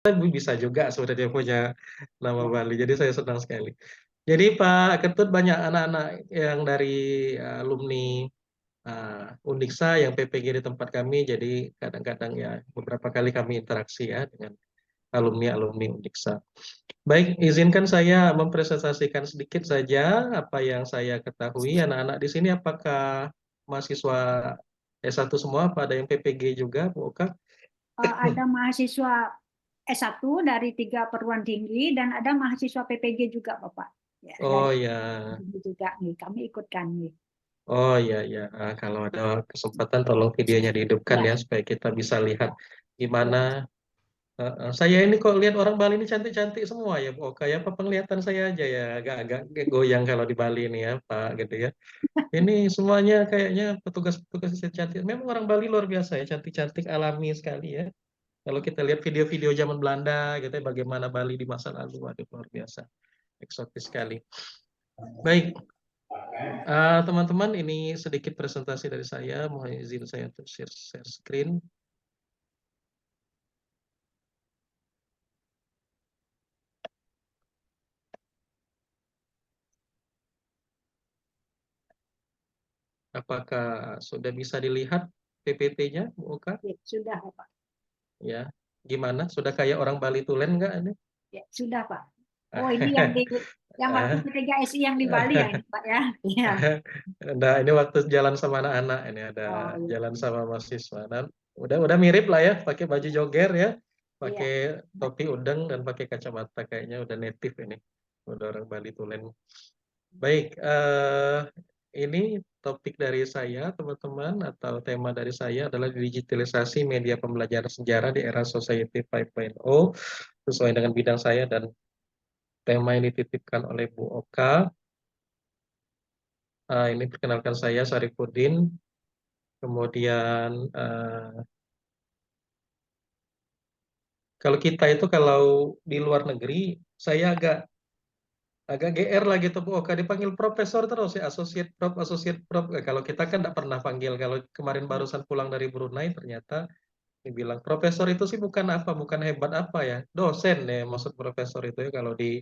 bisa juga sebenarnya punya nama Bali, jadi saya senang sekali. Jadi Pak Ketut banyak anak-anak yang dari alumni Undiksa yang PPG di tempat kami, jadi kadang-kadang ya beberapa kali kami interaksi ya dengan alumni-alumni Undiksa. Baik, izinkan saya mempresentasikan sedikit saja apa yang saya ketahui. Anak-anak di sini apakah mahasiswa S1 semua? Apa ada yang PPG juga, Bu Oka? Ada mahasiswa S1 dari 3 perguruan tinggi dan ada mahasiswa PPG juga, Bapak. Ya, dari Oh ya, juga nih, kami ikutkan nih. oh ya ya. Kalau ada kesempatan tolong videonya dihidupkan Ya, ya supaya kita bisa lihat ya. gimana. Saya ini kok lihat orang Bali ini cantik-cantik semua ya, Bu Oka ya. Apa penglihatan saya aja ya agak-agak goyang kalau di Bali ini ya, Pak gitu ya. Ini semuanya kayaknya petugas-petugas cantik. Memang orang Bali luar biasa ya, cantik-cantik alami sekali ya. Kalau kita lihat video-video zaman Belanda gitu ya, bagaimana Bali di masa lalu, waduh luar biasa, eksotis sekali. Baik, teman-teman, ini sedikit presentasi dari saya. Mohon izin saya untuk share screen. Apakah sudah bisa dilihat PPT-nya, Bu Oka? Ya, sudah, Pak. Ya, gimana? Sudah kayak orang Bali Tulen nggak ini? Ya, sudah, Pak. Oh, ini yang waktu P3SI yang di Bali ya, ini, Pak ya. Iya. Nah, ini waktu jalan sama anak-anak, ini ada Oh, iya. jalan sama mahasiswa. Dan udah mirip lah ya, pakai baju jogger ya, Iya. pakai topi udeng dan pakai kacamata, kayaknya udah native ini, udah orang Bali Tulen. Baik, ini topik dari saya, teman-teman, atau tema dari saya adalah digitalisasi media pembelajaran sejarah di era Society 5.0, sesuai dengan bidang saya dan tema yang dititipkan oleh Bu Oka. Ini perkenalkan saya Sarifudin. Kemudian kalau kita itu kalau di luar negeri, saya agak GR lah gitu Bu Oka, dipanggil profesor terus ya, associate prof. Kalau kita kan tidak pernah panggil. Kalau kemarin barusan pulang dari Brunei, ternyata dibilang profesor itu sih bukan hebat apa ya, dosen ya maksud profesor itu ya kalau di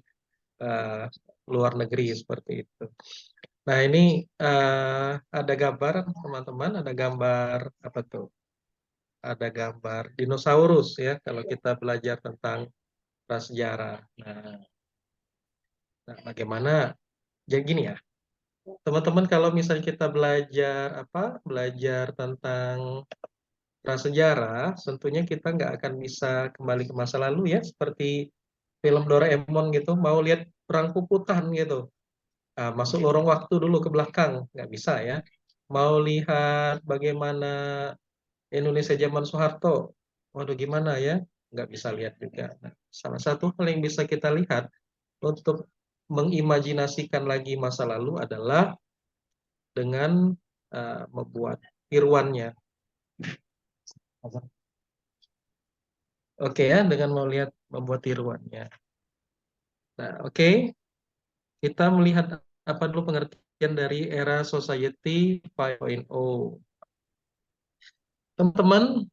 eh, luar negeri seperti itu. Nah ini ada gambar teman-teman, ada gambar apa tuh? Ada gambar dinosaurus ya kalau kita belajar tentang prasejarah. Nah, bagaimana? Jadi gini ya, teman-teman kalau misalnya kita belajar tentang prasejarah, tentunya kita nggak akan bisa kembali ke masa lalu ya, seperti film Doraemon gitu, mau lihat perang puputan gitu. Masuk lorong waktu dulu ke belakang, nggak bisa ya. Mau lihat bagaimana Indonesia zaman Soeharto, waduh gimana ya, nggak bisa lihat juga. Nah, salah satu hal yang bisa kita lihat untuk mengimajinasikan lagi masa lalu adalah dengan membuat tiruannya. Oke ya, dengan membuat tiruannya. Nah, oke, kita melihat apa dulu pengertian dari era Society 5.0. Teman-teman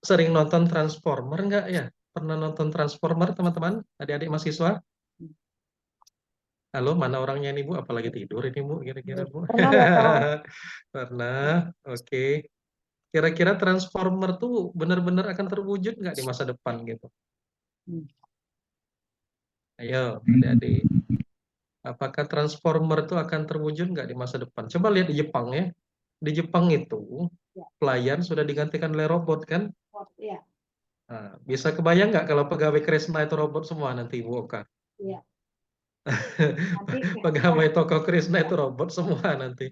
sering nonton Transformer nggak ya? Pernah nonton Transformer, teman-teman? Adik-adik mahasiswa? Halo, mana orangnya ini Bu? Apalagi tidur ini Bu, kira-kira Bu? Pernah ya, Pak? Pernah, oke. Kira-kira Transformer tuh benar-benar akan terwujud nggak di masa depan gitu? Ayo, adik-adik. Apakah Transformer itu akan terwujud nggak di masa depan? Coba lihat di Jepang ya. Di Jepang itu, Ya. pelayan sudah digantikan oleh robot kan? Oh, ya. Nah, bisa kebayang nggak kalau pegawai Kresna itu robot semua nanti, Bu Oka? Ya. Nanti ya. Pegawai toko Krishna itu robot semua nanti.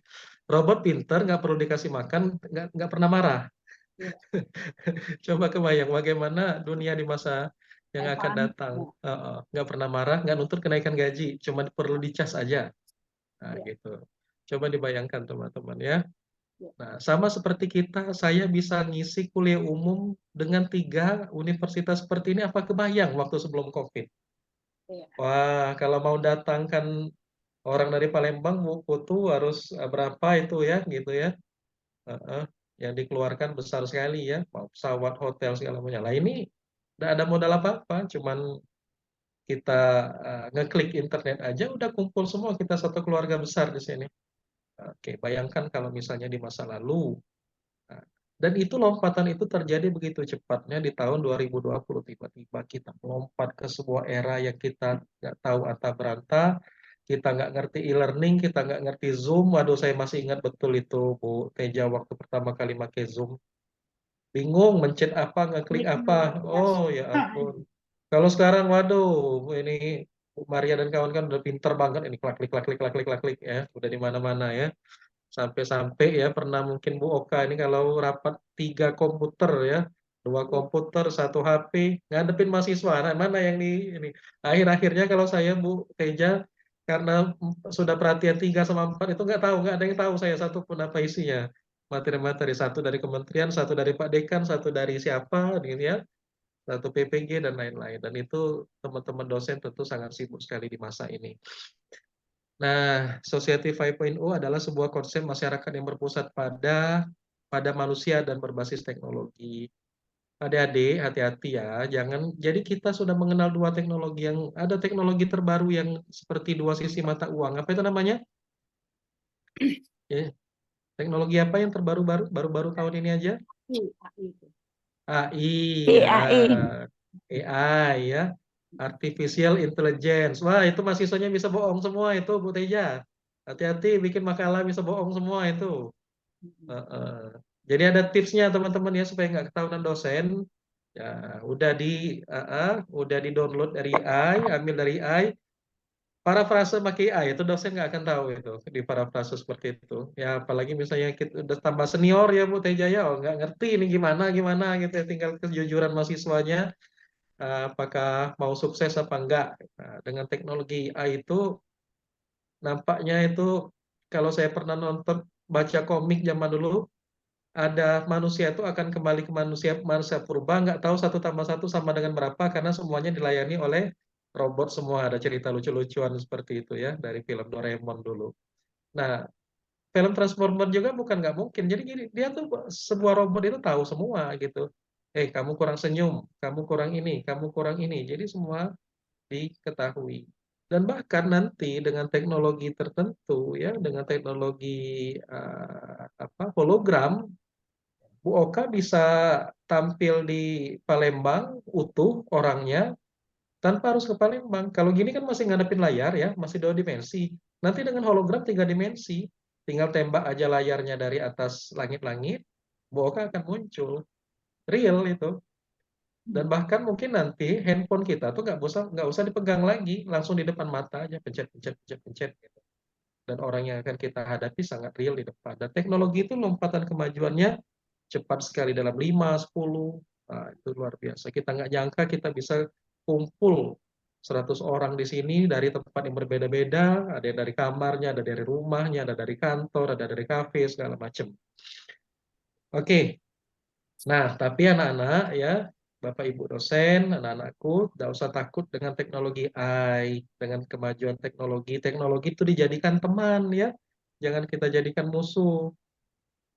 Robot pinter, nggak perlu dikasih makan, nggak pernah marah. Ya. Coba kebayang bagaimana dunia di masa yang akan Depan. datang. Ya. Nggak pernah marah, nggak nuntut kenaikan gaji, cuma perlu dicas aja. Nah, Ya. gitu. Coba dibayangkan teman-teman ya. Ya. Nah, sama seperti kita, saya bisa ngisi kuliah umum dengan 3 universitas seperti ini. Apa kebayang waktu sebelum COVID? Ya. Wah, kalau mau datangkan orang dari Palembang butuh harus berapa itu ya gitu ya. Heeh. Yang dikeluarkan besar sekali ya, mau pesawat, hotel segala macam. Nah ini Nggak ada modal apa-apa, cuman kita ngeklik internet aja udah kumpul semua kita satu keluarga besar di sini. Oke, bayangkan kalau misalnya di masa lalu. Nah, dan itu lompatan itu terjadi begitu cepatnya di tahun 2020 tiba-tiba kita melompat ke sebuah era yang kita nggak tahu anta beranta, kita nggak ngerti e-learning, kita nggak ngerti Zoom. Waduh, saya masih ingat betul itu Bu Teja waktu pertama kali pakai Zoom. Bingung mencet apa, ngeklik apa. Oh ya ampun. Kalau sekarang, waduh, ini Bu Maria dan kawan kan udah pinter banget ini klik klik klik klik klik klik klik ya, udah di mana-mana ya. Sampai-sampai ya pernah mungkin Bu Oka ini kalau rapat 3 komputer ya, 2 komputer, 1 HP, ngadepin mahasiswa. Nah, mana yang di ini? Akhir-akhirnya kalau saya Bu Teja, karena sudah perhatian 3 sama 4 itu nggak tahu, nggak ada yang tahu saya satu pun apa isinya. Materi-materi satu dari kementerian, satu dari Pak Dekan, satu dari siapa, gitu ya, satu PPG dan lain-lain. Dan itu teman-teman dosen tentu sangat sibuk sekali di masa ini. Nah, Society 5.0 adalah sebuah konsep masyarakat yang berpusat pada manusia dan berbasis teknologi. Adik-adik, hati-hati ya, jangan. Jadi kita sudah mengenal dua teknologi yang ada teknologi terbaru yang seperti dua sisi mata uang. Apa itu namanya? Ya, teknologi apa yang terbaru-baru, baru-baru tahun ini aja? AI. AI, ya, AI. AI ya, Artificial Intelligence. Wah, itu mahasiswanya bisa bohong semua itu, Bu Teja. Hati-hati, bikin makalah bisa bohong semua itu. Heeh. Jadi ada tipsnya teman-teman ya supaya nggak ketahuan dosen. Ya, udah udah di download dari AI, ambil dari AI, parafrase pakai AI itu dosen nggak akan tahu itu di parafrase seperti itu. Ya apalagi misalnya kita udah tambah senior ya Bu Teja ya, oh, nggak ngerti ini gimana gimana gitu ya, tinggal kejujuran mahasiswanya apakah mau sukses apa enggak. Nah, dengan teknologi AI itu nampaknya itu kalau saya pernah nonton baca komik zaman dulu ada manusia itu akan kembali ke manusia manusia purba nggak tahu satu tambah satu sama dengan berapa karena semuanya dilayani oleh robot semua ada cerita lucu-lucuan seperti itu ya dari film Doraemon dulu. Nah film Transformer juga bukan nggak mungkin jadi gini dia tuh sebuah robot itu tahu semua gitu. Kamu kurang senyum, kamu kurang ini, kamu kurang ini. Jadi semua diketahui. Dan bahkan nanti dengan teknologi tertentu ya, dengan teknologi apa hologram, Bu Oka bisa tampil di Palembang utuh orangnya tanpa harus ke Palembang. Kalau gini kan masih ngadepin layar ya, masih 2 dimensi. Nanti dengan hologram 3 dimensi, tinggal tembak aja layarnya dari atas langit-langit, Bu Oka akan muncul. Real itu. Dan bahkan mungkin nanti handphone kita tuh nggak usah dipegang lagi, langsung di depan mata aja, pencet, pencet, pencet, pencet. Gitu. Dan orang yang akan kita hadapi sangat real di depan. Dan teknologi itu lompatan kemajuannya cepat sekali dalam 5, 10, nah, itu luar biasa. Kita nggak nyangka kita bisa kumpul 100 orang di sini dari tempat yang berbeda-beda, ada yang dari kamarnya, ada dari rumahnya, ada dari kantor, ada dari kafe, segala macam. Oke, nah tapi anak-anak ya, Bapak Ibu dosen, anak-anakku, tidak usah takut dengan teknologi AI, dengan kemajuan teknologi. Teknologi itu dijadikan teman ya, jangan kita jadikan musuh.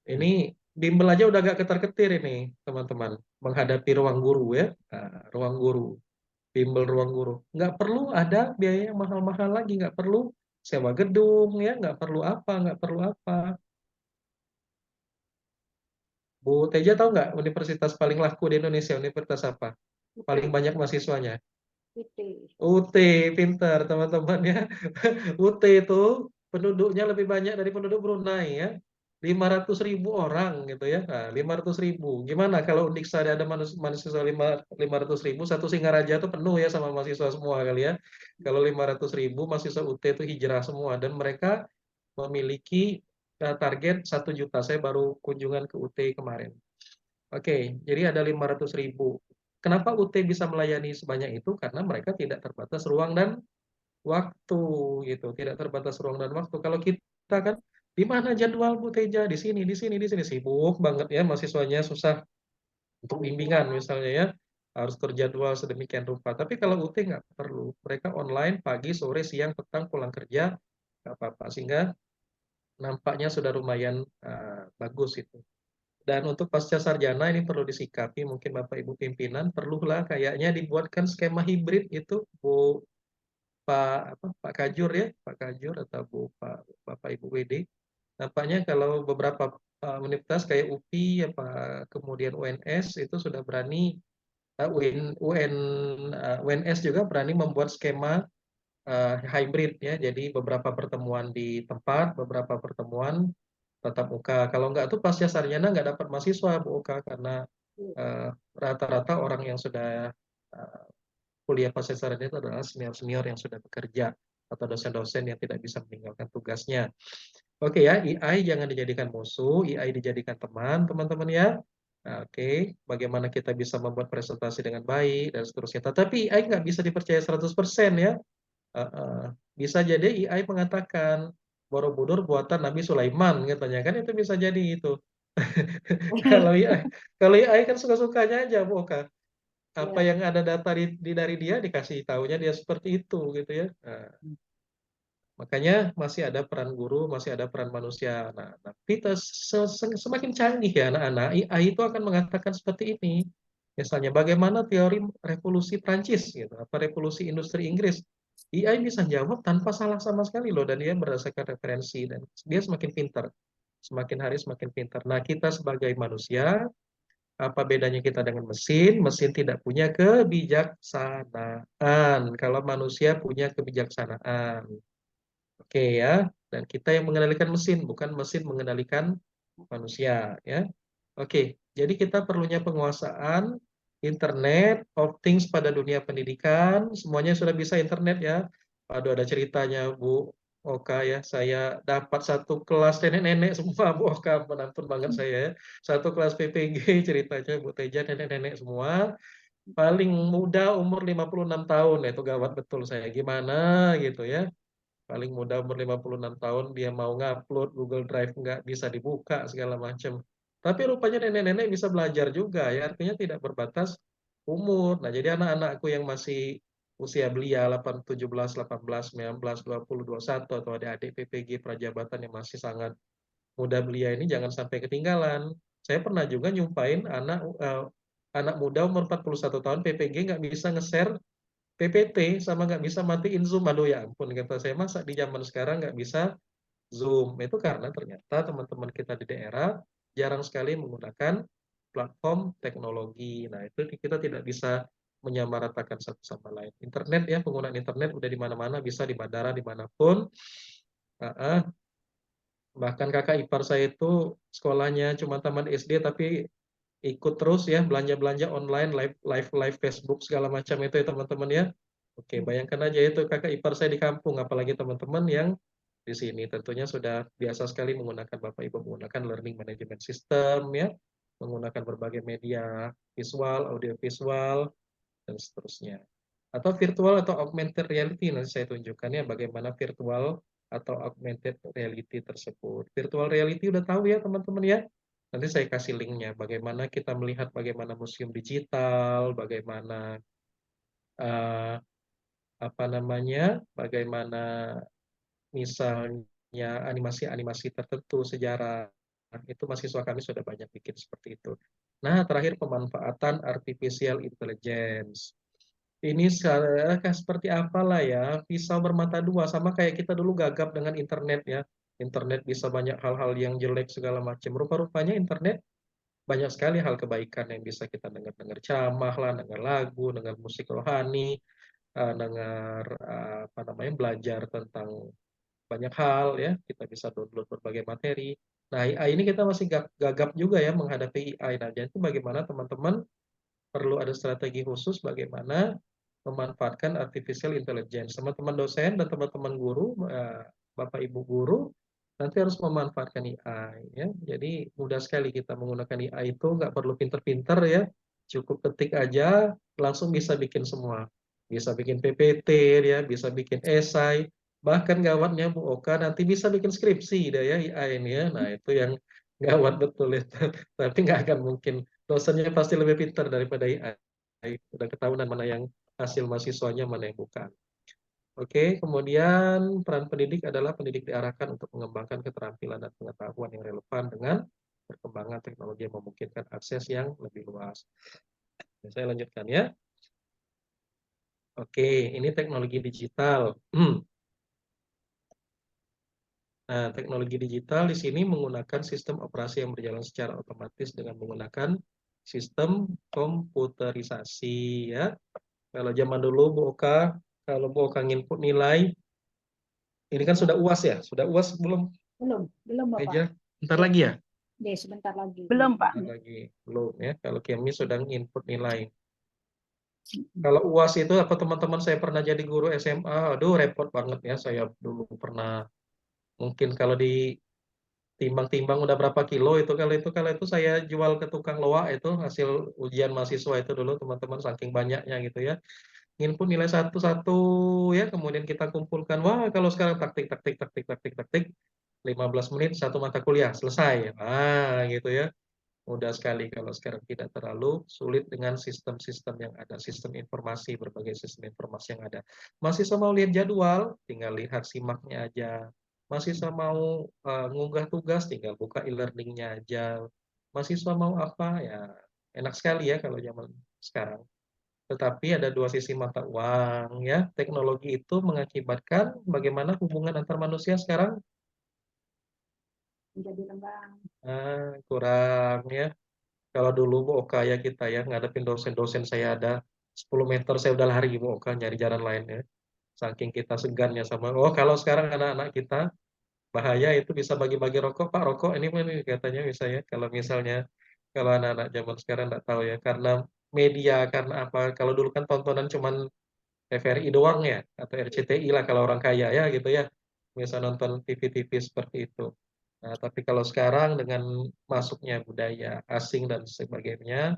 Ini bimbel aja udah agak ketar-ketir ini, teman-teman, menghadapi ruang guru ya. Nah, ruang guru, bimbel ruang guru. Nggak perlu ada biaya yang mahal-mahal lagi, nggak perlu sewa gedung ya, nggak perlu apa. Bu Teja tahu nggak universitas paling laku di Indonesia, universitas apa? Paling banyak mahasiswanya? Itu. UT, pintar teman-teman ya. UT itu penduduknya lebih banyak dari penduduk Brunei ya. 500.000 orang gitu ya. Nah, 500.000. Gimana kalau Undiksa ada mahasiswa 500.000, satu Singaraja itu penuh ya sama mahasiswa semua kali ya. Kalau 500.000 mahasiswa UT itu hijrah semua dan mereka memiliki target 1 juta. Saya baru kunjungan ke UT kemarin. Oke, jadi ada 500.000. Kenapa UT bisa melayani sebanyak itu? Karena mereka tidak terbatas ruang dan waktu gitu, tidak terbatas ruang dan waktu. Kalau kita kan di mana jadwal Bu Teja? Di sini, di sini, di sini sibuk banget ya mahasiswanya susah untuk bimbingan misalnya ya. Harus terjadwal sedemikian rupa. Tapi kalau UT nggak perlu. Mereka online pagi, sore, siang, petang pulang kerja nggak apa-apa. Sehingga nampaknya sudah lumayan bagus itu. Dan untuk pasca sarjana ini perlu disikapi, mungkin Bapak Ibu pimpinan perlulah kayaknya dibuatkan skema hibrid itu, Bu Pak Kajur ya, Pak Kajur atau Bapak Ibu WD. Nampaknya kalau beberapa universitas kayak UPI, kemudian UNS itu sudah berani, UNS juga berani membuat skema hybrid ya. Jadi beberapa pertemuan di tempat, beberapa pertemuan tatap muka. Kalau nggak tuh pasca sarjana nggak dapat mahasiswa Bu Oka, karena eh, rata-rata orang yang sudah eh, kuliah pasca sarjana itu adalah senior-senior yang sudah bekerja atau dosen-dosen yang tidak bisa meninggalkan tugasnya. Oke ya, AI jangan dijadikan musuh, AI dijadikan teman, teman-teman ya. Nah, oke, bagaimana kita bisa membuat presentasi dengan baik dan seterusnya. Tetapi AI nggak bisa dipercaya 100% ya. Bisa jadi AI mengatakan Borobudur buatan Nabi Sulaiman katanya, kan itu bisa jadi itu. Kalau AI, kalau AI kan suka-sukanya aja Bu Oka. Apa Ya. yang ada data dari dia dikasih tahunya dia seperti itu gitu ya. Nah, makanya masih ada peran guru, masih ada peran manusia. Nah, tapi semakin canggih ya anak-anak, AI itu akan mengatakan seperti ini. Misalnya bagaimana teori revolusi Prancis gitu, apa revolusi industri Inggris. AI bisa jawab tanpa salah sama sekali loh, dan dia berdasarkan referensi, dan dia semakin pintar. Semakin hari semakin pintar. Nah, kita sebagai manusia, apa bedanya kita dengan mesin? Mesin tidak punya kebijaksanaan. Kalau manusia punya kebijaksanaan. Oke ya, dan kita yang mengendalikan mesin, bukan mesin mengendalikan manusia ya. Oke, jadi kita perlunya penguasaan Internet of Things pada dunia pendidikan. Semuanya sudah bisa internet ya. Aduh, ada ceritanya Bu Oka ya. Saya dapat satu kelas nenek-nenek semua Bu Oka, penonton banget saya ya. Satu kelas PPG ceritanya Bu Teja, nenek-nenek semua. Paling muda umur 56 tahun, ya, itu gawat betul saya. Gimana gitu ya. Paling muda umur 56 tahun, dia mau ngupload Google Drive nggak bisa dibuka segala macam. Tapi rupanya nenek-nenek bisa belajar juga ya, artinya tidak berbatas umur. Nah, jadi anak-anakku yang masih usia belia 8, 17, 18, 19, 20, 21 atau adik-adik PPG prajabatan yang masih sangat muda belia ini jangan sampai ketinggalan. Saya pernah juga nyumpain anak muda umur 41 tahun PPG nggak bisa nge-share PPT sama nggak bisa matiin Zoom. Aduh ya ampun, kata saya, masa di zaman sekarang nggak bisa Zoom. Itu karena ternyata teman-teman kita di daerah jarang sekali menggunakan platform teknologi. Nah, itu kita tidak bisa menyamaratakan satu sama lain. Internet ya, penggunaan internet udah di mana-mana, bisa di bandara dimanapun. Bahkan kakak ipar saya itu sekolahnya cuma taman SD, tapi ikut terus ya belanja-belanja online, live live live Facebook segala macam itu ya teman-teman ya. Oke, bayangkan aja itu kakak ipar saya di kampung, apalagi teman-teman yang di sini tentunya sudah biasa sekali menggunakan Bapak Ibu menggunakan learning management system ya, menggunakan berbagai media visual, audio visual dan seterusnya. Atau virtual atau augmented reality, nanti saya tunjukkan ya bagaimana virtual atau augmented reality tersebut. Virtual reality udah tahu ya teman-teman ya. Nanti saya kasih linknya bagaimana kita melihat bagaimana museum digital, bagaimana eh, apa namanya, bagaimana misalnya animasi-animasi tertentu sejarah, itu mahasiswa kami sudah banyak bikin seperti itu. Nah, terakhir pemanfaatan artificial intelligence. Ini seperti apalah ya, pisau bermata dua, sama kayak kita dulu gagap dengan internet ya. Internet bisa banyak hal-hal yang jelek segala macam. Rupa-rupanya internet banyak sekali hal kebaikan yang bisa kita dengar-dengar ceramah lah, dengar lagu, dengar musik rohani, dengar apa namanya, belajar tentang banyak hal ya. Kita bisa download berbagai materi. Nah, AI ini kita masih gagap juga ya menghadapi AI. Nah, jadi bagaimana teman-teman perlu ada strategi khusus bagaimana memanfaatkan artificial intelligence. Teman-teman dosen dan teman-teman guru, Bapak Ibu guru, nanti harus memanfaatkan AI. Ya. Jadi mudah sekali kita menggunakan AI itu, nggak perlu pinter-pinter ya, cukup ketik aja, langsung bisa bikin semua. Bisa bikin PPT, ya, bisa bikin esai, bahkan gawatnya Bu Oka nanti bisa bikin skripsi deh ya AI ini ya. Nah itu yang gawat betul itu. Tapi nggak akan mungkin, dosennya pasti lebih pintar daripada AI. Udah ketahuan mana yang hasil mahasiswanya, mana yang bukan. Oke, kemudian peran pendidik adalah pendidik diarahkan untuk mengembangkan keterampilan dan pengetahuan yang relevan dengan perkembangan teknologi yang memungkinkan akses yang lebih luas. Saya lanjutkan ya. Oke, ini teknologi digital. Nah, teknologi digital di sini menggunakan sistem operasi yang berjalan secara otomatis dengan menggunakan sistem komputerisasi ya. Kalau zaman dulu Bu Oka, kalau Bu Oka input nilai, ini kan sudah UAS ya? Sudah UAS belum? Belum Bapak. Meja? Bentar lagi ya? Sebentar lagi. Belum, Pak. Bentar lagi. Belum ya. Kalau Kemi sudah input nilai. Kalau UAS itu apa teman-teman saya pernah jadi guru SMA, aduh repot banget ya. Saya dulu pernah mungkin kalau di timbang-timbang udah berapa kilo itu kalau itu saya jual ke tukang loak itu hasil ujian mahasiswa itu dulu teman-teman saking banyaknya gitu ya. Input nilai satu-satu ya, kemudian kita kumpulkan. Wah, kalau sekarang taktik taktik taktik taktik taktik 15 menit satu mata kuliah selesai. Ah, gitu ya. Mudah sekali kalau sekarang, tidak terlalu sulit dengan sistem-sistem yang ada, sistem informasi, berbagai sistem informasi yang ada. Mahasiswa mau lihat jadwal, tinggal lihat simaknya aja. Mahasiswa mau ngunggah tugas, tinggal buka e-learningnya aja. Mahasiswa mau apa, ya enak sekali ya kalau zaman sekarang. Tetapi ada dua sisi mata uang ya. Teknologi itu mengakibatkan bagaimana hubungan antar manusia sekarang Menjadi renggang. kurang ya. Kalau dulu Bu Oka ya kita ya ngadepin dosen-dosen saya ada 10 meter saya udah lari Bu Oka nyari jalan lainnya. Saking kita segannya sama. Oh kalau sekarang anak-anak kita bahaya itu bisa bagi-bagi rokok Pak rokok ini katanya misalnya kalau anak-anak zaman sekarang nggak tahu ya karena media karena apa kalau dulu kan tontonan cuman TVRI doang ya atau RCTI lah kalau orang kaya ya gitu ya bisa nonton TV-TV seperti itu. Nah, tapi kalau sekarang dengan masuknya budaya asing dan sebagainya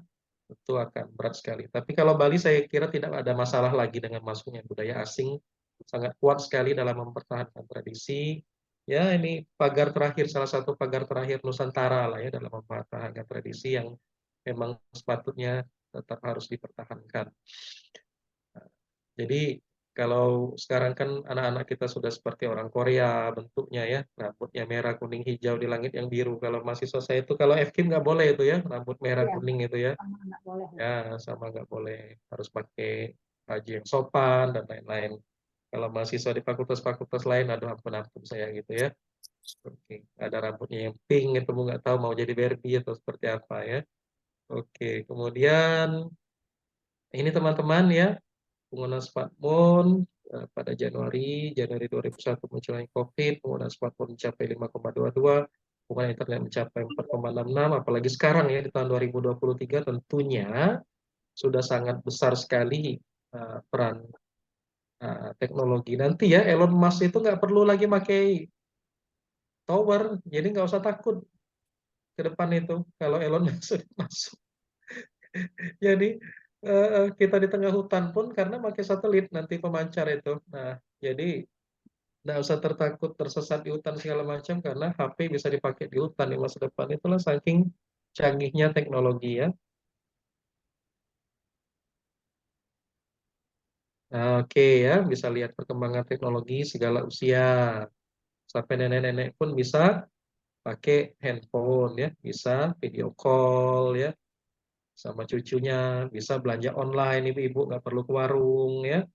itu akan berat sekali. Tapi kalau Bali saya kira tidak ada masalah lagi dengan masuknya budaya asing, sangat kuat sekali dalam mempertahankan tradisi. Ya, ini pagar terakhir, salah satu pagar terakhir Nusantara lah ya dalam mempertahankan tradisi yang memang sepatutnya tetap harus dipertahankan. Jadi kalau sekarang kan anak-anak kita sudah seperti orang Korea bentuknya ya, rambutnya merah, kuning, hijau di langit yang biru. Kalau mahasiswa saya itu kalau FKIM nggak boleh itu ya, rambut merah, Ya, kuning itu ya. sama nggak boleh. Ya, sama nggak boleh. Harus pakai baju yang sopan dan lain-lain. Kalau mahasiswa di fakultas-fakultas lain, aduh ampun-ampun saya gitu ya. Oke, ada rambutnya yang pink itu nggak tahu mau jadi Barbie atau seperti apa ya. Oke, kemudian ini teman-teman ya, penggunaan smartphone pada Januari 2001 munculnya COVID, penggunaan smartphone mencapai 5,22, penggunaan internet mencapai 4,66, apalagi sekarang ya di tahun 2023 tentunya sudah sangat besar sekali peran teknologi. Nanti ya Elon Musk itu nggak perlu lagi pakai tower, jadi nggak usah takut ke depan itu kalau Elon Musk sudah masuk. Jadi kita di tengah hutan pun karena pakai satelit nanti pemancar itu. Nah, jadi nggak usah tertakut tersesat di hutan segala macam karena HP bisa dipakai di hutan di masa depan. Itulah saking canggihnya teknologi ya. Nah, oke ya, bisa lihat perkembangan teknologi segala usia. Sampai nenek-nenek pun bisa pakai handphone ya, bisa video call ya sama cucunya, bisa belanja online ibu-ibu nggak perlu ke warung ya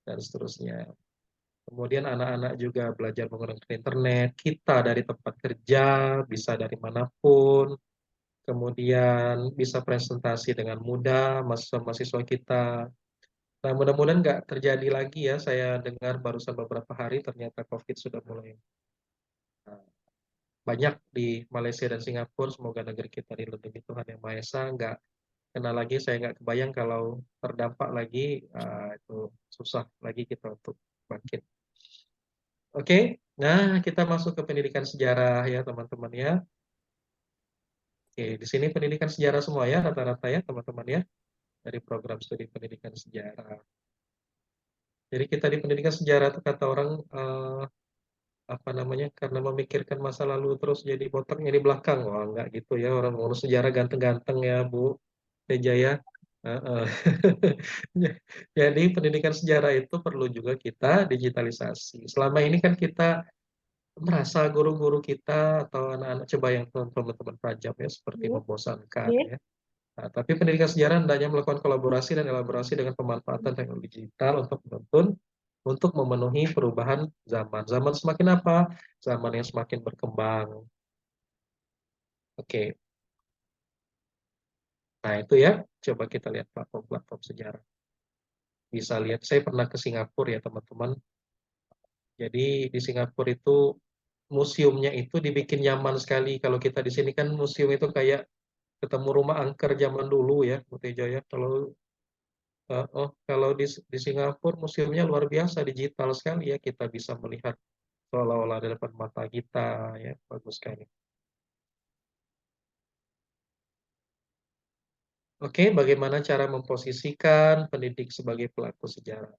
dan seterusnya. Kemudian anak-anak juga belajar menggunakan internet, kita dari tempat kerja, bisa dari manapun, kemudian bisa presentasi dengan mudah, mahasiswa-mahasiswa kita. Nah, mudah-mudahan nggak terjadi lagi ya, saya dengar barusan beberapa hari ternyata COVID sudah mulai banyak di Malaysia dan Singapura, semoga negeri kita dilindungi Tuhan Yang Maha Esa, nggak kena lagi, saya nggak kebayang kalau terdampak lagi, itu susah lagi kita untuk bangkit. Oke, nah kita masuk ke pendidikan sejarah ya teman-teman ya. Oke, di sini pendidikan sejarah semua ya rata-rata ya teman-teman ya dari program studi pendidikan sejarah. Jadi kita di pendidikan sejarah itu kata orang apa namanya karena memikirkan masa lalu terus jadi botaknya di belakang. Wah nggak gitu ya orang ngurus sejarah ganteng-ganteng ya Bu Teja ya. Heeh. Jadi pendidikan sejarah itu perlu juga kita digitalisasi. Selama ini kan kita merasa guru-guru kita atau anak-anak coba yang teman-teman pelajar ya seperti Oke. membosankan Oke. ya. Nah, tapi pendidikan sejarah hendaknya melakukan kolaborasi dan elaborasi dengan pemanfaatan teknologi digital untuk menuntun untuk memenuhi perubahan zaman. Zaman semakin apa? Zaman yang semakin berkembang. Oke, nah itu ya. Coba kita lihat platform-platform sejarah. Bisa lihat, saya pernah ke Singapura ya teman-teman. Jadi di Singapura itu museumnya itu dibikin nyaman sekali. Kalau kita di sini kan museum itu kayak ketemu rumah angker zaman dulu ya, Bu Tejo ya. Kalau di Singapura museumnya luar biasa, digital sekali ya. Kita bisa melihat seolah-olah di depan mata kita ya, bagus sekali. Oke, bagaimana cara memposisikan pendidik sebagai pelaku sejarah?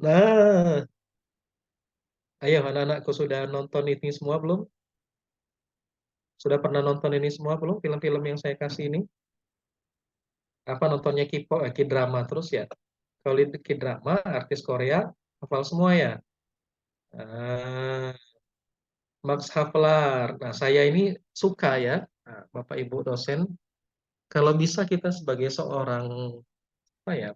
Nah, ayo anak-anakku sudah nonton ini semua belum? Sudah pernah nonton ini semua belum? Film-film yang saya kasih ini? Apa nontonnya K-pop, K-drama terus ya? Kalau di K-drama, artis Korea, hafal semua ya? Ah, Max Havelaar. Nah, saya ini suka ya, nah, Bapak Ibu dosen, kalau bisa kita sebagai seorang apa ya,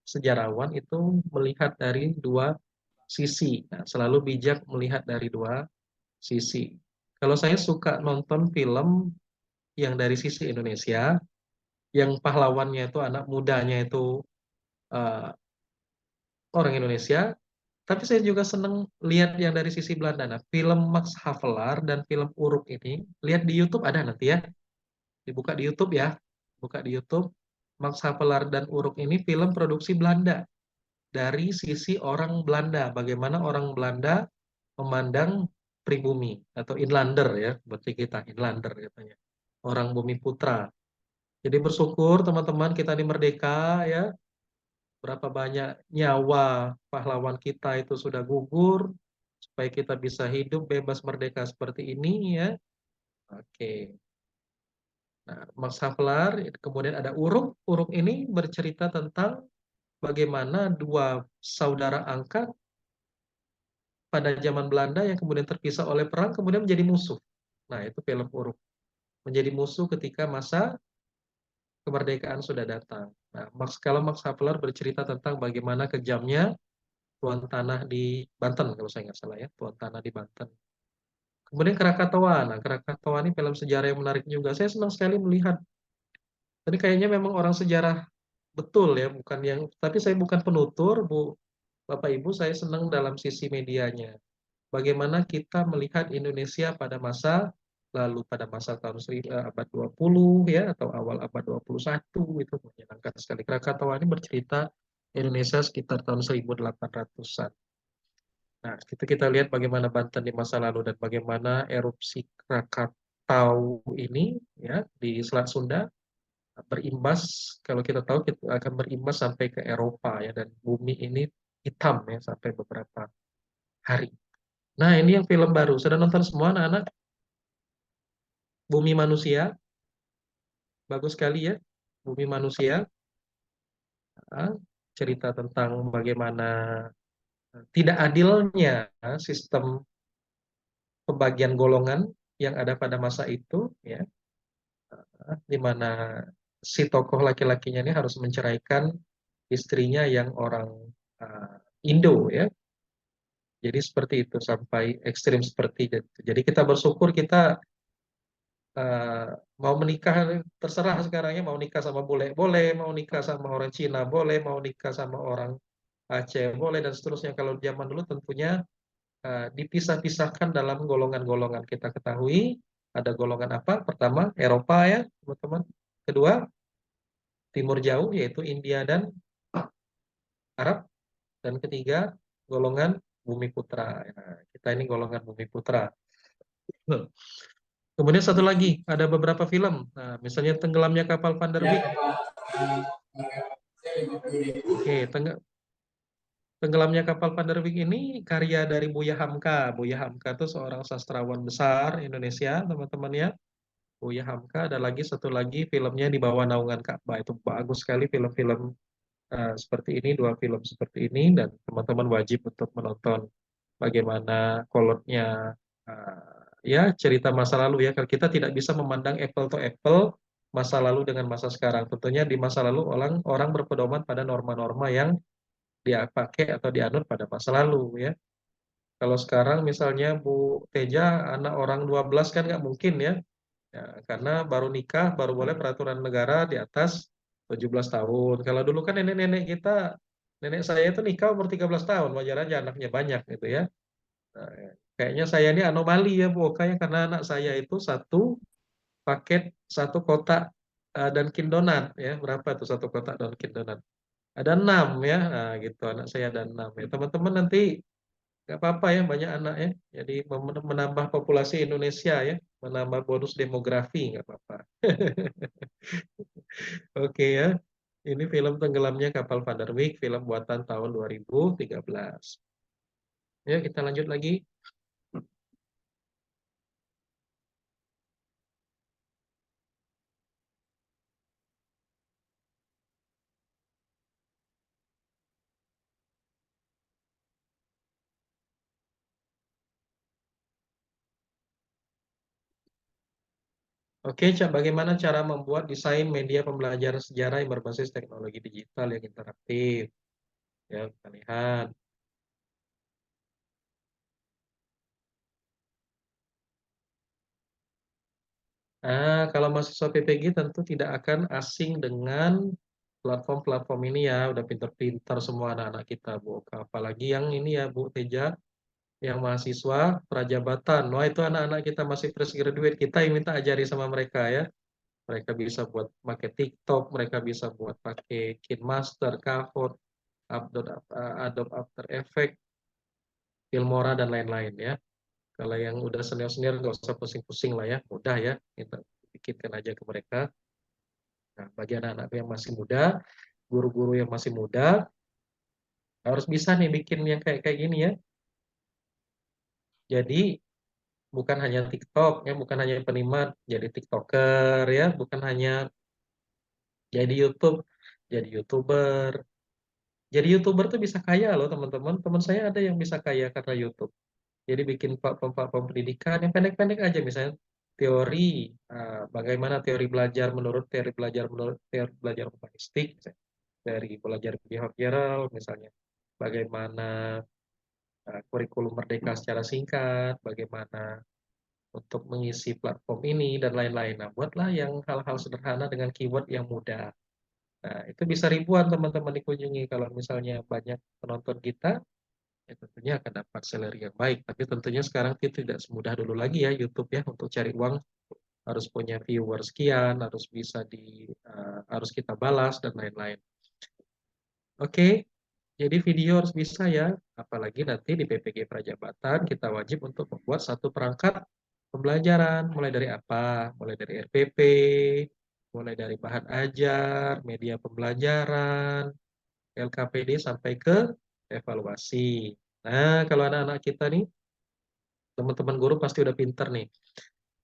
sejarawan itu melihat dari dua sisi. Nah, selalu bijak melihat dari dua sisi. Kalau saya suka nonton film yang dari sisi Indonesia, yang pahlawannya itu anak mudanya itu eh, orang Indonesia, tapi saya juga seneng lihat yang dari sisi Belanda. Nah, film Max Havelaar dan film Uruk ini, lihat di YouTube ada nanti ya, dibuka di YouTube ya, buka di YouTube. Max Havelaar dan Uruk ini film produksi Belanda dari sisi orang Belanda, bagaimana orang Belanda memandang pribumi atau inlander ya, berarti kita inlander katanya, orang bumi putra. Jadi bersyukur teman-teman kita ini merdeka ya, berapa banyak nyawa pahlawan kita itu sudah gugur supaya kita bisa hidup bebas merdeka seperti ini ya. Oke. Nah, Max Havelaar, kemudian ada Uruk. Uruk ini bercerita tentang bagaimana dua saudara angkat pada zaman Belanda yang kemudian terpisah oleh perang kemudian menjadi musuh. Nah, itu film Uruk. Menjadi musuh ketika masa kemerdekaan sudah datang. Nah, kalau Max Havelaar bercerita tentang bagaimana kejamnya tuan tanah di Banten, kalau saya nggak salah ya, tuan tanah di Banten. Kemudian Krakatau. Nah, Krakatau ini film sejarah yang menarik juga. Saya senang sekali melihat. Ini kayaknya memang orang sejarah betul ya, bukan yang. Tapi saya bukan penutur, Bu, Bapak Ibu. Saya senang dalam sisi medianya. Bagaimana kita melihat Indonesia pada masa lalu, pada masa tahun abad 20 ya, atau awal abad 21, itu menyenangkan sekali. Krakatau ini bercerita Indonesia sekitar tahun 1800-an. Nah, kita lihat bagaimana Banten di masa lalu dan bagaimana erupsi Krakatau ini ya di Selat Sunda berimbas, kalau kita tahu kita akan berimbas sampai ke Eropa ya, dan bumi ini hitam ya sampai beberapa hari. Nah, ini yang film baru. Sudah nonton semua anak-anak? Bumi Manusia, bagus sekali ya. Bumi Manusia, ah, cerita tentang bagaimana tidak adilnya sistem pembagian golongan yang ada pada masa itu ya, di mana si tokoh laki-lakinya ini harus menceraikan istrinya yang orang uh, Indo ya. Jadi seperti itu sampai ekstrim seperti itu. Jadi kita bersyukur kita uh, mau menikah terserah sekarang ya, mau nikah sama bule boleh, mau nikah sama orang Cina boleh, mau nikah sama orang Aceh boleh dan seterusnya. Kalau zaman dulu tentunya dipisah-pisahkan dalam golongan-golongan. Kita ketahui ada golongan apa? Pertama Eropa ya teman-teman. Kedua Timur Jauh yaitu India dan Arab, dan ketiga golongan Bumi Putra. Nah, kita ini golongan Bumi Putra. Kemudian satu lagi, ada beberapa film. Nah, misalnya Tenggelamnya Kapal Van der Wijk. Oke, Tenggelamnya Kapal Van der Wijk ini karya dari Buya Hamka. Buya Hamka itu seorang sastrawan besar Indonesia, teman-teman ya. Buya Hamka, ada lagi satu lagi filmnya Di Bawah Naungan Ka'bah. Itu bagus sekali film-film seperti ini, dua film seperti ini, dan teman-teman wajib untuk menonton. bagaimana kolotnya, ya cerita masa lalu ya. Kalau kita tidak bisa memandang apple to apple masa lalu dengan masa sekarang. Tentunya di masa lalu orang orang berpedoman pada norma-norma yang dia pakai atau dianut pada masa lalu ya. Kalau sekarang misalnya Bu Teja anak orang 12 kan nggak mungkin ya. Ya, karena baru nikah, baru boleh peraturan negara di atas 17 tahun. Kalau dulu kan nenek-nenek kita, nenek saya itu nikah umur 13 tahun, wajar aja anaknya banyak gitu ya. Nah, kayaknya saya ini anomali ya Bu Oka ya, karena anak saya itu satu paket satu kotak Dunkin Donat ya. Berapa tuh satu kotak Dunkin Donat? Ada 6 ya, nah, gitu anak saya ada 6 ya. Teman-teman nanti nggak apa-apa ya banyak anak ya. Jadi menambah populasi Indonesia ya, menambah bonus demografi nggak apa-apa. Oke ya. Ini film tenggelamnya kapal Van der Wijk, film buatan tahun 2013. Ya, kita lanjut lagi. Oke, Cak, bagaimana cara membuat desain media pembelajaran sejarah yang berbasis teknologi digital yang interaktif? Ya, kita lihat. Kalau mahasiswa PPG tentu tidak akan asing dengan platform-platform ini ya. Udah pinter-pinter semua anak-anak kita, Bu. Apalagi yang ini ya, Bu Teja, yang mahasiswa prajabatan. Wah, itu anak-anak kita masih fresh graduate. Kita yang minta ajari sama mereka ya. Mereka bisa buat pakai TikTok, mereka bisa buat pakai KineMaster, Kahoot, Adobe After Effects, Filmora, dan lain-lain ya. Kalau yang udah senior-senior nggak usah pusing-pusing lah ya, mudah ya. Kita bikinkan aja ke mereka. Nah, bagi anak-anak yang masih muda, guru-guru yang masih muda, harus bisa nih bikin yang kayak kayak gini ya. Jadi bukan hanya TikTok ya, bukan hanya penikmat jadi TikToker ya, bukan hanya jadi YouTube, jadi YouTuber. Jadi YouTuber tuh bisa kaya loh teman-teman. Teman saya ada yang bisa kaya karena YouTube. Jadi bikin platform-platform pendidikan yang pendek-pendek aja misalnya teori, bagaimana teori belajar humanistik, misalnya. Dari belajar behavioral misalnya. Bagaimana kurikulum merdeka secara singkat, bagaimana untuk mengisi platform ini dan lain-lain. Nah, buatlah yang hal-hal sederhana dengan keyword yang mudah. Nah, itu bisa ribuan teman-teman dikunjungi kalau misalnya banyak penonton kita, ya tentunya akan dapat salary yang baik. Tapi tentunya sekarang itu tidak semudah dulu lagi ya YouTube ya untuk cari uang harus punya viewer sekian, harus bisa harus kita balas dan lain-lain. Oke, jadi video harus bisa ya, apalagi nanti di PPG Prajabatan kita wajib untuk membuat satu perangkat pembelajaran, mulai dari apa? Mulai dari RPP, mulai dari bahan ajar, media pembelajaran, LKPD sampai ke evaluasi. Nah, kalau anak-anak kita nih, teman-teman guru pasti udah pinter nih.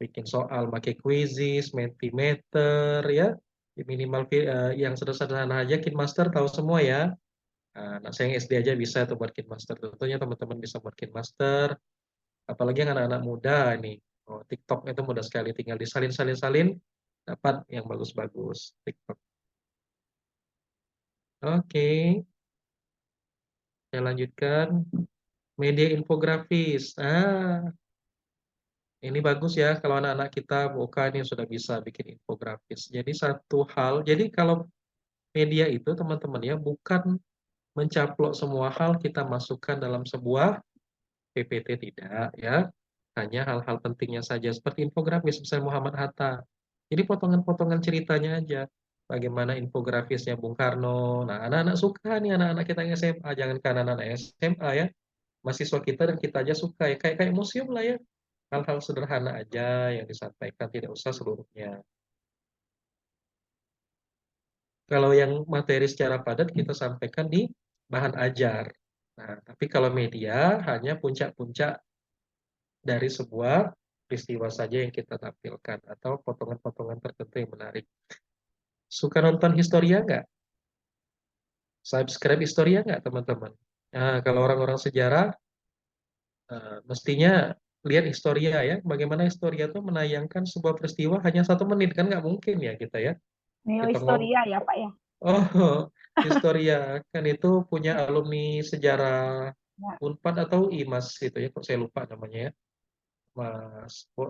Bikin soal, pakai quizzes, Mentimeter, ya. Minimal yang sederhana aja, KineMaster tahu semua ya. Nah, saya yang SD aja bisa tuh buat KineMaster. Tentunya teman-teman bisa buat KineMaster. Apalagi yang anak-anak muda nih. Oh, TikTok itu mudah sekali. Tinggal disalin-salin-salin, dapat yang bagus-bagus. TikTok. Oke, saya lanjutkan. Media infografis. Ini bagus ya kalau anak-anak kita bukan yang sudah bisa bikin infografis. Jadi satu hal, jadi kalau media itu teman-teman ya bukan mencaplok semua hal kita masukkan dalam sebuah PPT tidak ya. Hanya hal-hal pentingnya saja seperti infografis misalnya Muhammad Hatta. Jadi potongan-potongan ceritanya aja. Bagaimana infografisnya Bung Karno. Nah, anak-anak suka nih anak-anak kita yang SMA, jangankan anak-anak SMA ya. Mahasiswa kita dan kita aja suka ya. Kayak museum lah ya. Hal-hal sederhana aja yang disampaikan, tidak usah seluruhnya. Kalau yang materi secara padat kita sampaikan di bahan ajar. Nah, tapi kalau media hanya puncak-puncak dari sebuah peristiwa saja yang kita tampilkan atau potongan-potongan tertentu yang menarik. Suka nonton Historia nggak? Subscribe Historia nggak teman-teman? Nah, kalau orang-orang sejarah Mestinya lihat Historia ya, bagaimana Historia tuh menayangkan sebuah peristiwa hanya 1 menit, kan nggak mungkin ya kita ya. Neo Kita ngomong, Historia ya Pak ya. oh Historia, kan itu punya Ya, alumni sejarah ya. Unpad atau IMAS itu ya, kok saya lupa namanya ya.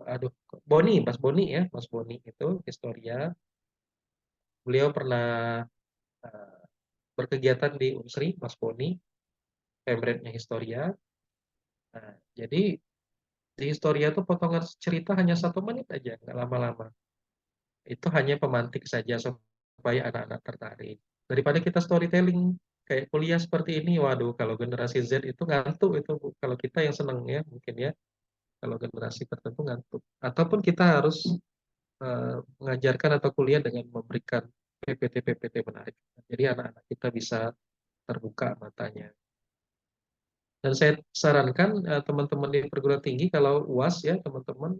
Aduh, Boni, Mas Boni ya, Mas Boni itu Historia. Beliau pernah eh, berkegiatan di Unsri, Mas Boni, pemretnya Historia. Nah, jadi di Historia tuh potongan cerita hanya 1 menit aja, nggak lama-lama. Itu hanya pemantik saja supaya anak-anak tertarik. Daripada kita storytelling kayak kuliah seperti ini, waduh, kalau generasi Z itu ngantuk itu, Bu. Kalau kita yang seneng ya, mungkin ya. Kalau generasi tertentu ngantuk. Ataupun kita harus mengajarkan atau kuliah dengan memberikan PPT-PPT menarik. Jadi anak-anak kita bisa terbuka matanya. Dan saya sarankan teman-teman di perguruan tinggi kalau UAS ya teman-teman,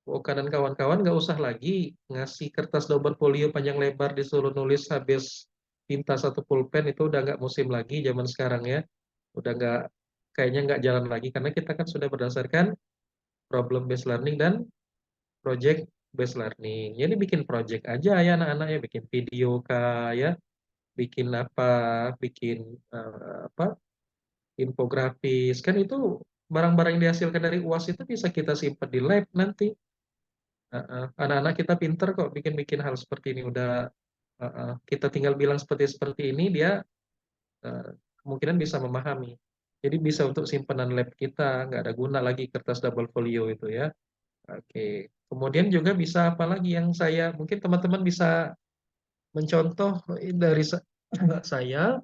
Oka dan kawan-kawan nggak usah lagi ngasih kertas double folio panjang lebar disuruh nulis habis tinta satu pulpen, itu udah nggak musim lagi zaman sekarang ya. Udah nggak, kayaknya nggak jalan lagi karena kita kan sudah berdasarkan problem based learning dan project based learning. Jadi bikin project aja ya anak-anak ya, bikin video kah ya, bikin apa, bikin apa, infografis kan itu, barang-barang yang dihasilkan dari UAS itu bisa kita simpan di lab nanti. Anak-anak kita pinter kok bikin-bikin hal seperti ini, udah kita tinggal bilang seperti seperti ini, dia uh, kemungkinan bisa memahami. Jadi bisa untuk simpanan lab kita, nggak ada guna lagi kertas double folio itu ya. Oke. Kemudian juga bisa apa lagi yang saya, mungkin teman-teman bisa mencontoh dari saya.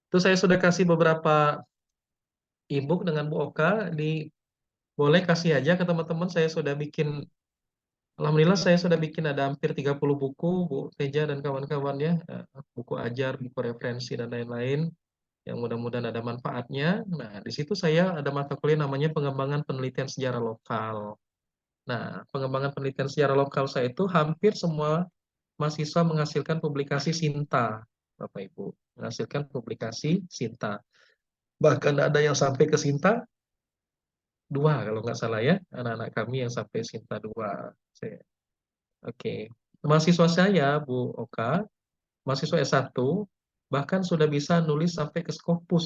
Itu saya sudah kasih beberapa ebook dengan Bu Oka, boleh kasih aja ke teman-teman. Saya sudah bikin, alhamdulillah saya sudah bikin ada hampir 30 buku, Bu Teja dan kawan-kawannya, buku ajar, buku referensi dan lain-lain yang mudah-mudahan ada manfaatnya. Nah, di situ saya ada mata kuliah namanya pengembangan penelitian sejarah lokal. Nah, pengembangan penelitian sejarah lokal saya itu hampir semua mahasiswa menghasilkan publikasi Sinta, Bapak Ibu, menghasilkan publikasi Sinta. Bahkan ada yang sampai ke Sinta 2 kalau nggak salah ya, anak-anak kami yang sampai Sinta 2. Oke. Mahasiswa saya, Bu Oka, mahasiswa S1, bahkan sudah bisa nulis sampai ke Scopus.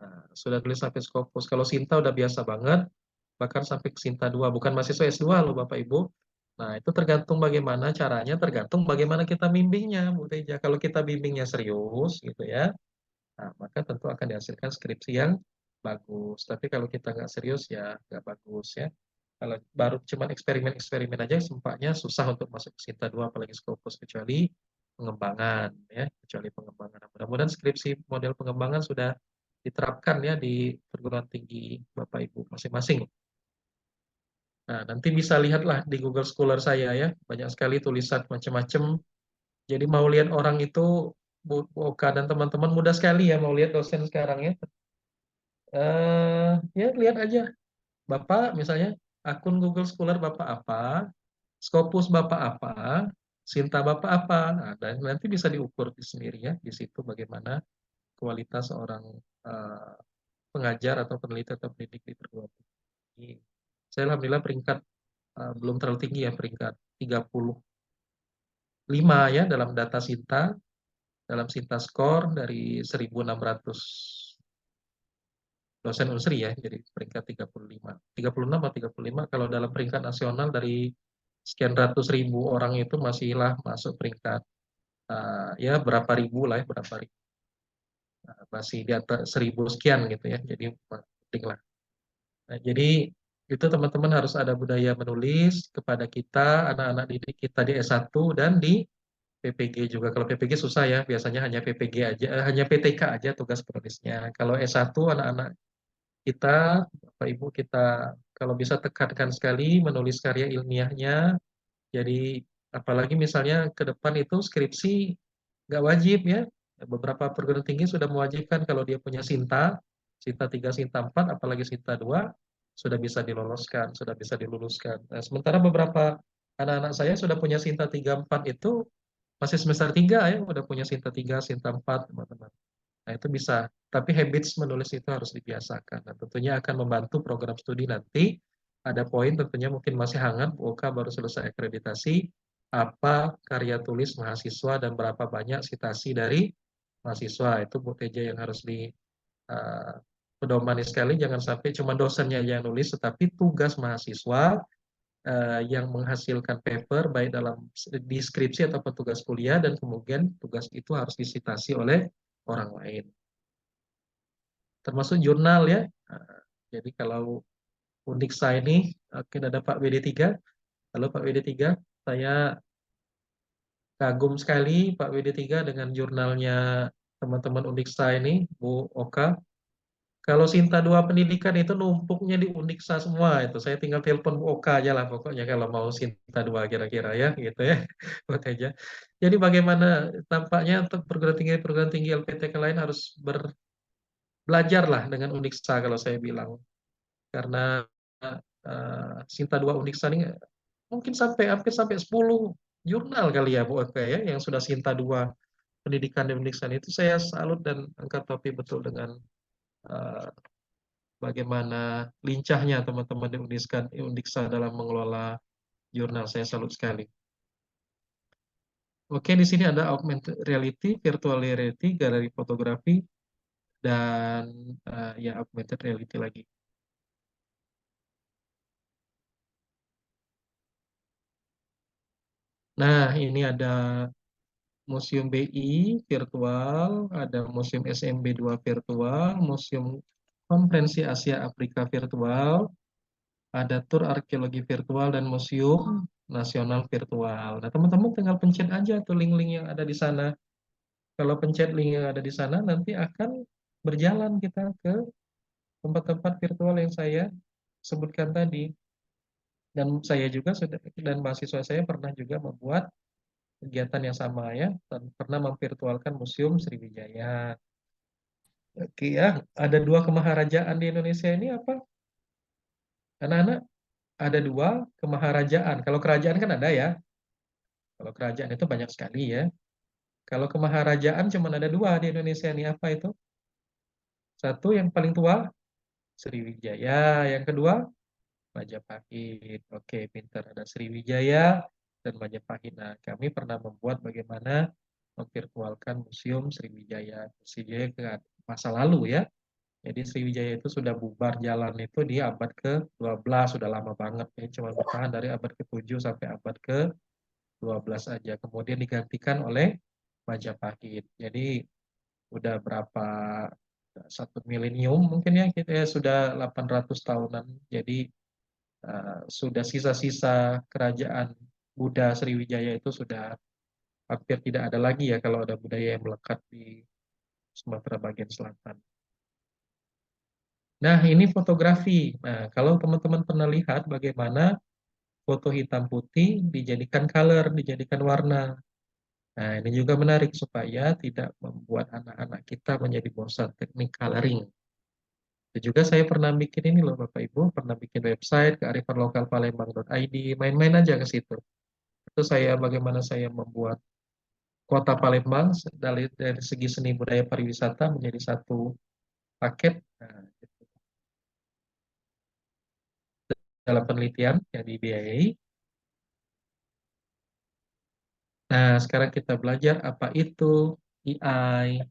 Nah, sudah tulis sampai Scopus. Kalau Sinta udah biasa banget, bahkan sampai ke Sinta 2. Bukan mahasiswa S2 loh Bapak Ibu. Nah, itu tergantung bagaimana caranya, tergantung bagaimana kita bimbingnya, Bu Teja. Kalau kita bimbingnya serius, gitu ya, nah, maka tentu akan dihasilkan skripsi yang bagus. Tapi kalau kita nggak serius, ya nggak bagus ya. Kalau baru cuma eksperimen-eksperimen aja, sempatnya susah untuk masuk ke Sinta 2, apalagi Scopus, kecuali pengembangan ya, kecuali pengembangan. Nah, mudah-mudahan skripsi model pengembangan sudah diterapkan ya di perguruan tinggi Bapak Ibu masing-masing. Nah, nanti bisa lihatlah di Google Scholar saya ya, banyak sekali tulisan macam-macam. Jadi mau lihat orang itu, Bu Oka dan teman-teman, mudah sekali ya mau lihat dosen sekarang ya. Ya lihat aja, Bapak misalnya akun Google Scholar Bapak apa, Scopus Bapak apa, Sinta Bapak apa. Nah, dan nanti bisa diukur sendiri ya di situ bagaimana kualitas seorang eh, pengajar atau peneliti atau pendidik di perguruan tinggi. Saya alhamdulillah peringkat belum terlalu tinggi ya, peringkat 35 ya dalam data Sinta, dalam Sinta Score dari 1.600 dosen Unsri ya, jadi peringkat 35. 36 atau 35, kalau dalam peringkat nasional dari sekian ratus ribu orang itu masihlah masuk peringkat ya berapa ribu lah ya, berapa ribu. Masih di atas 1.000 sekian gitu ya, jadi penting lah. Nah, jadi itu teman-teman harus ada budaya menulis kepada kita, anak-anak didik kita di S1 dan di PPG juga. Kalau PPG susah ya, biasanya hanya PPG aja, hanya PTK aja tugas penulisnya. Kalau S1 anak-anak kita, Bapak Ibu kita, kalau bisa tekankan sekali menulis karya ilmiahnya. Jadi apalagi misalnya ke depan itu skripsi nggak wajib ya. Beberapa perguruan tinggi sudah mewajibkan kalau dia punya Sinta, Sinta 3, Sinta 4, apalagi Sinta 2, sudah bisa diloloskan, sudah bisa diluluskan. Nah, sementara beberapa anak-anak saya sudah punya Sinta 3, 4 itu masih semester 3 ya, udah punya Sinta 3, Sinta 4, teman-teman. Nah, itu bisa Tapi habits menulis itu harus dibiasakan. Dan tentunya akan membantu program studi nanti. Ada poin tentunya mungkin masih hangat, Bu Oka baru selesai akreditasi, apa karya tulis mahasiswa dan berapa banyak sitasi dari mahasiswa. Itu Bu Teja yang harus di pedomani sekali, jangan sampai cuma dosennya yang nulis, tetapi tugas mahasiswa yang menghasilkan paper, baik dalam deskripsi atau tugas kuliah, dan kemudian tugas itu harus disitasi oleh orang lain. Termasuk jurnal ya. Jadi kalau Undiksa ini, mungkin ada Pak WD3. Halo Pak WD3, saya kagum sekali Pak WD3 dengan jurnalnya teman-teman Undiksa ini, Bu Oka. Kalau Sinta 2 pendidikan itu numpuknya di Undiksa semua itu. Saya tinggal telepon Bu Oka aja lah pokoknya kalau mau Sinta 2 kira-kira ya gitu ya. Buat aja. Jadi bagaimana tampaknya untuk perguruan tinggi LPTK lain harus belajar lah dengan Undiksa kalau saya bilang. Karena Sinta 2 Undiksa ini mungkin hampir sampai 10 jurnal kali ya Bu Oka ya yang sudah Sinta 2 pendidikan di Undiksa itu. Saya salut dan angkat topi betul dengan eh, bagaimana lincahnya teman-teman di Undiksa dalam mengelola jurnal. Saya salut sekali. Oke, di sini ada augmented reality, virtual reality, galeri fotografi, dan ya augmented reality lagi. Nah, ini ada Museum BI virtual, ada Museum SMB 2 virtual, Museum Konferensi Asia Afrika virtual, ada tur arkeologi virtual dan museum nasional virtual. Nah, teman-teman tinggal pencet aja tuh link-link yang ada di sana. Kalau pencet link yang ada di sana, nanti akan berjalan kita ke tempat-tempat virtual yang saya sebutkan tadi. Dan saya juga sudah, dan mahasiswa saya pernah juga membuat kegiatan yang sama ya, dan pernah memvirtualkan Museum Sriwijaya. Oke ya, ada 2 kemaharajaan di Indonesia ini apa? Anak-anak, ada 2 kemaharajaan. Kalau kerajaan kan ada ya. Kalau kerajaan itu banyak sekali ya. Kalau kemaharajaan cuma ada 2 di Indonesia ini apa itu? Satu yang paling tua, Sriwijaya. Yang kedua, Majapahit. Oke, pintar. Ada Sriwijaya dan Majapahit. Nah, kami pernah membuat bagaimana memvirtualkan Museum Sriwijaya. Sriwijaya ke masa lalu ya. Jadi Sriwijaya itu sudah bubar jalan itu di abad ke-12, sudah lama banget ya. Cuma bertahan dari abad ke-7 sampai abad ke-12 aja. Kemudian digantikan oleh Majapahit. Jadi udah berapa 1 milenium mungkin ya kita ya, sudah 800 tahunan. Jadi sudah sisa-sisa kerajaan Buddha Sriwijaya itu sudah hampir tidak ada lagi ya kalau ada budaya yang melekat di Sumatera bagian selatan. Nah, ini fotografi. Nah, kalau teman-teman pernah lihat bagaimana foto hitam putih dijadikan color, dijadikan warna. Nah, ini juga menarik supaya tidak membuat anak-anak kita menjadi bosan teknik coloring. Itu juga saya pernah bikin ini loh Bapak Ibu, pernah bikin website kearifanlokalpalembang.id, main-main aja ke situ. Itu saya bagaimana saya membuat Kota Palembang dari segi seni budaya pariwisata menjadi satu paket. Nah, dalam penelitian yang dibiayai. Nah, sekarang kita belajar apa itu AI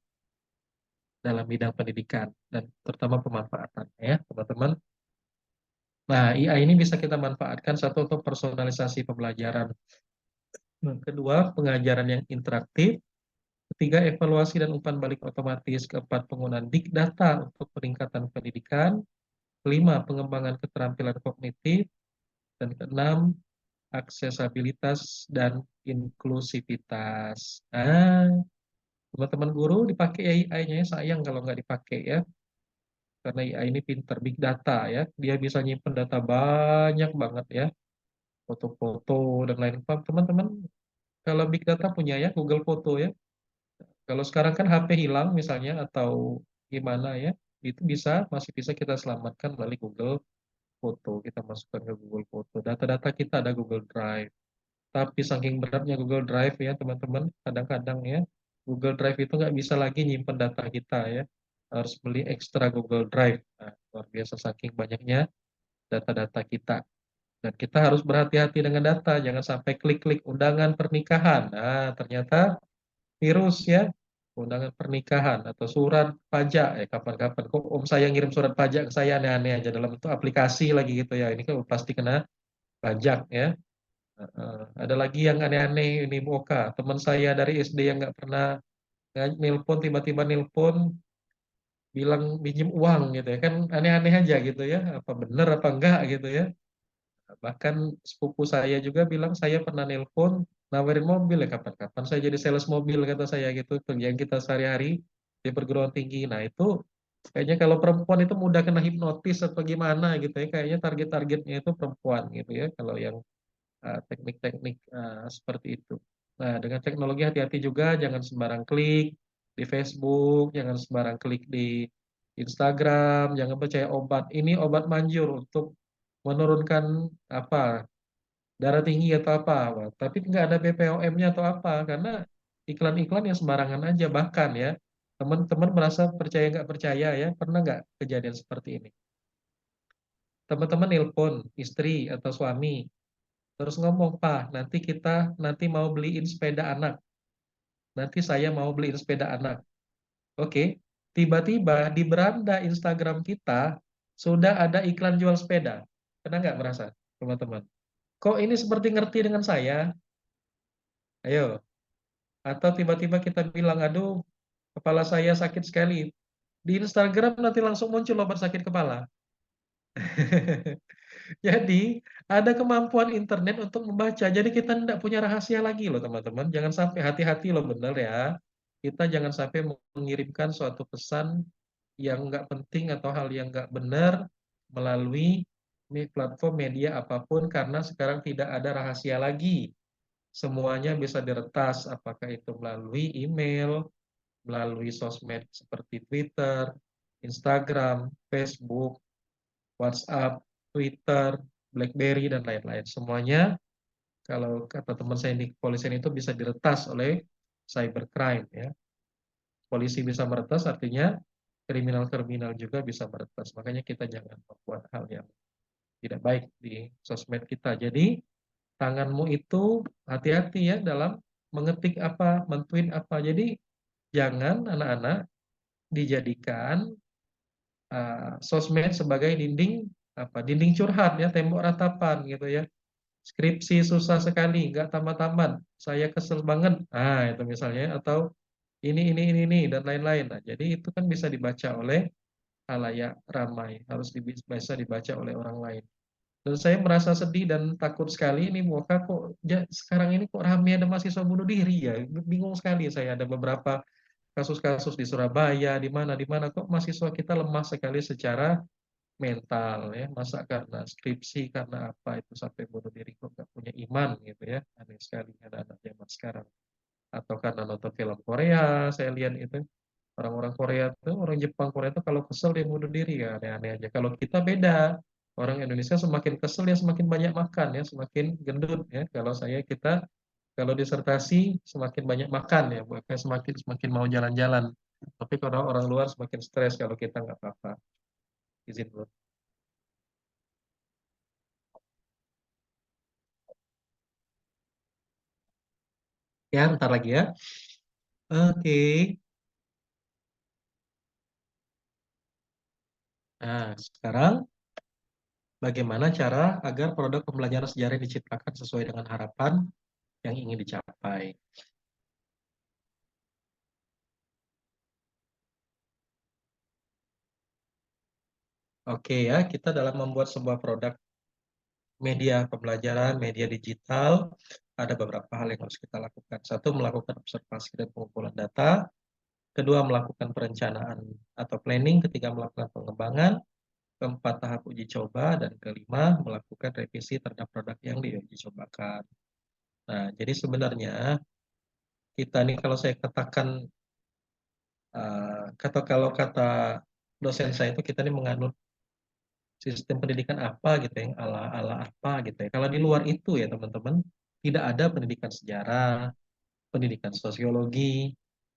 dalam bidang pendidikan dan terutama pemanfaatannya ya, teman-teman. Nah, AI ini bisa kita manfaatkan satu untuk personalisasi pembelajaran. Nah, kedua, pengajaran yang interaktif. Ketiga, evaluasi dan umpan balik otomatis. Keempat, penggunaan big data untuk peningkatan pendidikan. Kelima, pengembangan keterampilan kognitif. Dan keenam, aksesabilitas dan inklusivitas. Nah, teman-teman guru dipakai AI-nya, sayang kalau nggak dipakai ya. Karena AI ini pinter, big data ya. Dia bisa nyimpen data banyak banget ya. Foto-foto dan lain. Teman-teman, kalau big data punya ya, Google Foto ya. Kalau sekarang kan HP hilang misalnya, atau gimana ya, itu masih bisa kita selamatkan melalui Google Foto. Kita masukkan ke Google Foto. Data-data kita ada Google Drive. Tapi saking beratnya Google Drive ya teman-teman, kadang-kadang ya Google Drive itu nggak bisa lagi nyimpen data kita ya. harus beli ekstra Google Drive. Nah, luar biasa saking banyaknya data-data kita. Dan kita harus berhati-hati dengan data, jangan sampai klik-klik undangan pernikahan. Nah, ternyata virus ya, undangan pernikahan atau surat pajak. Kapan-kapan kok om saya ngirim surat pajak ke saya aneh-aneh aja dalam itu aplikasi lagi gitu ya. Ini kan pasti kena pajak ya. Ada lagi yang aneh-aneh ini Boka. Teman saya dari SD yang nggak pernah nelpon tiba-tiba nelpon bilang pinjem uang gitu ya kan aneh-aneh aja gitu ya. Apa benar apa enggak gitu ya. Bahkan sepupu saya juga bilang saya pernah nelpon nawarin mobil ya kapan-kapan saya jadi sales mobil kata saya gitu kerjaan kita sehari-hari di perguruan tinggi. Nah itu kayaknya kalau perempuan itu mudah kena hipnotis atau gimana gitu ya kayaknya target-targetnya itu perempuan gitu ya kalau yang teknik-teknik seperti itu. Nah dengan teknologi hati-hati juga jangan sembarang klik di Facebook, jangan sembarang klik di Instagram, jangan percaya obat ini obat manjur untuk menurunkan apa darah tinggi atau apa, wah, tapi nggak ada BPOM-nya atau apa karena iklan-iklan yang sembarangan aja bahkan ya teman-teman merasa percaya nggak percaya ya pernah nggak kejadian seperti ini teman-teman nelpon istri atau suami terus ngomong Pak nanti mau beliin sepeda anak nanti saya mau beliin sepeda anak oke tiba-tiba di beranda Instagram kita sudah ada iklan jual sepeda pernah nggak merasa teman-teman kok ini seperti ngerti dengan saya ayo atau tiba-tiba kita bilang, aduh, kepala saya sakit sekali. Di Instagram nanti langsung muncul obat sakit kepala. Jadi, ada kemampuan internet untuk membaca. Jadi kita tidak punya rahasia lagi loh teman-teman. Jangan sampai hati-hati loh benar ya. Kita jangan sampai mengirimkan suatu pesan yang nggak penting atau hal yang nggak benar melalui platform media apapun karena sekarang tidak ada rahasia lagi. Semuanya bisa diretas, apakah itu melalui email, melalui sosmed seperti Twitter, Instagram, Facebook, WhatsApp, Twitter, BlackBerry, dan lain-lain. Semuanya, kalau kata teman saya di kepolisian itu bisa diretas oleh cybercrime. Ya. Polisi bisa meretas, artinya kriminal-kriminal juga bisa meretas. Makanya kita jangan membuat hal yang tidak baik di sosmed kita. Jadi, tanganmu itu hati-hati ya dalam mengetik apa, mentweet apa. Jadi, jangan anak-anak dijadikan sosmed sebagai dinding curhat ya, tembok ratapan gitu ya. Skripsi susah sekali, nggak tamat-tamat, saya kesel banget. Ah, itu misalnya atau ini dan lain-lain. Nah, jadi itu kan bisa dibaca oleh halayak ramai, harus bisa dibaca oleh orang lain. Dan saya merasa sedih dan takut sekali ini Moka kok sekarang ini kok ramai ada mahasiswa bunuh diri ya. Bingung sekali saya ada beberapa kasus-kasus di Surabaya, di mana kok mahasiswa kita lemah sekali secara mental ya. Masa karena skripsi, karena apa itu sampai bunuh diri kok nggak punya iman gitu ya. Aneh sekali anak-anak zaman sekarang. Atau karena nonton film Korea, saya lihat itu orang-orang Korea tuh, orang Jepang Korea itu kalau kesel dia bunuh diri ya aneh-aneh aja. Kalau kita beda, orang Indonesia semakin kesel ya semakin banyak makan ya, semakin gendut ya. Kita kalau disertasi semakin banyak makan ya, bahkan semakin semakin mau jalan-jalan. Tapi kalau orang luar semakin stres kalau kita nggak apa-apa. Izin dulu. Ya, ntar lagi ya. Oke. Nah, sekarang bagaimana cara agar produk pembelajaran sejarah diciptakan sesuai dengan harapan yang ingin dicapai? Oke ya, kita dalam membuat sebuah produk media pembelajaran, media digital, ada beberapa hal yang harus kita lakukan. Satu, melakukan observasi dan pengumpulan data. Kedua, melakukan perencanaan atau planning. Ketiga, melakukan pengembangan. Keempat, tahap uji coba. Dan kelima, melakukan revisi terhadap produk yang diuji cobakan. Nah, jadi sebenarnya kita nih kalau saya katakan, kalau kata dosen saya itu kita nih menganut sistem pendidikan apa gitu yang ala-ala apa gitu ya. Kalau di luar itu ya teman-teman, tidak ada pendidikan sejarah, pendidikan sosiologi,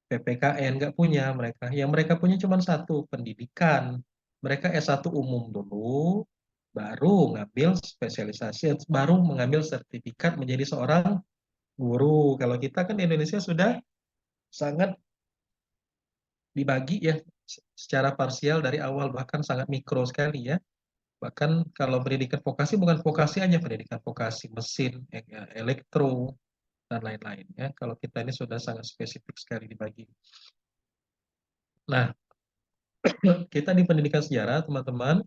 PPKN, nggak punya mereka. Yang mereka punya cuma satu, pendidikan. Mereka S1 umum dulu, baru ngambil spesialisasi, baru mengambil sertifikat menjadi seorang guru. Kalau kita kan di Indonesia sudah sangat dibagi ya secara parsial dari awal, bahkan sangat mikro sekali ya. Bahkan kalau pendidikan vokasi bukan vokasi aja, pendidikan vokasi mesin, elektro, dan lain-lain ya. Kalau kita ini sudah sangat spesifik sekali dibagi. Nah, kita di pendidikan sejarah, teman-teman,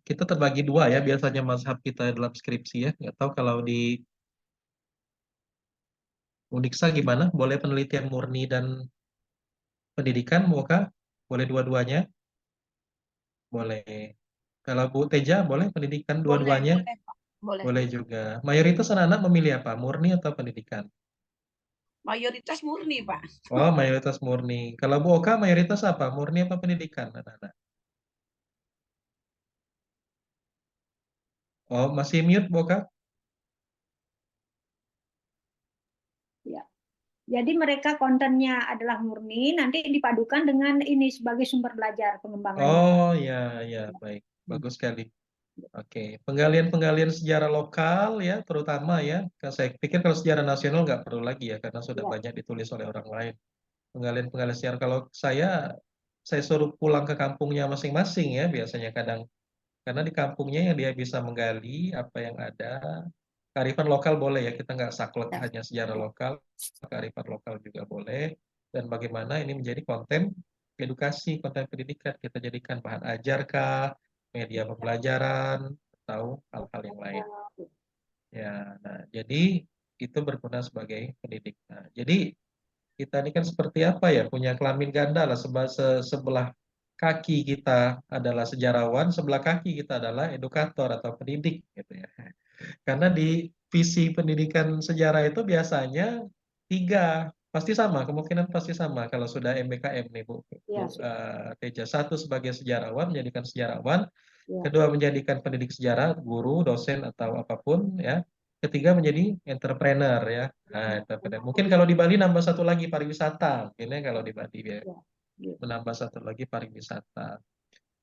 kita terbagi dua ya, biasanya mazhab kita dalam skripsi ya. Nggak tahu kalau di Uniksa gimana? Boleh penelitian murni dan pendidikan, Moka? Boleh dua-duanya? Boleh. Kalau Bu Teja, boleh pendidikan Boleh, dua-duanya? boleh, Pak. Boleh. Boleh juga. Mayoritas anak-anak memilih apa? Murni atau pendidikan? Mayoritas murni, Pak. Oh, mayoritas murni. Kalau Bu Oka, mayoritas apa? Murni apa pendidikan, anak-anak? Oh, masih mute, Bu Oka? Ya. Jadi mereka kontennya adalah murni, nanti dipadukan dengan ini sebagai sumber belajar pengembangannya. Oh, ya, ya, baik. Bagus sekali. Oke, penggalian-penggalian sejarah lokal ya, terutama ya. Saya pikir kalau sejarah nasional nggak perlu lagi ya, karena sudah Ya, banyak ditulis oleh orang lain. Penggalian-penggalian sejarah, kalau saya suruh pulang ke kampungnya masing-masing ya, biasanya kadang. Karena di kampungnya yang dia bisa menggali apa yang ada. Kearifan lokal boleh ya, kita nggak saklek ya, hanya sejarah lokal, kearifan lokal juga boleh. Dan bagaimana ini menjadi konten edukasi, konten pendidikan, kita jadikan bahan ajar kah, media pembelajaran, atau hal-hal yang lain. Ya, nah, jadi itu berguna sebagai pendidik. Nah, jadi kita ini kan seperti apa ya, punya kelamin ganda lah, sebelah kaki kita adalah sejarawan, sebelah kaki kita adalah edukator atau pendidik gitu ya. Karena di visi pendidikan sejarah itu biasanya tiga, pasti sama, kemungkinan pasti sama kalau sudah MBKM nih Bu ya, Teja. Satu sebagai sejarawan, menjadikan sejarawan. ya, Kedua menjadikan pendidik sejarah, guru, dosen atau apapun ya. Ketiga menjadi entrepreneur ya. Nah, entrepreneur. Mungkin kalau di Bali nambah satu lagi pariwisata, mungkin ya kalau di Bali ya. ya, gitu. Menambah satu lagi pariwisata.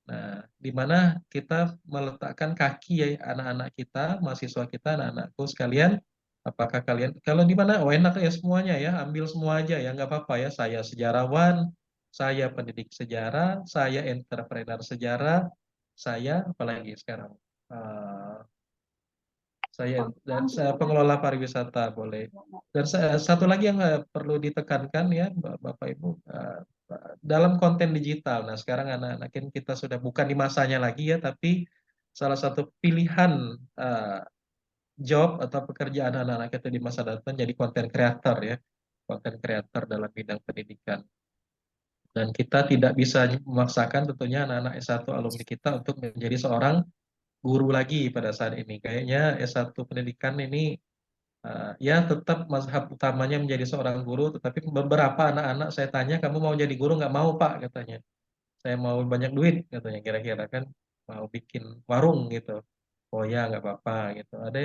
Nah, di mana kita meletakkan kaki ya anak-anak kita, mahasiswa kita, anak-anakku sekalian, apakah kalian, kalau di mana, oh enak ya semuanya ya, ambil semua aja ya, nggak apa-apa ya, saya sejarawan, saya pendidik sejarah, saya entrepreneur sejarah, saya apalagi sekarang, Eh, saya pengelola pariwisata boleh. Dan satu lagi yang perlu ditekankan ya, Bapak Ibu, dalam konten digital. Nah, sekarang anak-anak ini kita sudah bukan di masanya lagi ya, tapi salah satu pilihan eh, job atau pekerjaan anak-anak itu di masa depan jadi konten kreator ya, konten kreator dalam bidang pendidikan. Dan kita tidak bisa memaksakan tentunya anak-anak S1 alumni kita untuk menjadi seorang guru lagi pada saat ini. Kayaknya S1 pendidikan ini ya tetap mazhab utamanya menjadi seorang guru, tetapi beberapa anak-anak saya tanya, kamu mau jadi guru nggak? Mau Pak, katanya. Saya mau banyak duit, katanya, kira-kira kan. Mau bikin warung gitu. Oh ya, nggak apa-apa gitu. Ada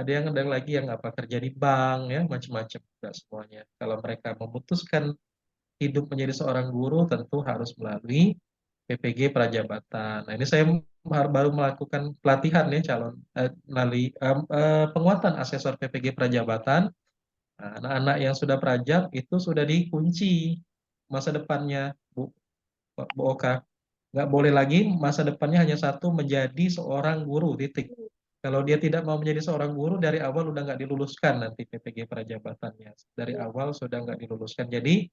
yang lagi yang apa, kerja di bank ya, macam-macam, nggak semuanya. Kalau mereka memutuskan hidup menjadi seorang guru, tentu harus melalui PPG Prajabatan. Nah, ini saya baru melakukan pelatihan ya, melalui penguatan asesor PPG Prajabatan. Nah, anak-anak yang sudah prajab itu sudah dikunci masa depannya, Bu, Bu Oka. Nggak boleh lagi masa depannya hanya satu, menjadi seorang guru, titik. Kalau dia tidak mau menjadi seorang guru, dari awal udah nggak diluluskan nanti PPG Prajabatannya. Dari Ya, awal sudah nggak diluluskan. Jadi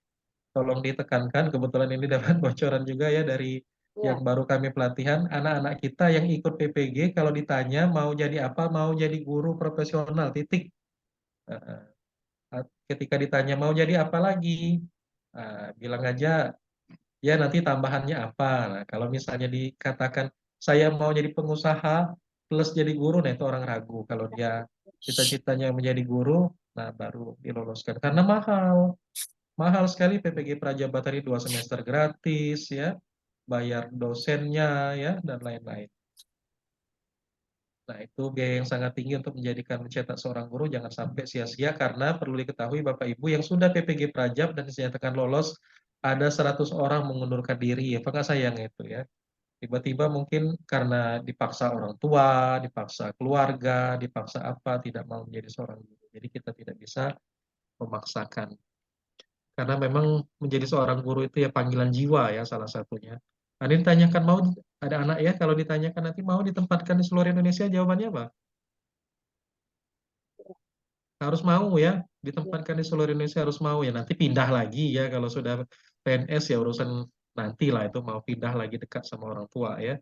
tolong ditekankan, kebetulan ini dapat bocoran juga ya dari yang ya, baru kami pelatihan, anak-anak kita yang ikut PPG kalau ditanya mau jadi apa, mau jadi guru profesional, titik. Eh, Ketika ditanya mau jadi apa lagi, bilang aja ya nanti tambahannya apa. Nah, kalau misalnya dikatakan saya mau jadi pengusaha plus jadi guru, nah itu orang ragu. Kalau dia cita-citanya menjadi guru, nah baru diluluskan. Karena mahal, mahal sekali PPG Prajabatan ini, 2 semester gratis ya, bayar dosennya ya dan lain-lain. Nah, itu biaya yang sangat tinggi untuk mencetak seorang guru, jangan sampai sia-sia, karena perlu diketahui Bapak Ibu yang sudah PPG Prajab dan dinyatakan lolos, ada 100 orang mengundurkan diri. Apakah sayang itu ya? Tiba-tiba mungkin karena dipaksa orang tua, dipaksa keluarga, dipaksa apa, tidak mau menjadi seorang guru. Jadi kita tidak bisa memaksakan. Karena memang menjadi seorang guru itu ya panggilan jiwa ya salah satunya. Ada yang ditanyakan mau, ada anak ya, kalau ditanyakan nanti mau ditempatkan di seluruh Indonesia, jawabannya apa? Harus mau ya, ditempatkan di seluruh Indonesia, harus mau ya. Nanti pindah lagi ya, kalau sudah PNS ya urusan nanti lah, itu mau pindah lagi dekat sama orang tua ya.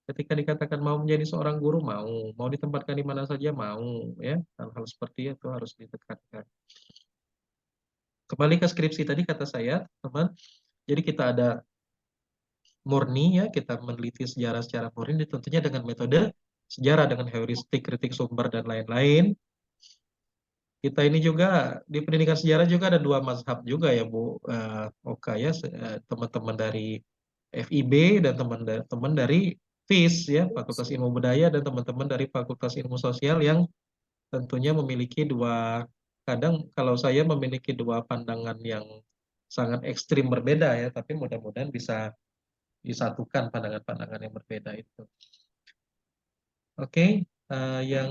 Ketika dikatakan mau menjadi seorang guru, mau ditempatkan di mana saja, mau ya. Hal-hal seperti itu harus ditekankan. Kembali ke skripsi tadi kata saya, teman. Jadi kita ada murni ya, kita meneliti sejarah secara murni, tentunya dengan metode sejarah, dengan heuristik, kritik sumber, dan lain-lain. Kita ini juga di pendidikan sejarah juga ada dua mazhab juga ya Bu Oka ya, teman-teman dari FIB dan teman-teman dari FIS ya, Fakultas Ilmu Budaya, dan teman-teman dari Fakultas Ilmu Sosial yang tentunya memiliki kadang kalau saya memiliki dua pandangan yang sangat ekstrim berbeda ya, tapi mudah-mudahan bisa disatukan pandangan-pandangan yang berbeda itu. Oke, yang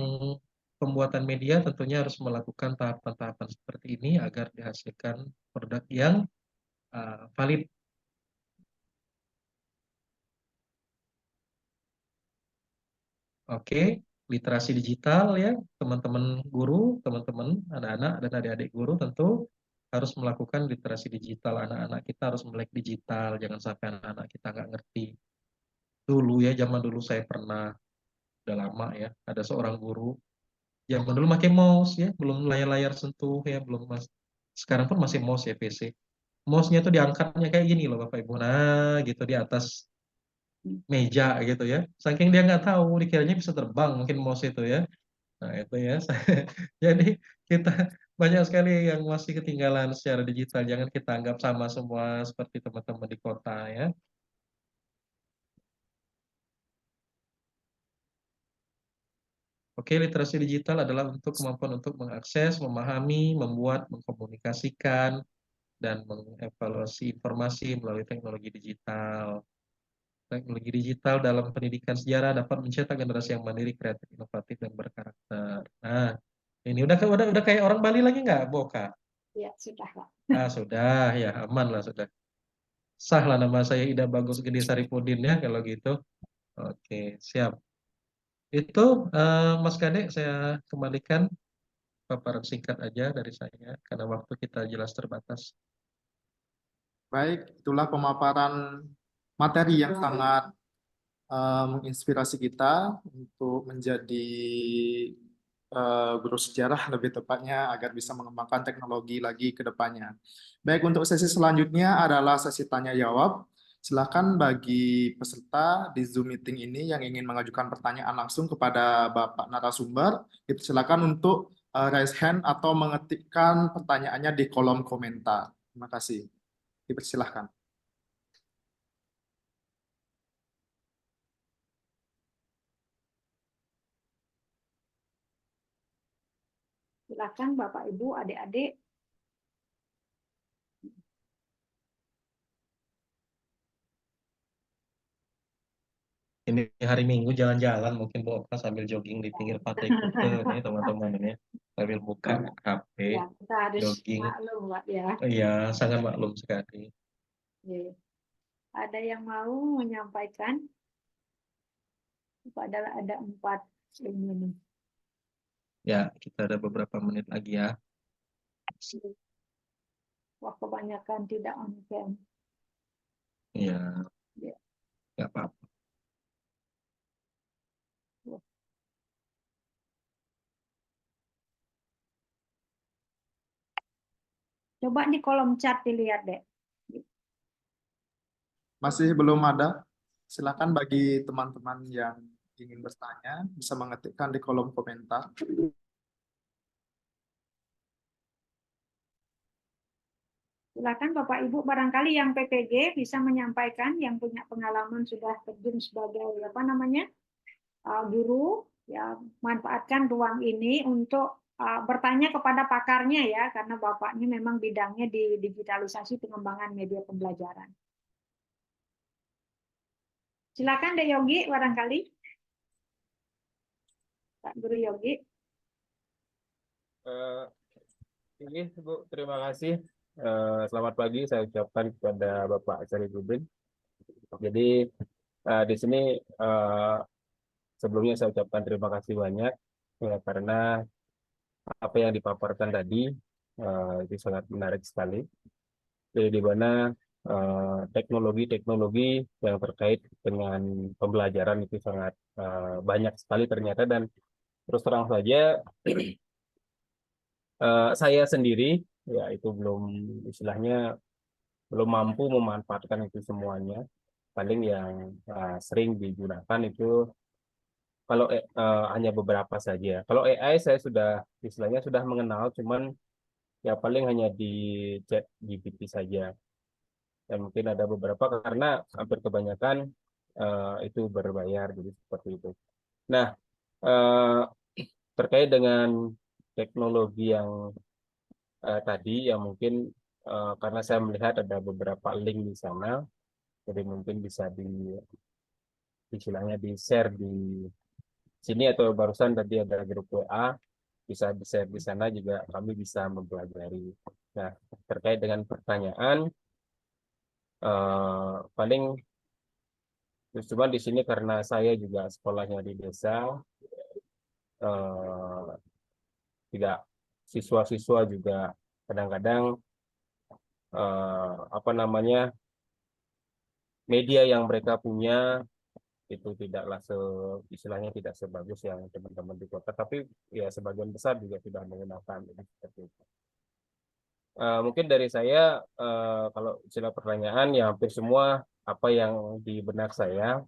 pembuatan media tentunya harus melakukan tahapan-tahapan seperti ini agar dihasilkan produk yang valid. Oke, literasi digital ya, teman-teman guru, teman-teman anak-anak dan adik-adik guru tentu harus melakukan literasi digital. Anak-anak kita harus melek digital, jangan sampai anak-anak kita nggak ngerti. Dulu ya, zaman dulu saya pernah, udah lama ya, ada seorang guru zaman dulu pakai mouse ya, belum layar-layar sentuh ya, belum sekarang pun masih mouse ya PC. Mouse-nya tuh diangkatnya kayak gini loh Bapak Ibu. Nah, gitu di atas meja gitu ya. Saking dia nggak tahu, dikiranya bisa terbang mungkin mouse itu ya. Nah, itu ya. Jadi kita banyak sekali yang masih ketinggalan secara digital. Jangan kita anggap sama semua seperti teman-teman di kota ya. Oke, literasi digital adalah untuk kemampuan untuk mengakses, memahami, membuat, mengkomunikasikan, dan mengevaluasi informasi melalui teknologi digital. Teknologi digital dalam pendidikan sejarah dapat mencetak generasi yang mandiri, kreatif, inovatif, dan berkarakter. Nah, ini udah kayak orang Bali lagi nggak, Boka? Ya, sudah, Pak. Ah, sudah, ya aman lah sudah. Sah lah nama saya Ida Bagus Gede Saripudin ya kalau gitu. Oke, siap. Itu Mas Kadek saya kembalikan paparan singkat aja dari saya karena waktu kita jelas terbatas. Baik, itulah pemaparan materi yang sangat menginspirasi kita untuk menjadi guru sejarah lebih tepatnya agar bisa mengembangkan teknologi lagi ke depannya. Baik, untuk sesi selanjutnya adalah sesi tanya jawab. Silakan bagi peserta di Zoom meeting ini yang ingin mengajukan pertanyaan langsung kepada Bapak narasumber, silakan untuk raise hand atau mengetikkan pertanyaannya di kolom komentar. Terima kasih. Dipersilahkan. Silakan Bapak Ibu, adik-adik. Ini hari Minggu jalan-jalan mungkin Bu Oka sambil jogging di pinggir pantai Kuta nih teman-teman ini sambil buka HP, Ya, kita harus jogging. maklum, Pak, ya. Iya, sangat maklum sekali. Oke. Ada yang mau menyampaikan? Padahal ada 4 ini. Ya, kita ada beberapa menit lagi ya. Wah, kebanyakan tidak on cam. Iya, Ya. nggak apa-apa. Coba di kolom chat dilihat deh. Masih belum ada? Silakan bagi teman-teman yang ingin bertanya, bisa mengetikkan di kolom komentar. Silakan Bapak Ibu, barangkali yang PPG bisa menyampaikan, yang punya pengalaman sudah terjun sebagai guru Ya, manfaatkan ruang ini untuk bertanya kepada pakarnya ya, karena Bapaknya memang bidangnya di digitalisasi pengembangan media pembelajaran. Silakan Dek Yogi barangkali. Pak Guru Yogi. Ini Bu, terima kasih. Selamat pagi saya ucapkan kepada Bapak Syarifudin. Jadi di sini sebelumnya saya ucapkan terima kasih banyak ya, karena apa yang dipaparkan tadi itu sangat menarik sekali. Jadi di mana teknologi-teknologi yang terkait dengan pembelajaran itu sangat banyak sekali ternyata, dan terus terang saja saya sendiri ya itu belum, istilahnya belum mampu memanfaatkan itu semuanya. Paling yang sering digunakan itu kalau hanya beberapa saja. Kalau AI saya sudah istilahnya sudah mengenal, cuman ya paling hanya di chat GPT saja. Dan mungkin ada beberapa karena hampir kebanyakan itu berbayar, jadi seperti itu. Nah, eh, terkait dengan teknologi yang tadi yang mungkin karena saya melihat ada beberapa link di sana, jadi mungkin bisa istilahnya di share di sini, atau barusan tadi ada grup WA, bisa di share di sana juga, kami bisa mempelajari. Nah, terkait dengan pertanyaan paling cuma di sini karena saya juga sekolahnya di desa, eh, tidak, siswa-siswa juga kadang-kadang apa namanya, media yang mereka punya itu tidaklah istilahnya tidak sebagus yang teman-teman di kota, tapi ya sebagian besar juga sudah menggunakan, jadi seperti itu. Mungkin dari saya kalau istilah pertanyaan ya hampir semua apa yang di benak saya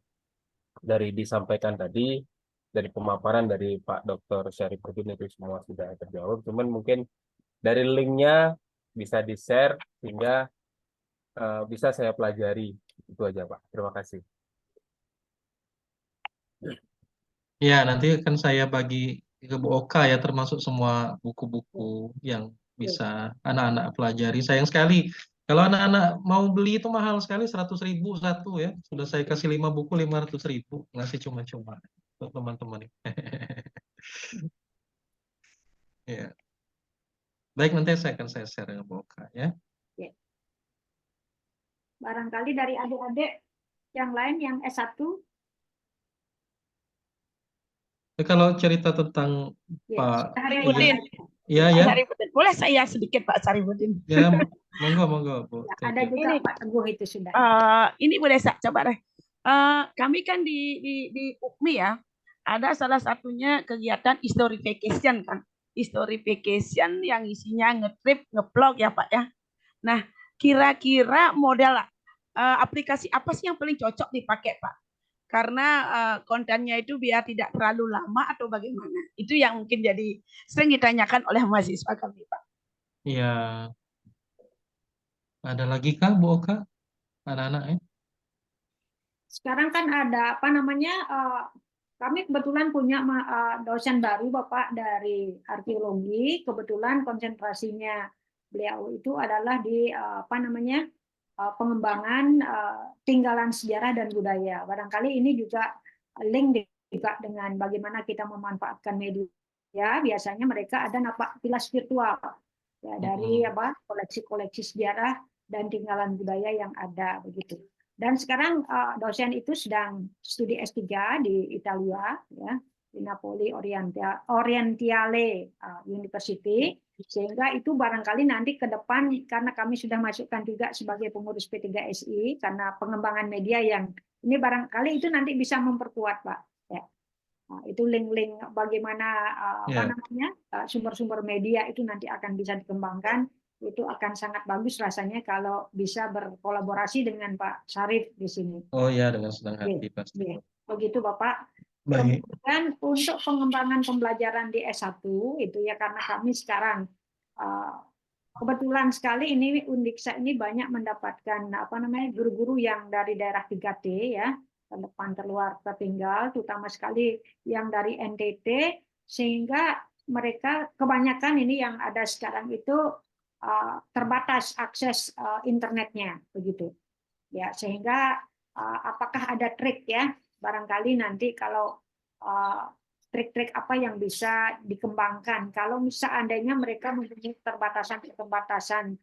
dari disampaikan tadi, dari pemaparan dari Pak Dr. Syarifudin itu semua sudah terjawab, cuman mungkin dari linknya bisa di-share sehingga bisa saya pelajari. Itu aja Pak, terima kasih. Ya, nanti akan saya bagi ke Bu Oka ya, termasuk semua buku-buku yang bisa anak-anak pelajari. Sayang sekali, kalau anak-anak mau beli itu mahal sekali, 100.000 satu ya. Sudah saya kasih 5 buku 500.000, ngasih cuma-cuma untuk teman-teman. Ya. Baik, nanti saya share dengan Bu Oka ya. Barangkali dari adik-adik yang lain yang S1. Kalau cerita tentang Ya, Pak Syarifudin. ya Pak ya Syarifudin. Boleh saya sedikit Pak Syarifudin? ya, monggo Bu. Ya, Thank ada you. juga Ini, Pak Teguh itu sudah. ini boleh saya coba deh. Kami kan di UPMI ya, ada salah satunya kegiatan history vacation kan. History vacation yang isinya ngetrip, ngeblog ya Pak ya. Nah, kira-kira model aplikasi apa sih yang paling cocok dipakai Pak? Karena kontennya itu biar tidak terlalu lama atau bagaimana? Itu yang mungkin jadi sering ditanyakan oleh mahasiswa kami Pak. Ya, ada lagi kah Bu Oka? Anak-anak ya? Sekarang kan ada apa namanya? Kami kebetulan punya dosen baru Bapak dari arkeologi. Kebetulan konsentrasinya beliau itu adalah di apa namanya? Pengembangan tinggalan sejarah dan budaya. Barangkali ini juga link juga dengan bagaimana kita memanfaatkan media. Biasanya mereka ada pilas virtual ya, dari apa koleksi-koleksi sejarah dan tinggalan budaya yang ada begitu. Dan sekarang dosen itu sedang studi S3 di Italia ya, di Napoli Orientale University, sehingga itu barangkali nanti ke depan, karena kami sudah masukkan juga sebagai pengurus P3SI karena pengembangan media yang ini barangkali itu nanti bisa memperkuat Pak ya. Nah, itu link-link bagaimana apa namanya sumber-sumber media itu nanti akan bisa dikembangkan, itu akan sangat bagus rasanya kalau bisa berkolaborasi dengan Pak Syarif di sini. Oh ya, dengan senang hati pasti. Begitu Bapak. Baik. Kemudian untuk pengembangan pembelajaran di S1 itu ya, karena kami sekarang kebetulan sekali ini Undiksa ini banyak mendapatkan apa namanya guru-guru yang dari daerah 3T ya, terdepan terluar tertinggal, terutama sekali yang dari NTT, sehingga mereka kebanyakan ini yang ada sekarang itu terbatas akses internetnya, begitu. Ya, sehingga apakah ada trik ya, barangkali nanti kalau trik-trik apa yang bisa dikembangkan kalau seandainya mereka mempunyai keterbatasan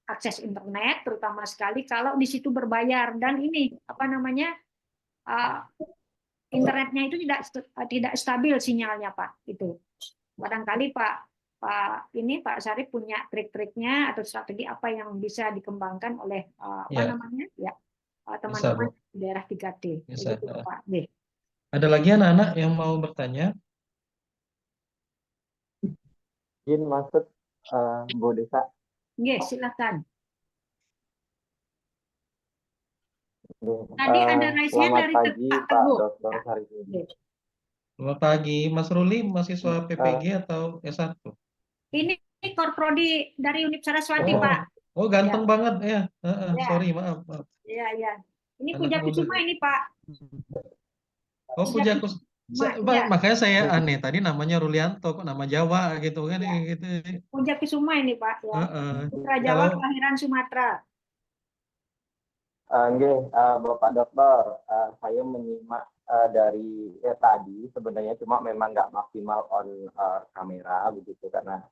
akses internet, terutama sekali kalau di situ berbayar, dan ini apa namanya internetnya itu tidak stabil sinyalnya, Pak. Itu barangkali Pak Syarif punya trik-triknya atau strategi apa yang bisa dikembangkan oleh Ya, namanya ya bisa, teman-teman Bu. di daerah 3T. Bisa. Begitu, Pak. B. Ada lagi anak-anak yang mau bertanya? Izin masuk Bu Desa. Nggih, silakan. Nggih, Tadi ada raise-nya selamat dari pagi Pak Pak Teguh. Dr. Sarifudin. Nggih. Selamat pagi, Mas Ruli, mahasiswa PPG atau S1? Ini korprodi dari Unip Saraswati, Oh, Pak. oh ganteng banget ya. Ya. Sorry, maaf. Iya, iya. Ini Anak Puja muda. Kusuma ini, Pak. Oh, Puja Kusuma. Iya. Makanya saya aneh tadi namanya Rulianto, kok nama Jawa gitu kan Ya. gitu. Puja Kusuma ini, Pak. Ya. Putra Jawa, Kalau kelahiran Sumatera. Nggih, Bapak Dokter, saya menyimak dari tadi sebenarnya cuma memang nggak maksimal on kamera begitu karena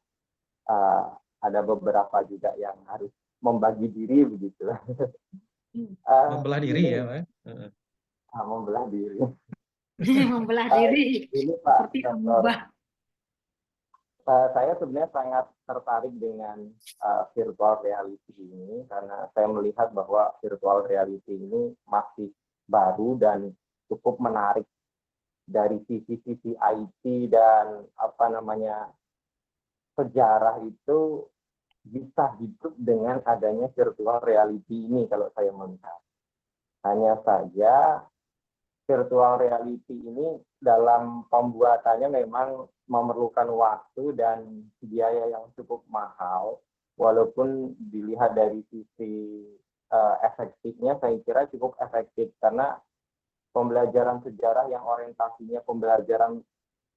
ada beberapa juga yang harus membagi diri begitu. membelah diri ya, Pak. Membelah diri. Membelah diri. Ini Pak Seperti Dokter, amubah. saya sebenarnya sangat tertarik dengan virtual reality ini karena saya melihat bahwa virtual reality ini masih baru dan cukup menarik dari sisi-sisi IT dan apa namanya sejarah itu bisa hidup dengan adanya virtual reality ini kalau saya melihat. Hanya saja virtual reality ini dalam pembuatannya memang memerlukan waktu dan biaya yang cukup mahal, walaupun dilihat dari sisi efektifnya saya kira cukup efektif karena pembelajaran sejarah yang orientasinya pembelajaran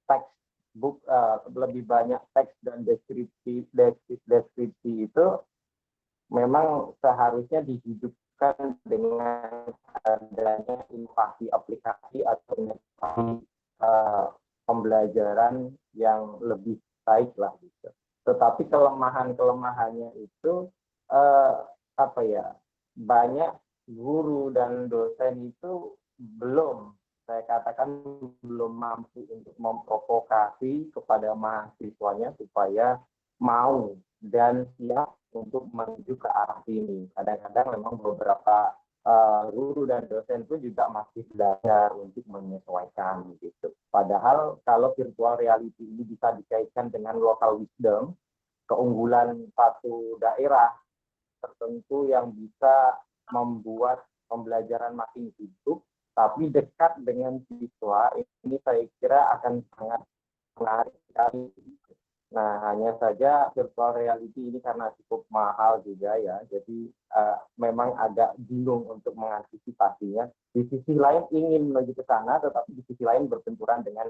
textbook lebih banyak teks dan deskripsi itu memang seharusnya dihidupkan dengan adanya inovasi aplikasi atau inovasi pembelajaran yang lebih baik lah gitu. Tetapi kelemahannya itu apa ya, banyak guru dan dosen itu belum, saya katakan belum mampu untuk memprovokasi kepada mahasiswanya supaya mau dan siap untuk menuju ke arah sini. Kadang-kadang memang beberapa guru dan dosen pun juga masih belajar untuk menyesuaikan gitu. Padahal kalau virtual reality ini bisa dikaitkan dengan local wisdom, keunggulan satu daerah tertentu yang bisa membuat pembelajaran makin hidup, tapi dekat dengan siswa, ini saya kira akan sangat menarik sekali. Nah, hanya saja virtual reality ini karena cukup mahal juga ya, jadi memang agak bingung untuk mengantisipasinya. Di sisi lain ingin menuju ke sana, tetapi di sisi lain berbenturan dengan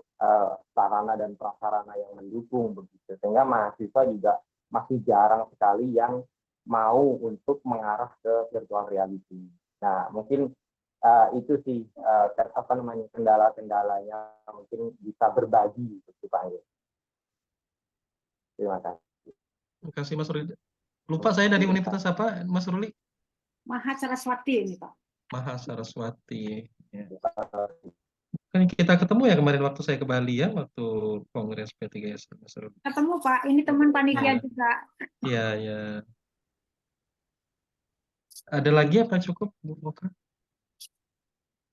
sarana dan prasarana yang mendukung begitu. Sehingga mahasiswa juga masih jarang sekali yang mau untuk mengarah ke virtual reality. Nah, mungkin itu sih apa namanya kendala-kendalanya, mungkin bisa berbagi gitu Pak. Terima kasih. Terima kasih Mas Ruli. Lupa saya dari universitas apa, Mas Ruli? Maha Saraswati ini, Pak. Maha Saraswati. Ya. Kan kita ketemu ya kemarin waktu saya ke Bali ya, waktu Kongres P3S. Mas Ruli. Ketemu, Pak. Ini teman panitia juga. Iya, ya. Ada lagi apa cukup, Bu Moka?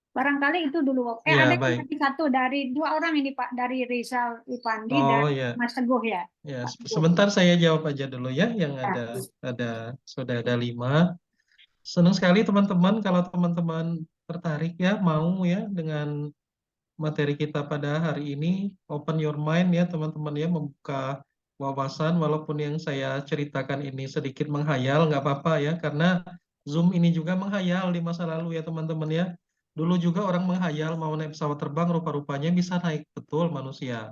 Barangkali itu dulu. Ya, Ada baik. satu dari dua orang ini, Pak, dari Rizal Ipandi dan ya. Mas Teguh ya. Ya, sebentar saya jawab aja dulu ya, yang sudah ada 5. Senang sekali teman-teman kalau teman-teman tertarik ya, mau ya dengan materi kita pada hari ini. Open your mind ya teman-teman ya, membuka wawasan, walaupun yang saya ceritakan ini sedikit menghayal, nggak apa-apa ya, karena Zoom ini juga menghayal di masa lalu ya teman-teman ya. Dulu juga orang menghayal mau naik pesawat terbang, rupa-rupanya bisa naik betul manusia.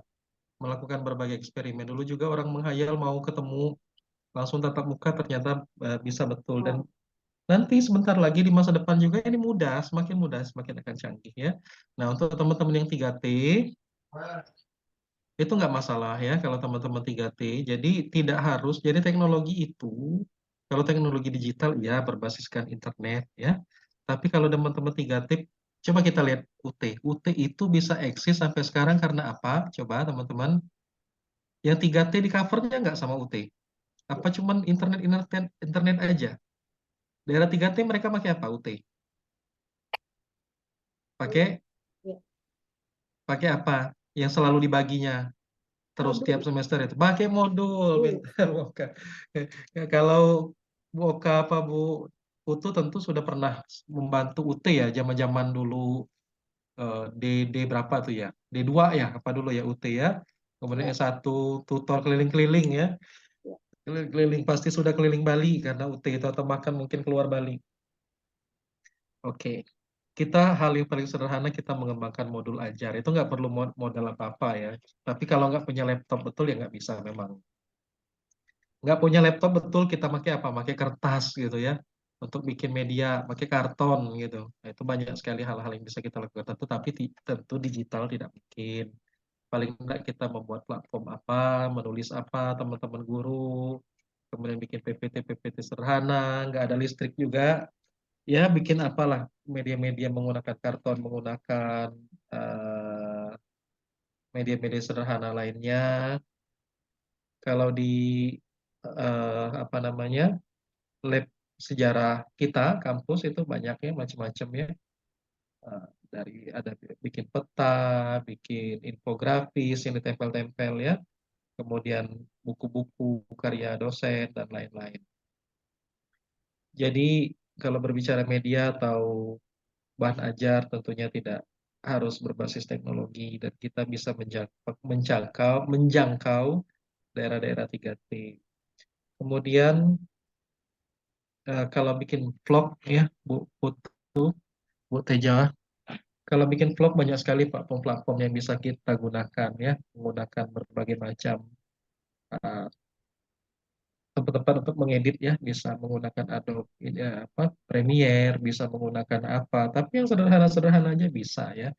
Melakukan berbagai eksperimen. Dulu juga orang menghayal mau ketemu langsung tatap muka, ternyata bisa betul. Dan nanti sebentar lagi di masa depan juga ini mudah, semakin akan canggih ya. Nah, untuk teman-teman yang 3T, itu nggak masalah ya kalau teman-teman 3T. Jadi tidak harus, jadi teknologi itu, kalau teknologi digital ya berbasiskan internet ya. Tapi kalau teman-teman 3T, coba kita lihat UT. UT itu bisa eksis sampai sekarang karena apa? Coba teman-teman, yang 3T di covernya nggak sama UT. Apa cuman internet aja? Daerah 3T mereka pakai apa UT? Pakai Ya. pakai apa? Yang selalu dibaginya terus tiap Modul. semester itu pakai modul, pintar Woka. Kalau Woka apa Bu Putu tentu sudah pernah membantu UT ya zaman-zaman dulu, D berapa tuh ya? D2 ya apa dulu ya UT ya. Kemudian Ya. S1 tutor keliling-keliling ya. Ya. Keliling pasti sudah keliling Bali karena UT itu, atau bahkan mungkin keluar Bali. Oke. Kita hal yang paling sederhana kita mengembangkan modul ajar. Itu nggak perlu modal apa-apa ya. Tapi kalau nggak punya laptop betul ya nggak bisa memang. Nggak punya laptop betul kita pakai apa? Pakai kertas gitu ya. Untuk bikin media, pakai karton gitu. Nah, itu banyak sekali hal-hal yang bisa kita lakukan. Tapi tentu digital tidak mungkin. Paling enggak kita membuat platform apa, menulis apa, teman-teman guru, kemudian bikin PPT sederhana, nggak ada listrik juga. Ya, bikin apalah media-media menggunakan karton, menggunakan eh, media-media sederhana lainnya. Kalau di apa namanya, lab sejarah kita kampus itu banyaknya macam-macam ya. Dari ada bikin peta, bikin infografis yang ditempel-tempel ya, kemudian buku-buku karya dosen dan lain-lain. Jadi kalau berbicara media atau bahan ajar tentunya tidak harus berbasis teknologi, dan kita bisa menjangkau daerah-daerah 3T. Kemudian kalau bikin vlog ya Bu Putu, Bu Teja, kalau bikin vlog banyak sekali platform-platform yang bisa kita gunakan ya, menggunakan berbagai macam uh, tempat-tempat untuk mengedit ya, bisa menggunakan Adobe ini, apa Premiere, bisa menggunakan apa, tapi yang sederhana-sederhana aja bisa ya.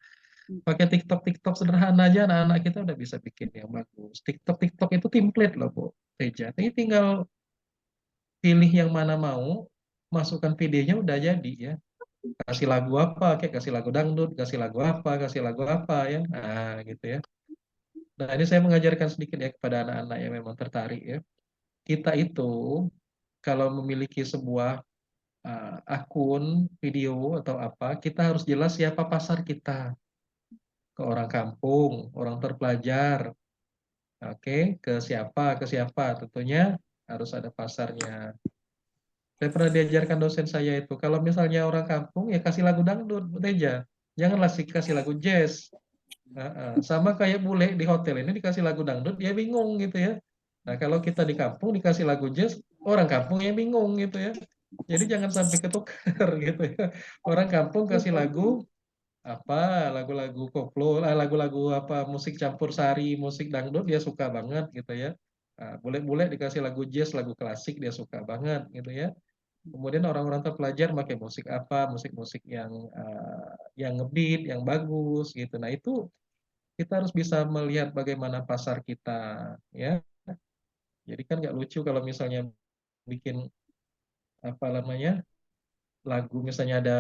Pakai TikTok sederhana aja anak-anak kita udah bisa bikin yang bagus. TikTok itu template loh Bu Teja. Ini tinggal pilih yang mana mau, masukkan videonya udah jadi ya. Kasih lagu apa, kayak kasih lagu dangdut, kasih lagu apa ya. Nah, gitu ya. Nah, ini saya mengajarkan sedikit ya kepada anak-anak yang memang tertarik ya. Kita itu kalau memiliki sebuah akun video atau apa, kita harus jelas siapa pasar kita. Ke orang kampung, orang terpelajar, oke, ke siapa, tentunya harus ada pasarnya. Saya pernah diajarkan dosen saya itu, kalau misalnya orang kampung ya kasih lagu dangdut, Bu Teja. Janganlah kasih lagu jazz. Sama kayak bule di hotel ini dikasih lagu dangdut, dia bingung gitu ya. Nah, kalau kita di kampung dikasih lagu jazz, orang kampung yang bingung gitu ya. Jadi jangan sampai ketukar gitu ya. Orang kampung kasih lagu apa, lagu-lagu koplo, lagu-lagu apa, musik campur sari, musik dangdut dia suka banget gitu ya. Nah, bule-bule dikasih lagu jazz, lagu klasik dia suka banget gitu ya. Kemudian orang-orang terpelajar pakai musik apa, musik-musik yang ngebeat, yang bagus gitu. Nah, itu kita harus bisa melihat bagaimana pasar kita ya. Jadi kan nggak lucu kalau misalnya bikin apa namanya, lagu misalnya ada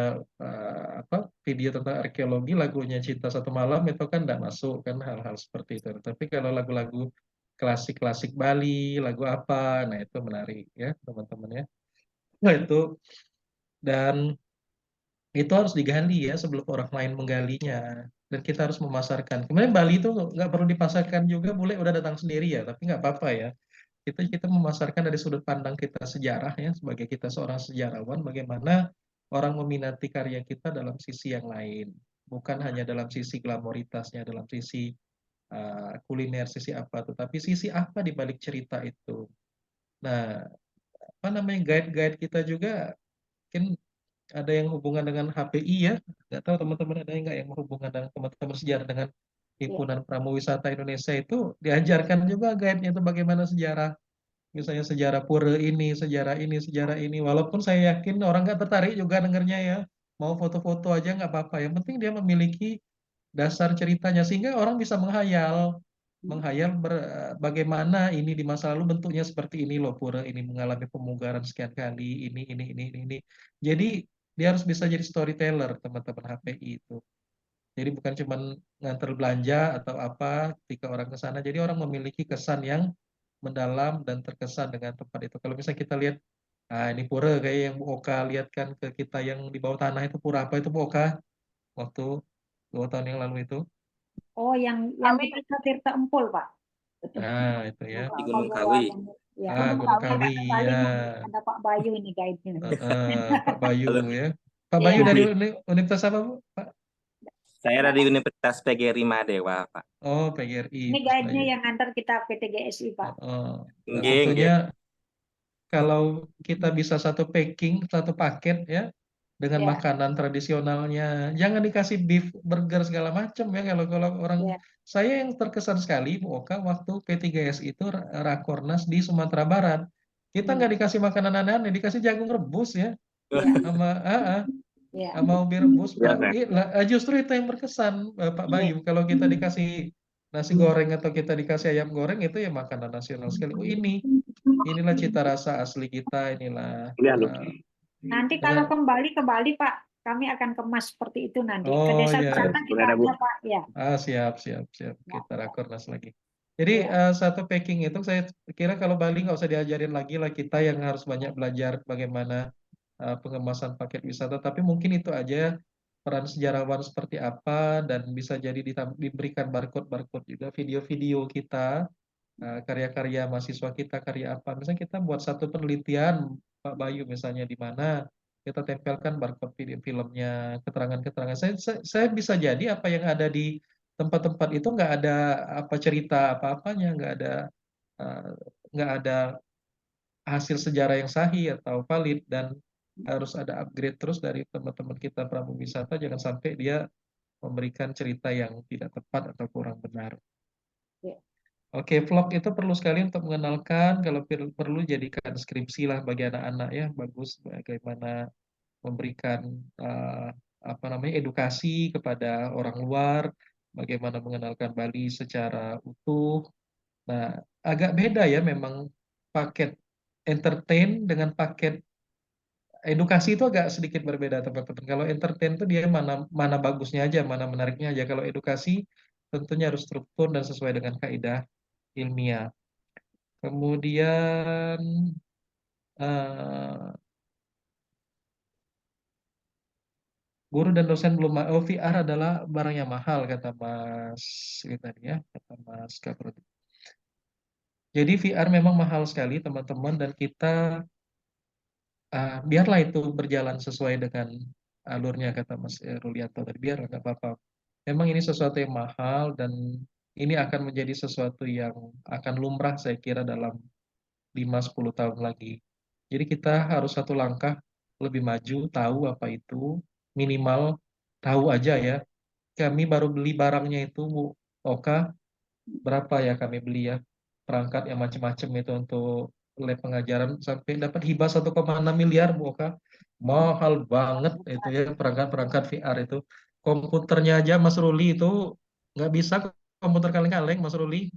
apa video tentang arkeologi, lagunya Cinta Satu Malam itu kan nggak masuk kan, hal-hal seperti itu. Tapi kalau lagu-lagu klasik-klasik Bali, lagu apa, nah itu menarik ya teman-teman ya. Nah itu, dan itu harus digali ya sebelum orang lain menggalinya, dan kita harus memasarkan. Kemudian Bali itu nggak perlu dipasarkan juga, boleh udah datang sendiri ya, tapi nggak apa-apa ya. Kita memasarkan dari sudut pandang kita sejarah ya, sebagai kita seorang sejarawan, bagaimana orang meminati karya kita dalam sisi yang lain, bukan hanya dalam sisi glamoritasnya, dalam sisi kuliner, sisi apa, tetapi sisi apa di balik cerita itu. Nah, apa namanya, guide-guide kita juga mungkin ada yang hubungan dengan HPI ya. Nggak tahu teman-teman ada nggak yang berhubungan dengan teman-teman sejarah dengan Himpunan Pramuwisata Indonesia itu diajarkan juga guide-nya itu bagaimana sejarah. Misalnya sejarah pura ini, sejarah ini, sejarah ini. Walaupun saya yakin orang nggak tertarik juga dengernya ya. Mau foto-foto aja nggak apa-apa. Yang penting dia memiliki dasar ceritanya sehingga orang bisa menghayal bagaimana ini di masa lalu bentuknya seperti ini loh pura ini mengalami pemugaran sekian kali ini. Jadi dia harus bisa jadi storyteller teman-teman HPI itu. Jadi bukan cuma nganter belanja atau apa ketika orang ke sana. Jadi orang memiliki kesan yang mendalam dan terkesan dengan tempat itu. Kalau misalnya kita lihat, ah ini pura kayak yang Bu Oka lihat kan ke kita yang di bawah tanah itu pura apa itu Bu Oka waktu 2 tahun yang lalu itu. Oh, yang Kami kita ke Tirta Empul, Pak. Betul. Nah itu ya. Di Gunung Kawi. Ya. Ah Gunung Kawi Kali ya. ada Pak Bayu ini guide-nya. Pak Bayu Halo. ya. Pak Bayu Iya. dari Universitas apa Bu? Pak? Saya dari Universitas PGRI Madewa, Pak. Oh PGRI. Ini Mas guide-nya Bayu. yang antar kita PTGSI, Pak. Nah, Nggih, tentunya kalau kita bisa satu paket ya dengan Ya. makanan tradisionalnya, jangan dikasih beef burger segala macam ya kalau orang Ya. saya yang terkesan sekali Bu Oka waktu P3S itu Rakornas di Sumatera Barat. Kita nggak dikasih makanan aneh-aneh, dikasih jagung rebus ya Ya. sama Ya. sama ubi rebus. Ya, Pak. Justru itu yang berkesan Pak Bayu. Kalau kita dikasih nasi goreng atau kita dikasih ayam goreng itu ya makanan nasional sekali. Oh inilah cita rasa asli kita, inilah. Nanti kalau kembali ke Bali, Pak, kami akan kemas seperti itu nanti. Ke Oh desa iya. wisata kita Boleh, Bu. ada, Pak. Ya. Siap. Kita rakornas lagi. Jadi Ya. satu packing itu saya kira kalau Bali nggak usah diajarin lagi lah, kita yang harus banyak belajar bagaimana pengemasan paket wisata. Tapi mungkin itu aja peran sejarawan seperti apa dan bisa jadi diberikan barcode juga video-video kita, karya-karya mahasiswa kita, karya apa. Misalnya kita buat satu penelitian Pak Bayu misalnya di mana kita tempelkan barcode video filmnya, keterangan-keterangan. Saya bisa jadi apa yang ada di tempat-tempat itu nggak ada apa cerita apa-apanya, eh, nggak ada hasil sejarah yang sahih atau valid dan harus ada upgrade terus dari teman-teman kita pramu wisata, jangan sampai dia memberikan cerita yang tidak tepat atau kurang benar. Ya. Oke, vlog itu perlu sekali untuk mengenalkan, kalau perlu jadikan skripsi lah bagi anak-anak ya, bagus bagaimana memberikan edukasi kepada orang luar, bagaimana mengenalkan Bali secara utuh. Nah, agak beda ya memang paket entertain dengan paket edukasi itu agak sedikit berbeda teman-teman. Kalau entertain itu dia mana bagusnya aja, mana menariknya aja. Kalau edukasi tentunya harus struktur dan sesuai dengan kaidah ilmiah. Kemudian guru dan dosen belum VR adalah barang yang mahal kata Mas ini tadi ya, kata Mas Kaprodi. Jadi VR memang mahal sekali teman-teman dan kita biarlah itu berjalan sesuai dengan alurnya kata Mas Rulianto tadi, biar nggak apa-apa. Memang ini sesuatu yang mahal dan ini akan menjadi sesuatu yang akan lumrah saya kira dalam 5-10 tahun lagi. Jadi kita harus satu langkah lebih maju, tahu apa itu, minimal tahu aja ya. Kami baru beli barangnya itu Bu Oka, berapa ya kami beli ya, perangkat yang macam-macam itu untuk lab pengajaran sampai dapat hibah 1,6 miliar Bu Oka. Mahal banget itu ya perangkat-perangkat VR itu. Komputernya aja Mas Ruli itu nggak bisa komputer kaleng-kaleng Mas Ruli.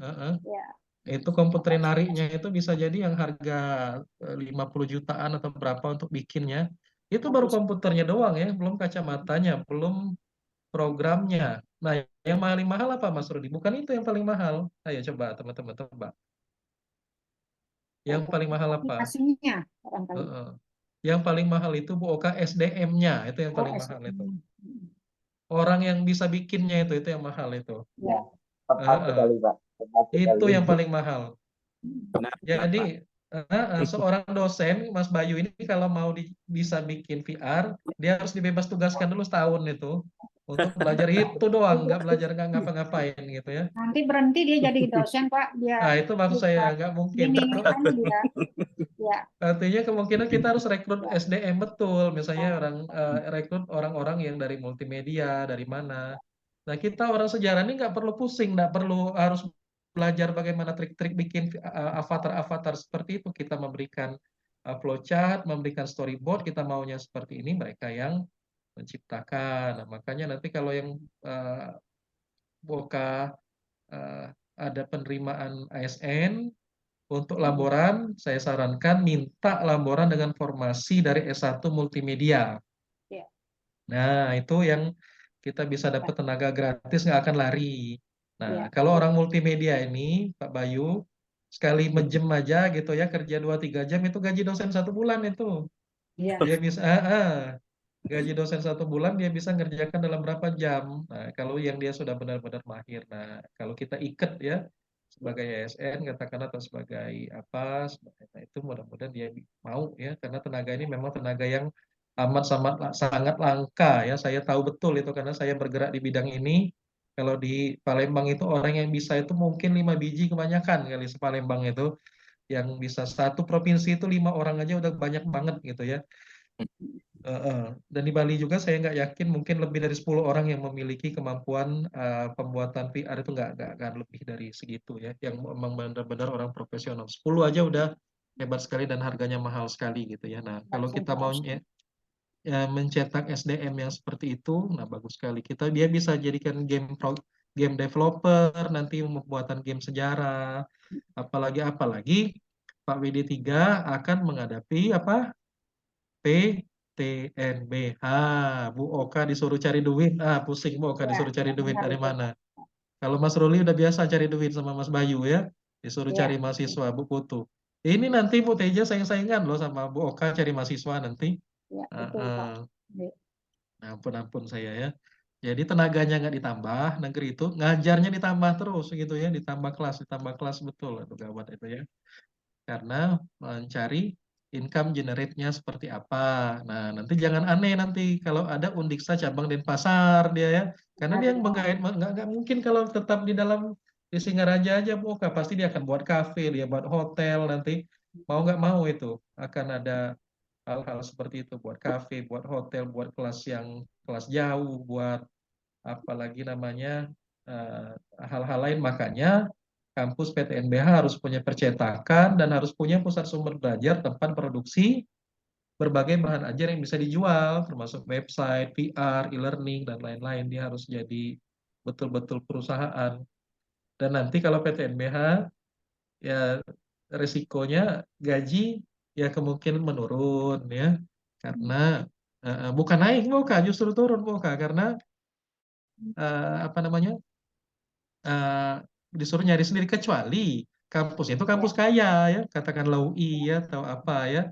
Ya. Itu komputer nariknya itu bisa jadi yang harga 50 jutaan atau berapa untuk bikinnya. Itu baru komputernya doang ya, belum kacamatanya, belum programnya. Nah, yang paling mahal apa Mas Rudi? Bukan itu yang paling mahal. Ayo coba teman-teman tebak. Yang paling mahal apa? Aplikasinya barangkali. Yang paling mahal itu Bu Oka SDM-nya, itu yang paling mahal itu. Orang yang bisa bikinnya itu yang mahal itu. Ya, tepat sekali Pak. Tepat Itu sekali. yang paling mahal. Jadi seorang dosen Mas Bayu ini kalau mau bisa bikin VR, dia harus dibebas tugaskan dulu setahun itu untuk belajar itu doang, nggak belajar nggak ngapa-ngapain gitu ya. Nanti berhenti dia jadi dosen, Pak. Nah, Dia itu maksud saya nggak mungkin. ini kan dia. Ya. Artinya kemungkinan kita harus rekrut SDM betul, misalnya rekrut orang-orang yang dari multimedia, dari mana. Nah, kita orang sejarah ini nggak perlu pusing, nggak perlu harus belajar bagaimana trik-trik bikin avatar-avatar seperti itu. Kita memberikan flowchart, memberikan storyboard, kita maunya seperti ini, mereka yang menciptakan. Nah, makanya nanti kalau yang Boka ada penerimaan ASN, untuk laporan, saya sarankan minta laporan dengan formasi dari S1 multimedia. Ya. Nah, itu yang kita bisa dapat tenaga gratis, nggak akan lari. Nah, Ya. kalau orang multimedia ini, Pak Bayu, sekali menjem aja gitu ya, kerja 2-3 jam, itu gaji dosen 1 bulan itu. Ya. Dia bisa, gaji dosen 1 bulan, dia bisa ngerjakan dalam berapa jam. Nah, kalau yang dia sudah benar-benar mahir. Nah, kalau kita ikat ya, sebagai ASN katakan atau sebagai apa, nah itu mudah-mudahan dia mau ya, karena tenaga ini memang tenaga yang amat sangat langka ya. Saya tahu betul itu karena saya bergerak di bidang ini. Kalau di Palembang itu orang yang bisa itu mungkin 5 biji kebanyakan kali se-Palembang itu, yang bisa satu provinsi itu 5 orang aja udah banyak banget gitu ya. Dan di Bali juga saya nggak yakin, mungkin lebih dari 10 orang yang memiliki kemampuan pembuatan VR itu nggak akan lebih dari segitu ya, yang memang benar-benar orang profesional. 10 aja udah hebat sekali dan harganya mahal sekali gitu ya. Nah, kalau kita mau mencetak SDM yang seperti itu, nah bagus sekali. Dia bisa jadikan game developer, nanti pembuatan game sejarah, apalagi Pak WD3 akan menghadapi apa? PTNBH. Bu Oka disuruh cari duit, pusing Bu Oka disuruh cari duit dari mana. Kalau Mas Ruli udah biasa cari duit sama Mas Bayu ya, disuruh cari mahasiswa Bu Putu. Ini nanti Bu Teja saing-saingan loh sama Bu Oka cari mahasiswa nanti. Ya, betul, Pak. Nah, ampun saya ya. Jadi tenaganya nggak ditambah, negeri itu ngajarnya ditambah terus gitu ya, ditambah kelas betul itu gawat itu ya. Karena mencari income generate-nya seperti apa. Nah, nanti jangan aneh nanti kalau ada Undiksa cabang Denpasar dia ya. Karena dia yang menggait, nggak mungkin kalau tetap di Singaraja aja buka, pasti dia akan buat kafe, dia buat hotel nanti. Mau nggak mau itu akan ada hal-hal seperti itu, buat kafe, buat hotel, buat kelas jauh, buat apalagi namanya hal-hal lain. Makanya kampus PTNBH harus punya percetakan dan harus punya pusat sumber belajar, tempat produksi berbagai bahan ajar yang bisa dijual, termasuk website, VR, e-learning, dan lain-lain. Dia harus jadi betul-betul perusahaan. Dan nanti kalau PTNBH, ya resikonya gaji ya kemungkinan menurun ya, karena bukan naik bukan, justru turun bukan, karena apa namanya, disuruh nyari sendiri, kecuali kampusnya itu kampus kaya ya, katakanlah UI ya atau apa ya.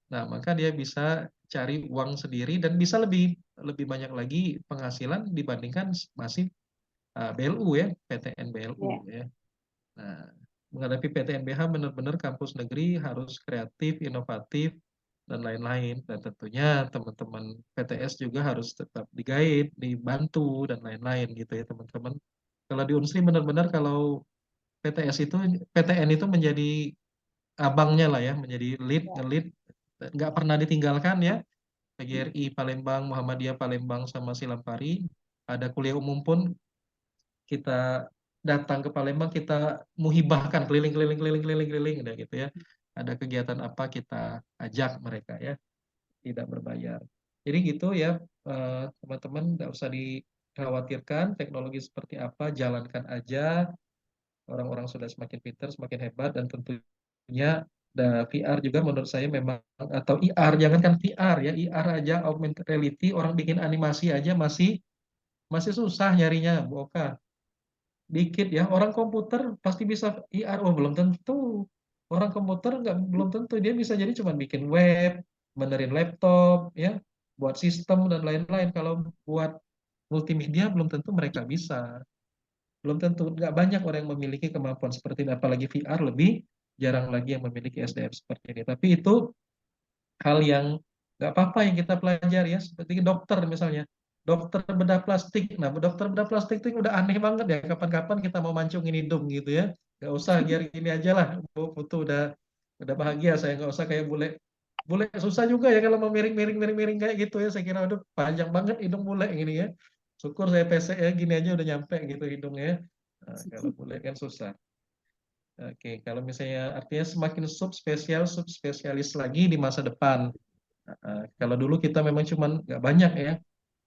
Nah, maka dia bisa cari uang sendiri dan bisa lebih banyak lagi penghasilan dibandingkan masih BLU ya, PTN BLU ya. Nah, menghadapi PTNBH benar-benar kampus negeri harus kreatif, inovatif, dan lain-lain. Dan tentunya teman-teman PTS juga harus tetap di-guide, dibantu, dan lain-lain gitu ya teman-teman. Kalau di Unsri benar-benar kalau PTN itu menjadi abangnya lah ya, menjadi lead, nggak pernah ditinggalkan ya. PGRI Palembang, Muhammadiyah Palembang, sama Silampari, ada kuliah umum pun kita datang ke Palembang, kita muhibahkan keliling gitu ya. Ada kegiatan apa kita ajak mereka ya, tidak berbayar. Jadi gitu ya teman-teman, nggak usah dikhawatirkan teknologi seperti apa, jalankan aja. Orang-orang sudah semakin pintar, semakin hebat, dan tentunya VR juga menurut saya memang, atau IR, jangankan VR ya, IR aja, augmented reality, orang bikin animasi aja masih susah nyarinya, Bu Oka. Dikit ya, orang komputer pasti bisa IR, oh belum tentu. Orang komputer belum tentu, dia bisa jadi cuma bikin web, benerin laptop ya, buat sistem dan lain-lain. Kalau buat multimedia belum tentu mereka bisa. Belum tentu, nggak banyak orang yang memiliki kemampuan seperti ini, apalagi VR lebih jarang lagi yang memiliki SDM seperti ini. Tapi itu hal yang nggak apa-apa yang kita pelajari ya, seperti dokter misalnya. dokter bedah plastik. Nah, dokter bedah plastik itu udah aneh banget ya. Kapan-kapan kita mau mancungin hidung gitu ya. Nggak usah, biar gini aja lah. Bu Putu udah bahagia. Saya nggak usah kayak bule. Bule susah juga ya kalau mau miring-miring kayak gitu ya. Saya kira, aduh panjang banget hidung bule gini ya. Syukur saya pesek ya, gini aja udah nyampe gitu hidungnya. Nah, kalau bule kan susah. Oke, kalau misalnya artinya semakin subspesialis lagi di masa depan. Kalau dulu kita memang cuman nggak banyak ya.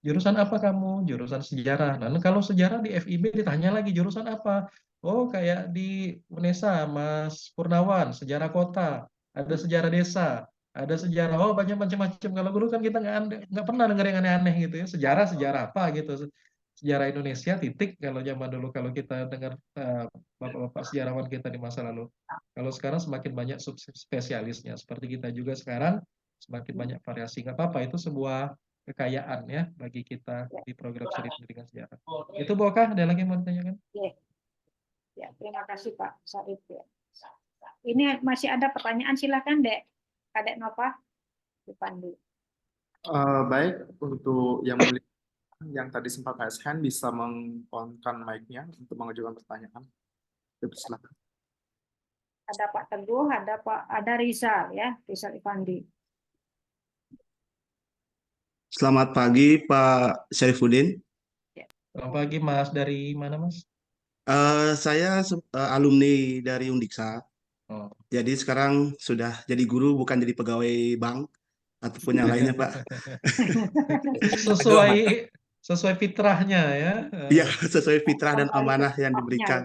Jurusan apa kamu? Jurusan sejarah. Nah, kalau sejarah di FIB ditanya lagi jurusan apa? Oh, kayak di UNESA, Mas Purnawan, sejarah kota, ada sejarah desa, ada sejarah. Oh, banyak macam-macam. Kalau dulu kan kita nggak pernah dengar yang aneh-aneh gitu ya. Sejarah apa gitu. Sejarah Indonesia titik. Kalau zaman dulu kalau kita dengar bapak-bapak sejarawan kita di masa lalu. Kalau sekarang semakin banyak subspesialisnya. Seperti kita juga sekarang semakin banyak variasi. Nggak apa-apa, itu sebuah kekayaan ya bagi kita di program studi pendidikan sejarah. Itu Bokah, ada lagi yang mau ditanyakan? Ya, ya, terima kasih Pak Said. Ya. Ini masih ada pertanyaan, silakan Dek. Kadek Nova, Dipandu. Baik, untuk yang mulia yang tadi sempat raise hand bisa meng-on-kan mic-nya untuk mengajukan pertanyaan. Silakan. Ada Pak Teguh, ada Rizal ya, Rizal Ipandi. Selamat pagi Pak Syarifuddin. Selamat pagi Mas, dari mana Mas? Saya alumni dari Undiksa. Oh. Jadi sekarang sudah jadi guru, bukan jadi pegawai bank ataupun yang lainnya Pak. Sesuai fitrahnya ya. Iya, sesuai fitrah dan amanah yang diberikan.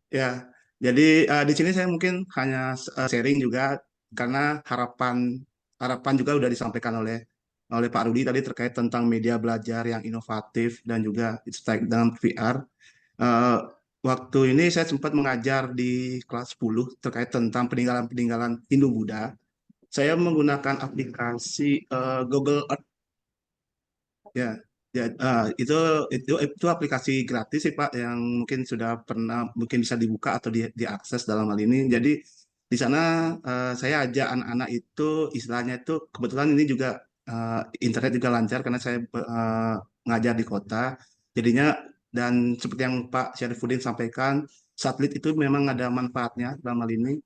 Ya, jadi di sini saya mungkin hanya sharing juga karena harapan juga sudah disampaikan oleh Pak Rudi tadi terkait tentang media belajar yang inovatif dan juga dengan VR. Waktu ini saya sempat mengajar di kelas 10 terkait tentang peninggalan-peninggalan Hindu-Buddha. Saya menggunakan aplikasi Google Earth. Ya, itu aplikasi gratis sih Pak, yang mungkin sudah mungkin bisa dibuka atau diakses dalam hal ini. Jadi di sana saya ajak anak-anak itu istilahnya itu kebetulan ini juga internet juga lancar karena saya ngajar di kota. Jadinya dan seperti yang Pak Syarifuddin sampaikan, satelit itu memang ada manfaatnya dalam hal ini.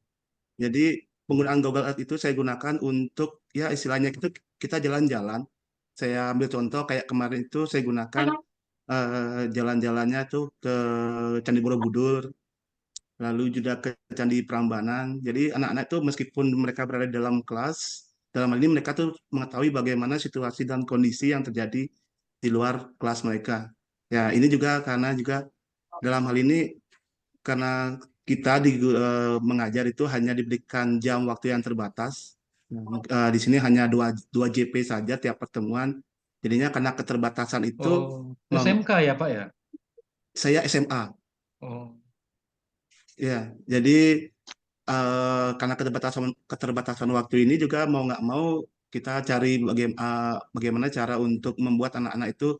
Jadi penggunaan Google Earth itu saya gunakan untuk ya istilahnya itu kita jalan-jalan. Saya ambil contoh kayak kemarin itu saya gunakan jalan-jalannya tuh ke Candi Borobudur, lalu juga ke Candi Prambanan. Jadi anak-anak itu meskipun mereka berada di dalam kelas, dalam hal ini mereka tuh mengetahui bagaimana situasi dan kondisi yang terjadi di luar kelas mereka. Ya, ini juga karena juga dalam hal ini karena kita mengajar itu hanya diberikan jam waktu yang terbatas. Di sini hanya 2 JP saja tiap pertemuan. Jadinya karena keterbatasan itu, SMK ya Pak ya? Saya SMA. Oh. Ya, jadi karena keterbatasan waktu ini juga mau nggak mau kita cari bagaimana cara untuk membuat anak-anak itu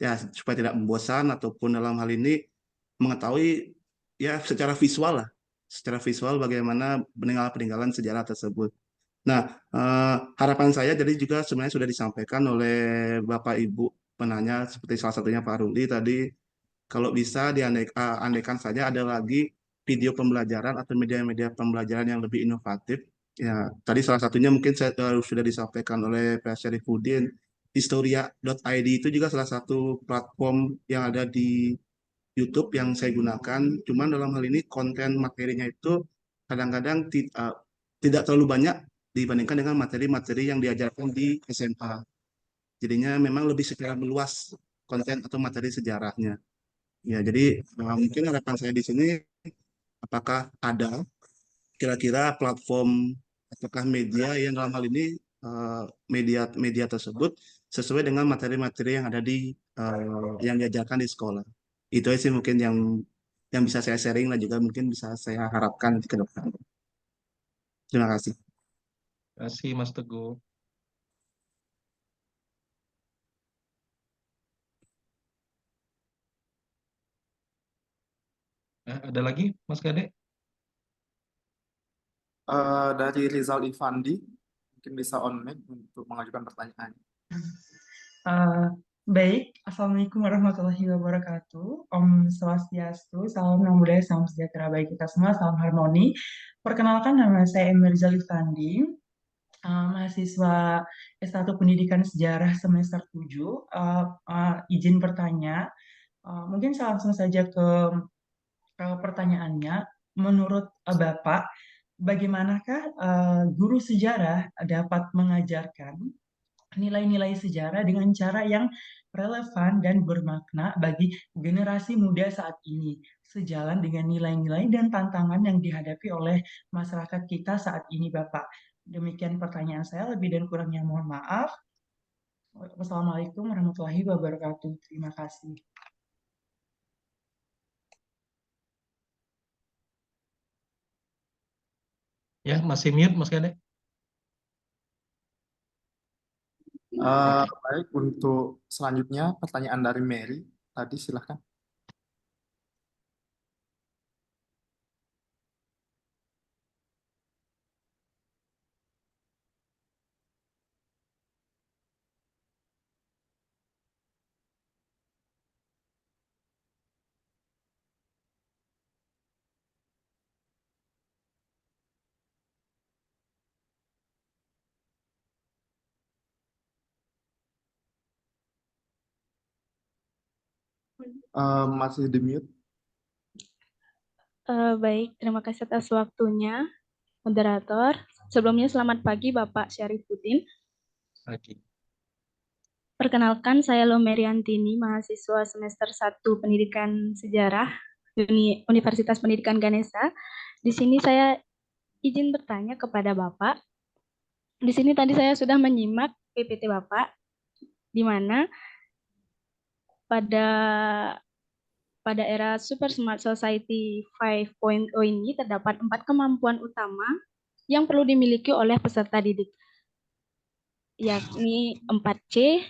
ya supaya tidak bosan ataupun dalam hal ini mengetahui ya secara visual bagaimana peninggalan sejarah tersebut. Nah, harapan saya jadi juga sebenarnya sudah disampaikan oleh Bapak Ibu penanya seperti salah satunya Pak Ruli tadi, kalau bisa diandaikan saja ada lagi video pembelajaran atau media-media pembelajaran yang lebih inovatif. Ya, tadi salah satunya mungkin sudah disampaikan oleh Pak Syarifuddin, Historia.id itu juga salah satu platform yang ada di YouTube yang saya gunakan. Cuman dalam hal ini konten materinya itu kadang-kadang tidak terlalu banyak dibandingkan dengan materi-materi yang diajarkan di SMA. Jadinya memang lebih secara meluas konten atau materi sejarahnya. Ya, jadi mungkin harapan saya di sini apakah ada kira-kira platform apakah media yang dalam hal ini media tersebut sesuai dengan materi-materi yang ada yang diajarkan di sekolah. Itu sih mungkin yang bisa saya sharing dan juga mungkin bisa saya harapkan ke depan. Terima kasih. Terima kasih Mas Teguh. Ada lagi Mas Kadek? Dari Rizal Ivandi, mungkin bisa on mic untuk mengajukan pertanyaan. Baik, Assalamualaikum warahmatullahi wabarakatuh. Om Swastiastu, salam nama budaya, salam sejahtera bagi kita semua, salam harmoni. Perkenalkan, nama saya Emerjal Ifandi, mahasiswa S1 Pendidikan Sejarah semester 7. Izin bertanya, mungkin saya langsung saja ke pertanyaannya. Menurut Bapak, bagaimanakah guru sejarah dapat mengajarkan nilai-nilai sejarah dengan cara yang relevan dan bermakna bagi generasi muda saat ini, sejalan dengan nilai-nilai dan tantangan yang dihadapi oleh masyarakat kita saat ini, Bapak. Demikian pertanyaan saya, lebih dan kurangnya mohon maaf. Wassalamualaikum warahmatullahi wabarakatuh. Terima kasih. Ya, masih mute Mas Gade. Baik, untuk selanjutnya pertanyaan dari Mary. Tadi silahkan. Masih di mute. Baik, terima kasih atas waktunya, moderator. Sebelumnya selamat pagi Bapak Syarifuddin. Pagi. Perkenalkan, saya Lomeriantini, mahasiswa semester 1 Pendidikan Sejarah Universitas Pendidikan Ganesha. Di sini saya izin bertanya kepada Bapak. Di sini tadi saya sudah menyimak PPT Bapak, di mana pada era Super Smart Society 5.0 ini terdapat 4 kemampuan utama yang perlu dimiliki oleh peserta didik, yakni 4C,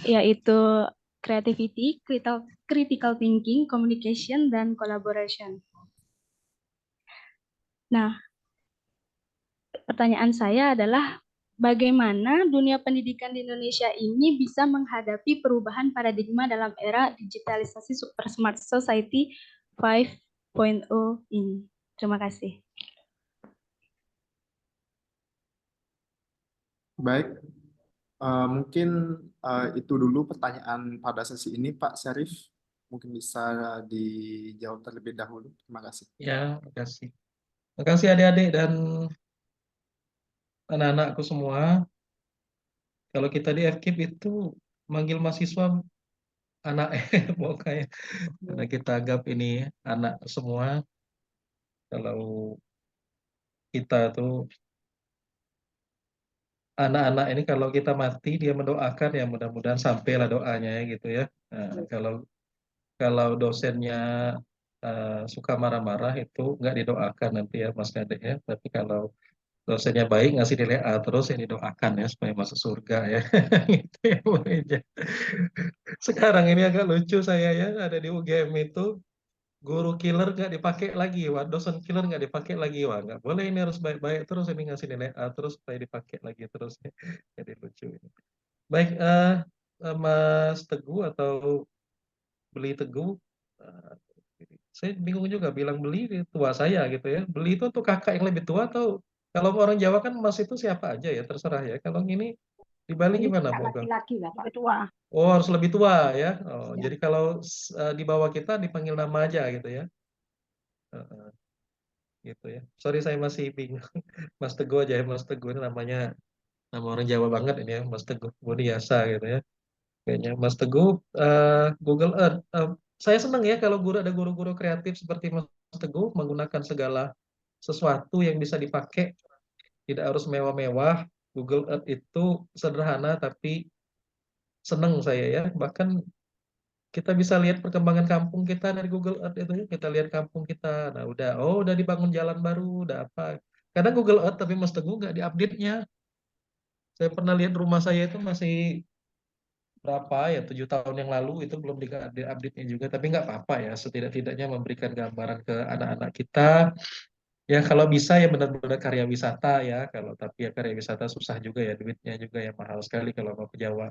yaitu creativity, critical thinking, communication, dan collaboration. Nah, pertanyaan saya adalah bagaimana dunia pendidikan di Indonesia ini bisa menghadapi perubahan paradigma dalam era digitalisasi Super Smart Society 5.0 ini. Terima kasih. Baik, mungkin itu dulu pertanyaan pada sesi ini, Pak Syarif. Mungkin bisa dijawab terlebih dahulu. Terima kasih. Ya, makasih. Makasih adik-adik dan anak-anakku semua. Kalau kita di FKIP itu manggil mahasiswa anak pokoknya. Karena kita anggap ini anak semua. Kalau kita tuh anak-anak ini kalau kita mati dia mendoakan ya mudah-mudahan sampailah doanya ya gitu ya. Nah, kalau dosennya suka marah-marah itu nggak didoakan nanti ya Mas Kadek ya. Tapi kalau dosennya baik ngasih nilai A terus yang didoakan ya supaya masuk surga ya. Gitu ya Bu Eja. Sekarang ini agak lucu saya ya ada di UGM itu guru killer nggak dipakai lagi, wah dosen killer nggak dipakai lagi, wah nggak boleh ini harus baik-baik terus ini ngasih nilai A terus supaya dipakai lagi terus. Jadi lucu ini. Baik, Mas Teguh atau Beli Teguh, eh, saya bingung juga bilang Beli tua saya gitu ya. Beli itu tuh kakak yang lebih tua atau kalau orang Jawa kan Mas itu siapa aja ya terserah ya. Kalau ini di Bali Ini gimana kakak Bu? laki-laki, Bapak. Ketua. Oh harus lebih tua ya. Oh, Ya. jadi kalau di bawah kita dipanggil nama aja gitu ya. Heeh, gitu ya. Sorry saya masih bingung. Mas Teguh aja ya. Mas Teguh ini namanya nama orang Jawa banget ini ya. Mas Teguh Budiasa gitu ya. Kayaknya Mas Teguh Google Earth. Saya senang ya kalau ada guru-guru kreatif seperti Mas Teguh menggunakan segala sesuatu yang bisa dipakai, tidak harus mewah-mewah. Google Earth itu sederhana tapi senang saya ya. Bahkan kita bisa lihat perkembangan kampung kita dari Google Earth itu ya. Kita lihat kampung kita, nah udah dibangun jalan baru, udah apa. Kadang Google Earth tapi Mas Teguh nggak diupdate-nya. Saya pernah lihat rumah saya itu masih berapa ya 7 tahun yang lalu itu belum di-update-nya juga, tapi nggak apa-apa ya, setidak-tidaknya memberikan gambaran ke anak-anak kita. Ya kalau bisa ya benar-benar karya wisata ya, kalau tapi ya karya wisata susah juga ya, duitnya juga ya mahal sekali kalau mau ke Jawa.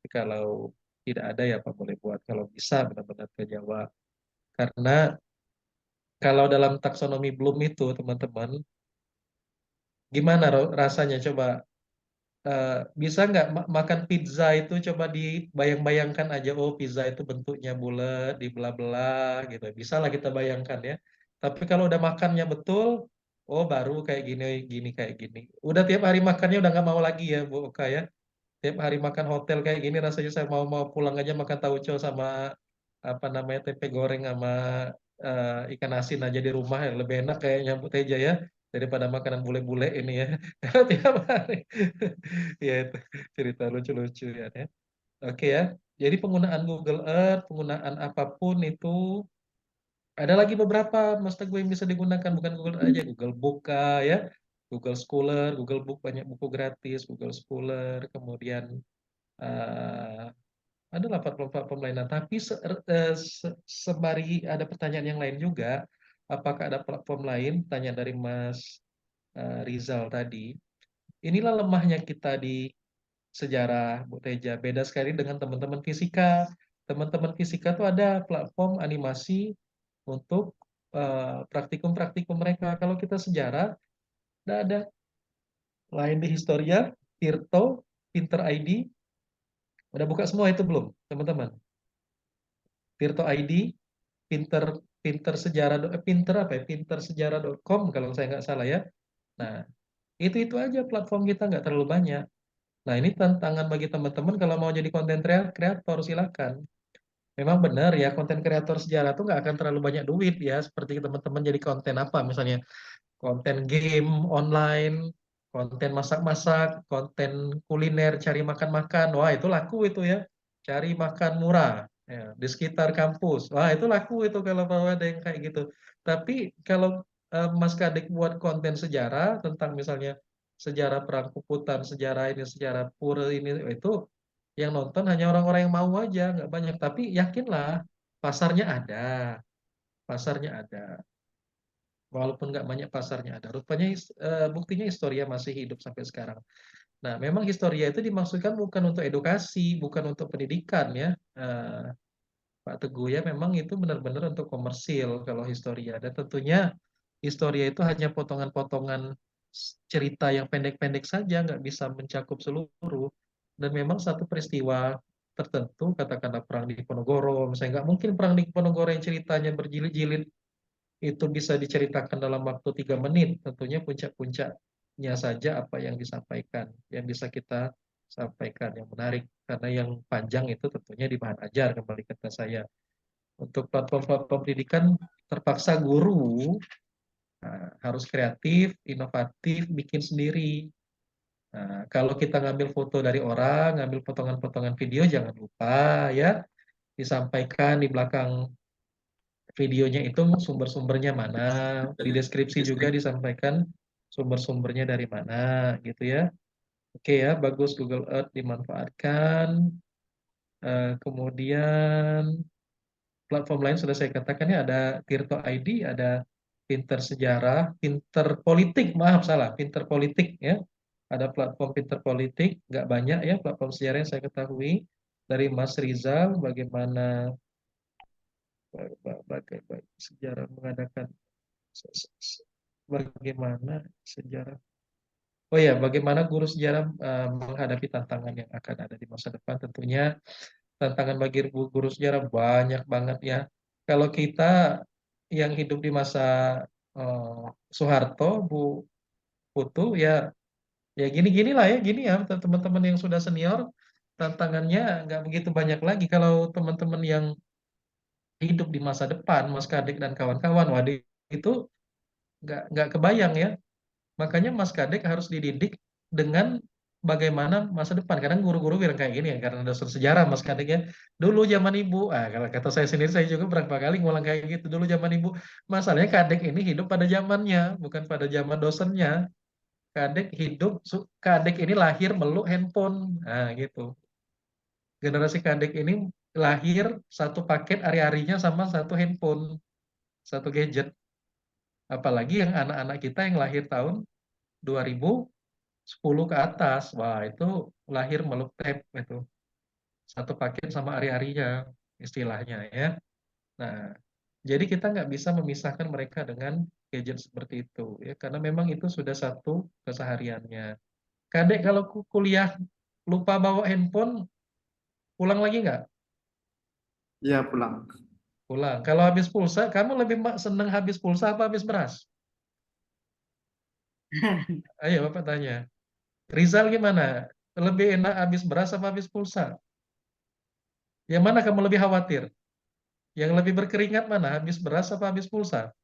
Kalau tidak ada ya Pak boleh buat. Kalau bisa benar-benar ke Jawa. Karena kalau dalam taksonomi Bloom itu teman-teman, gimana rasanya coba bisa nggak makan pizza itu coba dibayang-bayangkan aja, oh pizza itu bentuknya bulat, dibelah-belah gitu. Bisa lah kita bayangkan ya. Tapi kalau udah makannya betul, oh baru kayak gini, gini kayak gini. Udah tiap hari makannya udah nggak mau lagi ya Bu Oka ya. Tiap hari makan hotel kayak gini rasanya saya mau pulang aja makan tauco sama apa namanya tempe goreng sama ikan asin aja di rumah ya. Lebih enak kayaknya Bu Teja ya daripada makanan bule-bule ini ya. Karena tiap hari. Ya itu cerita lucu-lucu ya. Oke ya. Jadi penggunaan Google Earth, penggunaan apapun itu ada lagi beberapa Mas Teguh yang bisa digunakan bukan Google Earth aja, Google Book ya, Google Scholar, Google Book banyak buku gratis, Google Scholar, kemudian eh, adalah platform-platform lain. Nah, tapi sembari ada pertanyaan yang lain juga, apakah ada platform lain? Tanya dari Mas Rizal tadi. Inilah lemahnya kita di sejarah, Bu Teja. Beda sekali dengan teman-teman fisika. Teman-teman fisika tuh ada platform animasi untuk praktikum-praktikum mereka. Kalau kita sejarah, tidak ada. Lain di Historia, Tirto, Pinter ID, udah buka semua itu belum, teman-teman? Tirto ID, Pinter Pinter Sejarah, Pinter apa ya? Pintersejarah.com kalau saya nggak salah ya. Nah, itu aja platform kita nggak terlalu banyak. Nah, ini tantangan bagi teman-teman kalau mau jadi konten kreator silakan. Memang benar ya konten kreator sejarah tuh nggak akan terlalu banyak duit ya. Seperti teman-teman jadi konten apa misalnya konten game online, konten masak-masak, konten kuliner, cari makan-makan. Wah, itu laku itu ya. Cari makan murah ya, di sekitar kampus. Wah, itu laku itu kalau ada yang kayak gitu. Tapi kalau Mas Kadek buat konten sejarah tentang misalnya sejarah perang Kuputan, sejarah ini, sejarah Pura ini, itu yang nonton hanya orang-orang yang mau aja, nggak banyak. Tapi yakinlah, pasarnya ada. Pasarnya ada. Walaupun nggak banyak pasarnya ada. Rupanya buktinya Historia masih hidup sampai sekarang. Nah, memang Historia itu dimaksudkan bukan untuk edukasi, bukan untuk pendidikan ya, Pak Teguh ya. Memang itu benar-benar untuk komersil kalau Historia. Dan tentunya Historia itu hanya potongan-potongan cerita yang pendek-pendek saja, nggak bisa mencakup seluruh. Dan memang satu peristiwa tertentu, katakanlah perang di Ponorogo, misalnya nggak mungkin perang di Ponorogo yang ceritanya berjilid-jilid itu bisa diceritakan dalam waktu 3 menit. Tentunya puncak-puncaknya saja apa yang disampaikan, yang bisa kita sampaikan yang menarik. Karena yang panjang itu tentunya di bahan ajar kembali kata saya. Untuk platform-platform pendidikan terpaksa guru harus kreatif, inovatif, bikin sendiri. Nah, kalau kita ngambil foto dari orang, ngambil potongan-potongan video, jangan lupa ya disampaikan di belakang videonya itu sumber-sumbernya mana, di deskripsi juga disampaikan sumber-sumbernya dari mana gitu ya. Oke ya, bagus Google Earth dimanfaatkan. Kemudian platform lain sudah saya katakan ya, ada Tirto ID, ada Pinter Sejarah, Pinter Politik, maaf salah, Pinter Politik ya. Ada platform Pinter Politik, nggak banyak ya platform sejarah yang saya ketahui. Dari Mas Rizal, bagaimana sejarah mengadakan bagaimana sejarah. Oh ya, bagaimana guru sejarah menghadapi tantangan yang akan ada di masa depan? Tentunya tantangan bagi guru sejarah banyak banget ya. Kalau kita yang hidup di masa Soeharto, Bu Putu, ya ya gini-gini lah ya, gini ya teman-teman yang sudah senior, tantangannya nggak begitu banyak lagi. Kalau teman-teman yang hidup di masa depan, Mas Kadek dan kawan-kawan, waduh itu nggak kebayang ya. Makanya Mas Kadek harus dididik dengan bagaimana masa depan. Kadang guru-guru bilang kayak gini ya, karena dosen sejarah Mas Kadek ya. Dulu zaman ibu, kalau kata saya sendiri, saya juga berapa kali ngulang kayak gitu. Dulu zaman ibu, masalahnya Kadek ini hidup pada zamannya, bukan pada zaman dosennya. Kadek ini lahir meluk handphone. Nah gitu. Generasi Kadek ini lahir satu paket hari-harinya sama satu handphone, satu gadget. Apalagi yang anak-anak kita yang lahir tahun 2010 ke atas. Wah, itu lahir meluk tab itu. satu paket sama hari-harinya istilahnya ya. Nah, jadi kita nggak bisa memisahkan mereka dengan gadget seperti itu ya, karena memang itu sudah satu kesehariannya. Kadek kalau kuliah lupa bawa handphone, pulang lagi nggak? Iya, pulang. Pulang. Kalau habis pulsa, kamu lebih seneng habis pulsa apa habis beras? Ayo Bapak tanya. Rizal gimana? Lebih enak habis beras apa habis pulsa? Yang mana kamu lebih khawatir? Yang lebih berkeringat mana? Habis beras apa habis pulsa?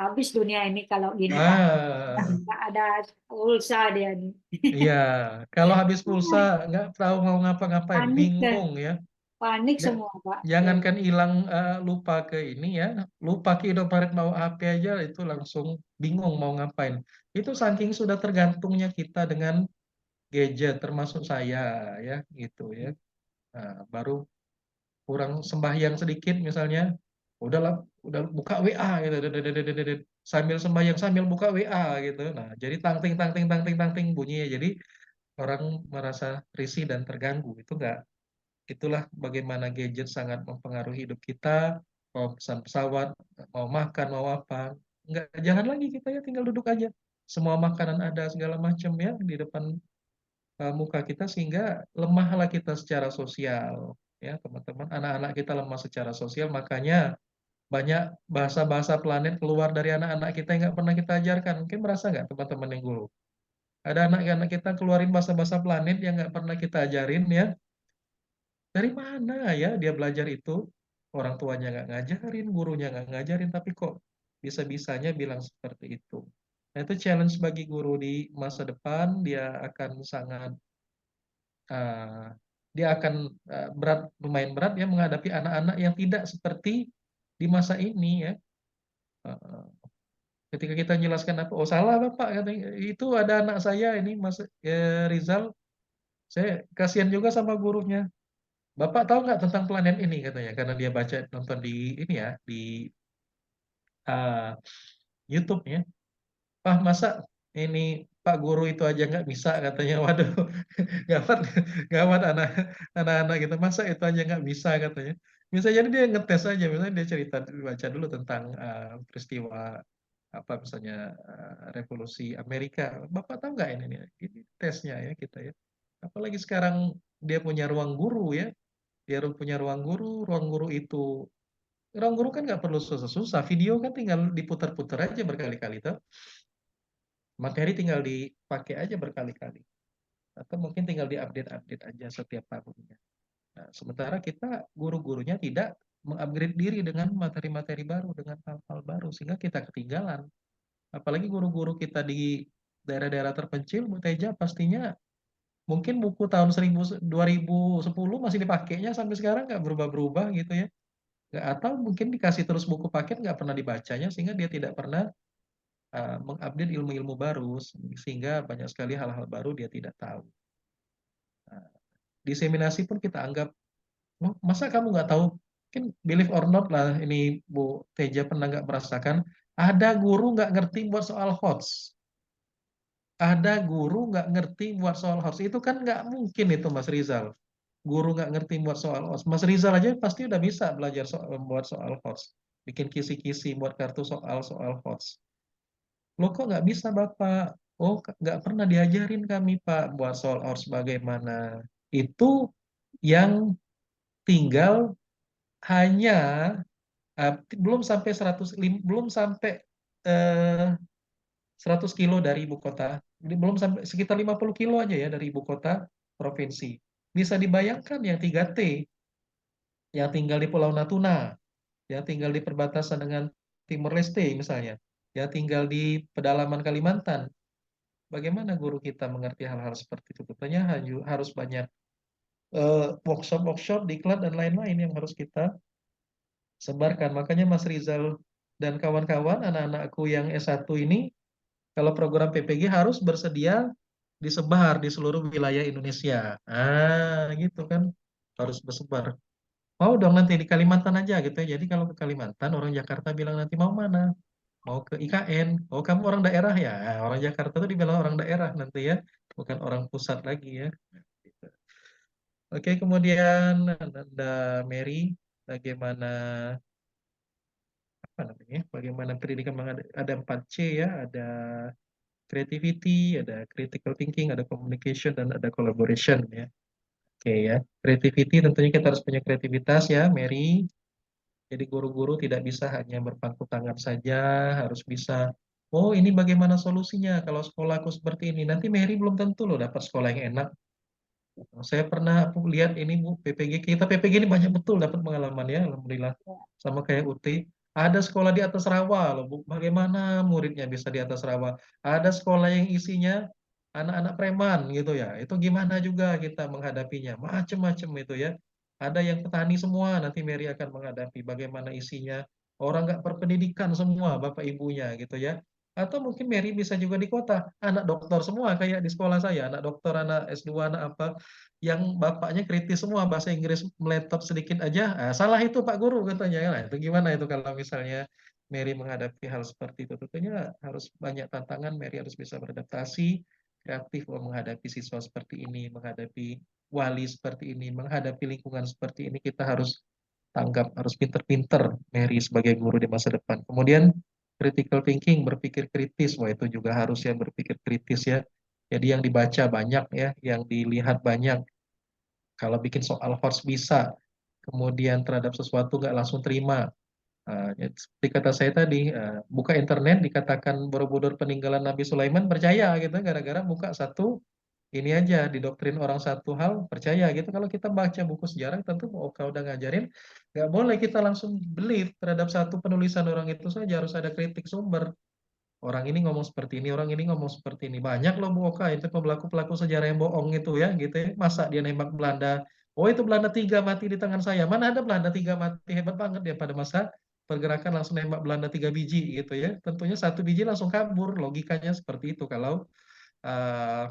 Habis dunia ini kalau gini Pak. Ah, Nggak ada pulsa dia nih. iya. Kalau habis pulsa nggak tahu mau ngapa-ngapain, Panik deh. bingung ya. Panik Ya, semua Pak. jangankan hilang lupa ke ini ya, lupa ke Indomaret mau HP aja itu langsung bingung mau ngapain. Itu saking sudah tergantungnya kita dengan gadget, termasuk saya ya, gitu ya. Nah, baru kurang sembahyang sedikit misalnya, udahlah, udah buka WA gitu, sambil sembahyang sambil buka WA gitu. Nah, jadi tangting tangting tangting tangting bunyinya. Jadi orang merasa risih dan terganggu. Itu enggak. Itulah bagaimana gadget sangat mempengaruhi hidup kita. Mau pesan pesawat, mau makan, mau apa. Enggak jalan lagi kita ya, tinggal duduk aja. Semua makanan ada segala macam ya di depan muka kita, sehingga lemahlah kita secara sosial. Ya, teman-teman, anak-anak kita lemah secara sosial, makanya banyak bahasa-bahasa planet keluar dari anak-anak kita yang nggak pernah kita ajarkan. Mungkin merasa nggak teman-teman yang guru? Ada anak-anak kita keluarin bahasa-bahasa planet yang nggak pernah kita ajarin ya. Dari mana ya dia belajar itu? Orang tuanya nggak ngajarin, gurunya nggak ngajarin, tapi kok bisa-bisanya bilang seperti itu. Nah, itu challenge bagi guru di masa depan. Dia akan sangat, uh, dia akan berat, lumayan berat ya menghadapi anak-anak yang tidak seperti di masa ini ya. Uh, Ketika kita jelaskan apa, oh salah Bapak, katanya, itu ada anak saya ini Mas Rizal, saya kasihan juga sama gurunya. Bapak tahu nggak tentang planet ini katanya, karena dia baca nonton di ini ya di uh, YouTube ya. Wah masa ini Pak Guru itu aja nggak bisa katanya. Waduh, gawat gawat anak-anak gitu. Masa itu aja nggak bisa katanya. Misalnya jadi dia ngetes aja, misalnya dia cerita baca dulu tentang peristiwa apa misalnya revolusi Amerika. Bapak tahu nggak ini tesnya ya kita ya. Apalagi sekarang dia punya ruang guru ya. Dia punya ruang guru itu. Ruang guru kan nggak perlu susah-susah. Video kan tinggal diputar-putar aja berkali-kali tuh. Materi tinggal dipakai aja berkali-kali. Atau mungkin tinggal diupdate-update aja setiap tahunnya. Nah, sementara kita guru-gurunya tidak mengupgrade diri dengan materi-materi baru, dengan hal-hal baru, sehingga kita ketinggalan. Apalagi guru-guru kita di daerah-daerah terpencil, Bu Teja, pastinya mungkin buku tahun 2010 masih dipakainya sampai sekarang nggak berubah-berubah gitu ya. Nggak, atau mungkin dikasih terus buku paket nggak pernah dibacanya, sehingga dia tidak pernah mengupdate ilmu-ilmu baru, sehingga banyak sekali hal-hal baru dia tidak tahu. Nah, diseminasi pun kita anggap, oh, masa kamu nggak tahu? Mungkin believe or not lah, ini Bu Teja pernah nggak merasakan, ada guru nggak ngerti buat soal HOTS. Ada guru nggak ngerti buat soal HOTS. Itu kan nggak mungkin itu Mas Rizal. Guru nggak ngerti buat soal HOTS. Mas Rizal aja pasti udah bisa belajar buat soal HOTS. Bikin kisi-kisi buat kartu soal HOTS. Loh kok nggak bisa Bapak? Oh nggak pernah diajarin kami Pak buat soal ORS bagaimana. Itu yang tinggal hanya belum sampai 100 kilo dari ibu kota. Jadi belum sampai sekitar 50 kilo aja ya dari ibu kota provinsi. Bisa dibayangkan yang 3T, yang tinggal di Pulau Natuna, yang tinggal di perbatasan dengan Timor Leste misalnya, yang tinggal di pedalaman Kalimantan. Bagaimana guru kita mengerti hal-hal seperti itu? Tentunya harus banyak workshop-workshop, diklat, dan lain-lain yang harus kita sebarkan. Makanya Mas Rizal dan kawan-kawan, anak-anakku yang S1 ini, kalau program PPG harus bersedia disebar di seluruh wilayah Indonesia. Ah, gitu kan. Harus bersebar. Mau dong nanti di Kalimantan aja gitu ya. Jadi kalau ke Kalimantan, orang Jakarta bilang nanti mau mana? Mau ke IKN. Oh, kamu orang daerah ya? Orang Jakarta tuh dibilang orang daerah nanti ya. Bukan orang pusat lagi ya. Gitu. Oke, kemudian ada Mary, bagaimana apa namanya? Bagaimana pendidikan ada 4C ya, ada creativity, ada critical thinking, ada communication, dan ada collaboration ya. Oke ya, creativity tentunya kita harus punya kreativitas ya, Mary. Jadi guru-guru tidak bisa hanya berpangku tangan saja, harus bisa, oh ini bagaimana solusinya kalau sekolahku seperti ini. Nanti Mary belum tentu loh dapat sekolah yang enak. Saya pernah aku lihat ini Bu, PPG kita PPG ini banyak betul dapat pengalaman ya, alhamdulillah. Sama kayak UT. Ada sekolah di atas rawa loh Bu. Bagaimana muridnya bisa di atas rawa? Ada sekolah yang isinya anak-anak preman gitu ya. Itu gimana juga kita menghadapinya? Macem-macem itu ya. Ada yang petani semua, nanti Mary akan menghadapi bagaimana isinya. Orang nggak berpendidikan semua, bapak ibunya gitu ya. Atau mungkin Mary bisa juga di kota, anak dokter semua kayak di sekolah saya, anak dokter, anak S2, anak apa, yang bapaknya kritis semua, bahasa Inggris meletot sedikit aja, salah itu Pak Guru katanya. Nah, itu gimana itu kalau misalnya Mary menghadapi hal seperti itu? Tentunya harus banyak tantangan, Mary harus bisa beradaptasi, kreatif menghadapi siswa seperti ini, menghadapi wali seperti ini, menghadapi lingkungan seperti ini, kita harus tanggap, harus pinter-pinter Mary sebagai guru di masa depan. Kemudian critical thinking, berpikir kritis, wah itu juga harus ya berpikir kritis ya. Jadi yang dibaca banyak ya, yang dilihat banyak. Kalau bikin soal harus bisa, kemudian terhadap sesuatu nggak langsung terima. Ya, seperti kata saya tadi, buka internet dikatakan Borobudur peninggalan Nabi Sulaiman, percaya gitu, gara-gara buka satu ini aja, didoktrin orang satu hal, percaya gitu. Kalau kita baca buku sejarah, tentu kau udah ngajarin, nggak boleh kita langsung believe terhadap satu penulisan orang itu saja, harus ada kritik sumber. Orang ini ngomong seperti ini, orang ini ngomong seperti ini. Banyak loh Bu Oka, itu pelaku-pelaku sejarah yang bohong itu ya, gitu ya. Masa dia nembak Belanda, oh itu Belanda 3 mati di tangan saya. Mana ada Belanda 3 mati, hebat banget ya pada masa pergerakan langsung nembak Belanda 3 biji gitu ya. Tentunya 1 biji langsung kabur, logikanya seperti itu. Kalau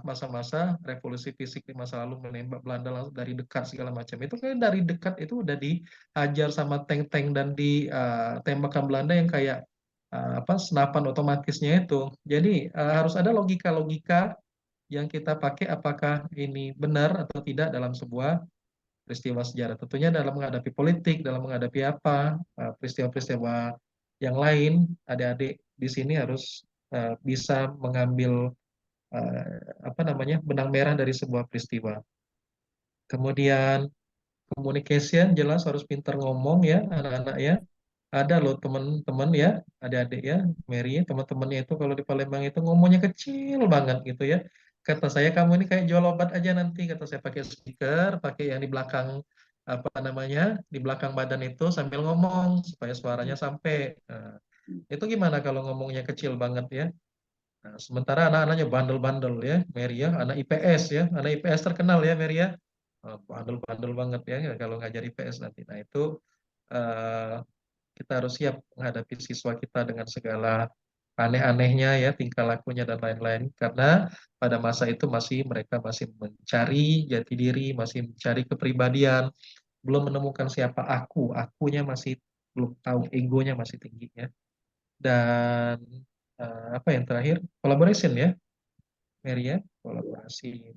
masa-masa revolusi fisik di masa lalu menembak Belanda langsung dari dekat segala macam. Itu kan dari dekat itu udah dihajar sama tank-tank dan ditembakkan Belanda yang kayak apa senapan otomatisnya itu. Jadi harus ada logika-logika yang kita pakai apakah ini benar atau tidak dalam sebuah peristiwa sejarah. Tentunya dalam menghadapi politik, dalam menghadapi apa peristiwa-peristiwa yang lain, adik-adik di sini harus bisa mengambil apa namanya benang merah dari sebuah peristiwa. Kemudian communication jelas harus pintar ngomong ya anak-anak ya. Ada loh teman-teman ya, adik-adik ya, Mary, teman-temannya itu kalau di Palembang itu ngomongnya kecil banget gitu ya. Kata saya kamu ini kayak jual obat aja nanti, kata saya pakai speaker, pakai yang di belakang apa namanya, di belakang badan itu sambil ngomong supaya suaranya sampai. Nah, itu gimana kalau ngomongnya kecil banget ya? Nah, sementara anak-anaknya bandel-bandel ya, Mary ya, anak IPS ya, anak IPS terkenal ya, Mary ya. Bandel-bandel banget ya kalau ngajar IPS nanti. Nah, itu eh, kita harus siap menghadapi siswa kita dengan segala aneh-anehnya ya, tingkah lakunya dan lain-lain. Karena pada masa itu mereka masih mencari jati diri, masih mencari kepribadian, belum menemukan siapa akunya masih belum tahu, egonya masih tinggi ya. Dan apa yang terakhir, collaboration ya, Mary ya, kolaborasi.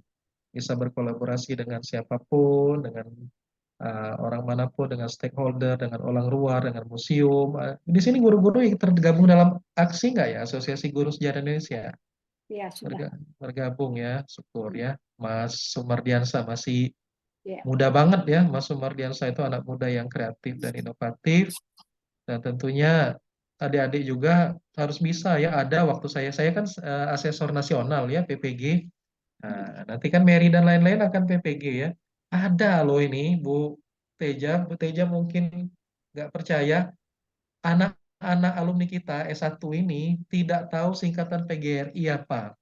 Bisa berkolaborasi dengan siapapun, dengan orang manapun, dengan stakeholder, dengan orang luar, dengan museum. Di sini guru-guru yang tergabung dalam aksi nggak ya, Asosiasi Guru Sejarah Indonesia? Ya, sudah. Bergabung ya, syukur ya. Mas Sumardiansa masih Ya. muda banget ya, Mas Sumardiansa itu anak muda yang kreatif dan inovatif. Dan tentunya adik-adik juga harus bisa ya, ada waktu saya kan asesor nasional ya, PPG. Nah, nanti kan Mary dan lain-lain akan PPG ya. Ada loh ini Bu Teja mungkin nggak percaya, anak-anak alumni kita S1 ini tidak tahu singkatan PGRI apa.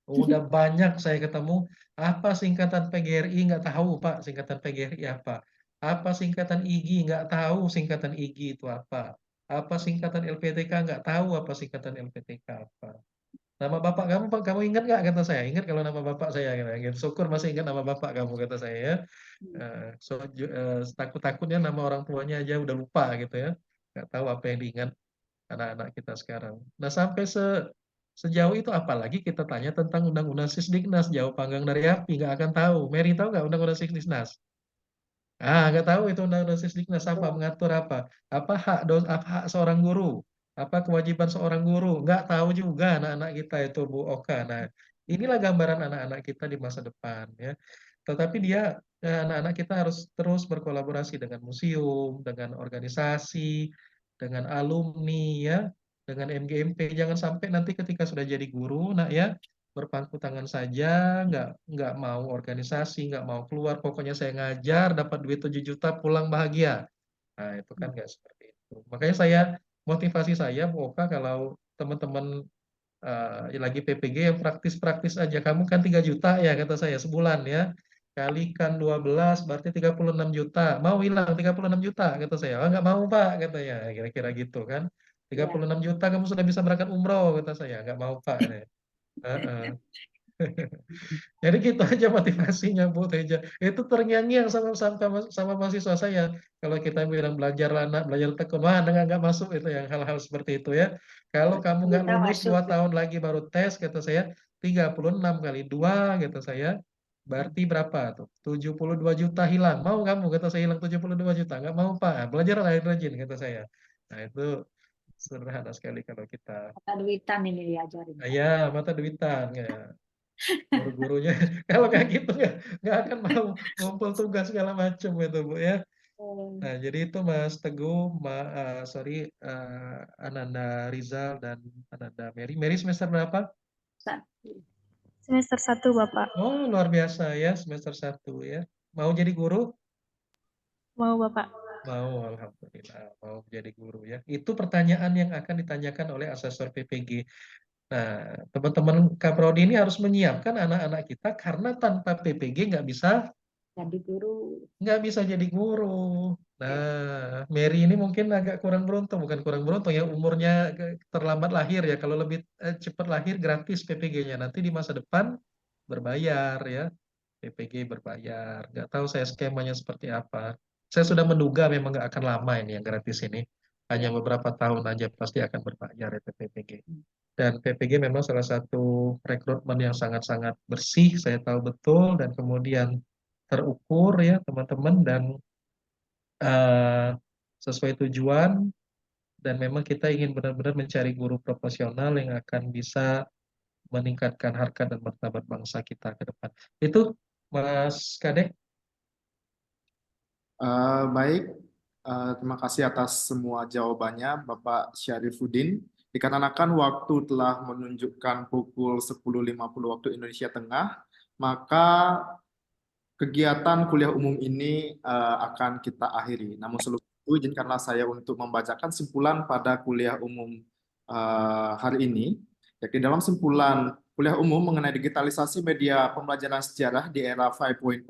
Udah banyak saya ketemu, apa singkatan PGRI nggak tahu Pak, singkatan PGRI apa. Apa singkatan IGI nggak tahu singkatan IGI itu apa. Apa singkatan LPTK nggak tahu apa singkatan LPTK apa. Nama bapak kamu, Pak, kamu ingat nggak? Kata saya, ingat kalau nama bapak saya. Gitu. Syukur masih ingat nama bapak kamu, kata saya ya. Takut-takutnya nama orang tuanya aja udah lupa gitu ya. Nggak tahu apa yang diingat anak-anak kita sekarang. Nah, sampai Sejauh itu apalagi kita tanya tentang Undang-Undang Sisdiknas, jauh panggang dari api, nggak akan tahu. Mary tahu nggak Undang-Undang Sisdiknas? Nggak tahu itu Undang-Undang Sisdiknas apa, mengatur apa? Apa hak seorang guru? Apa kewajiban seorang guru? Nggak tahu juga anak-anak kita itu, Bu Oka. Nah, inilah gambaran anak-anak kita di masa depan ya. Tetapi anak-anak kita harus terus berkolaborasi dengan museum, dengan organisasi, dengan alumni ya, dengan MGMP. Jangan sampai nanti ketika sudah jadi guru, nak ya, berpangku tangan saja, nggak mau organisasi, nggak mau keluar, pokoknya saya ngajar, dapat duit 7 juta, pulang bahagia. Nah, itu kan nggak seperti itu. Makanya motivasi saya, Bu Oka, kalau teman-teman lagi PPG yang praktis-praktis aja, kamu kan 3 juta ya, kata saya, sebulan ya. Kalikan 12, berarti 36 juta. Mau hilang 36 juta, kata saya. Oh, nggak mau, Pak, katanya. Kira-kira gitu kan. 36 juta kamu sudah bisa berangkat umroh, kata saya. Nggak mau, Pak. Heeh. Jadi gitu aja motivasinya Bu Teja. Itu terngiang-ngiang sama mahasiswa saya. Kalau kita bilang belajar anak, belajar tekun, wah nggak masuk itu yang hal-hal seperti itu ya. Kalau kamu nggak Kita lulus masuk 2 tahun lagi baru tes, kata saya, 36 kali 2, kata saya, berarti berapa tuh? 72 juta hilang. Mau kamu, kata saya, hilang 72 juta? Nggak mau Pak. Belajar rajin, kata saya. Nah itu sederhana sekali kalau kita. kata duitan ini diajarin. Ya, mata duitan. Ya. Guru-gurunya kalau kayak gitu nggak akan mau ngumpul tugas segala macam itu Bu ya. Nah jadi itu Mas Teguh, sorry, Ananda Rizal dan Ananda Mary. Mary semester berapa? Semester 1, Bapak. Oh luar biasa ya, semester 1 ya. Mau jadi guru? Mau, Bapak. Mau, alhamdulillah mau jadi guru ya. Itu pertanyaan yang akan ditanyakan oleh asesor PPG. Nah, teman-teman Kaprodi ini harus menyiapkan anak-anak kita karena tanpa PPG Jadi guru. nggak bisa jadi guru. Nah, Mary ini mungkin agak kurang beruntung, bukan kurang beruntung ya, umurnya terlambat lahir ya. Kalau lebih cepat lahir gratis PPG-nya. Nanti di masa depan berbayar ya, PPG berbayar. Nggak tahu saya skemanya seperti apa. Saya sudah menduga memang nggak akan lama ini yang gratis ini. Hanya beberapa tahun aja pasti akan berbayar itu PPG. Dan PPG memang salah satu rekrutmen yang sangat-sangat bersih, saya tahu betul, dan kemudian terukur ya teman-teman, dan sesuai tujuan, dan memang kita ingin benar-benar mencari guru profesional yang akan bisa meningkatkan harkat dan martabat bangsa kita ke depan. Itu Mas Kadek. Baik, terima kasih atas semua jawabannya Bapak Syarifuddin. Dikarenakan waktu telah menunjukkan pukul 10.50 waktu Indonesia Tengah, maka kegiatan kuliah umum ini akan kita akhiri. Namun sebelum itu, izinkanlah saya untuk membacakan simpulan pada kuliah umum hari ini. Yakni dalam simpulan kuliah umum mengenai digitalisasi media pembelajaran sejarah di era 5.0,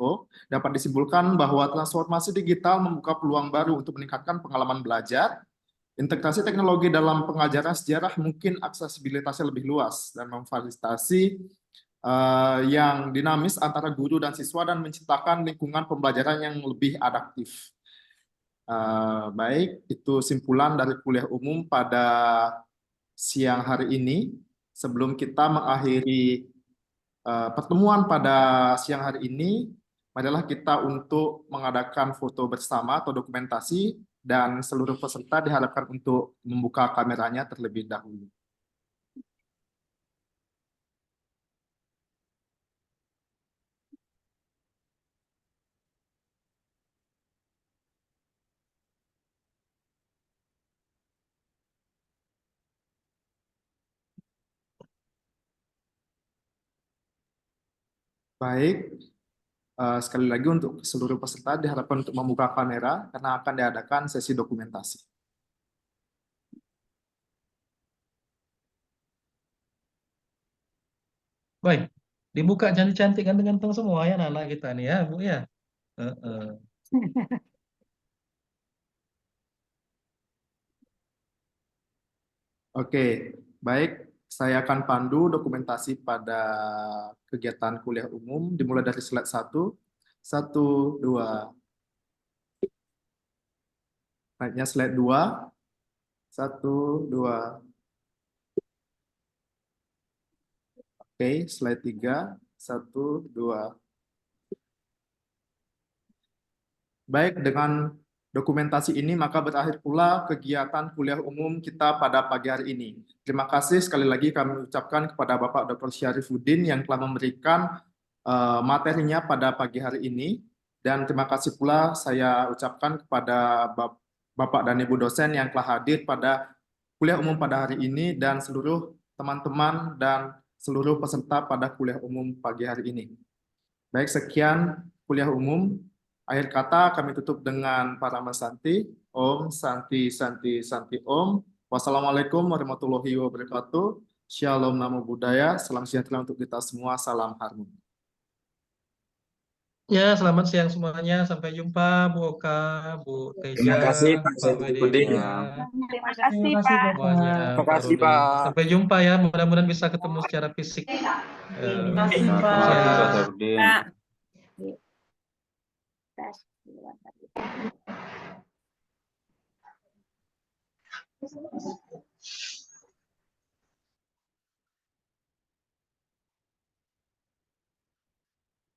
dapat disimpulkan bahwa transformasi digital membuka peluang baru untuk meningkatkan pengalaman belajar. Integrasi teknologi dalam pengajaran sejarah mungkin aksesibilitasnya lebih luas dan memfasilitasi yang dinamis antara guru dan siswa dan menciptakan lingkungan pembelajaran yang lebih adaptif. Baik, itu simpulan dari kuliah umum pada siang hari ini. Sebelum kita mengakhiri pertemuan pada siang hari ini, marilah kita untuk mengadakan foto bersama atau dokumentasi, dan seluruh peserta diharapkan untuk membuka kameranya terlebih dahulu. Baik, sekali lagi untuk seluruh peserta diharapkan untuk membuka kamera karena akan diadakan sesi dokumentasi. Baik, dibuka cantik-cantik kan dengan semua ya anak-anak kita nih ya Bu ya. Oke, baik. Saya akan pandu dokumentasi pada kegiatan kuliah umum dimulai dari slide 1. 1, 2. Naiknya slide 2. 1, 2. Oke, slide 3. 1, 2. Baik, dengan dokumentasi ini maka berakhir pula kegiatan kuliah umum kita pada pagi hari ini. Terima kasih sekali lagi kami ucapkan kepada Bapak Dr. Syarifuddin yang telah memberikan materinya pada pagi hari ini. Dan terima kasih pula saya ucapkan kepada Bapak dan Ibu dosen yang telah hadir pada kuliah umum pada hari ini dan seluruh teman-teman dan seluruh peserta pada kuliah umum pagi hari ini. Baik, sekian kuliah umum. Akhir kata kami tutup dengan Parama Santi. Om Santi Santi Santi Om. Wassalamualaikum warahmatullahi wabarakatuh. Shalom Namo Buddhaya. Salam sejahtera untuk kita semua. Salam harmoni. Ya, selamat siang semuanya. Sampai jumpa, Bu Oka, Bu Teja, Terima kasih Pak Pak Syarifuddin. Wedeva, Terima kasih, Terima kasih, Pak. semuanya, Bapak. Terima Pak kasih Rudi. Pak. Sampai jumpa ya. Mudah-mudahan bisa ketemu secara fisik. Terima kasih, Terima Pak. kasih Pak Siang. Syarifuddin. Pak. Tes.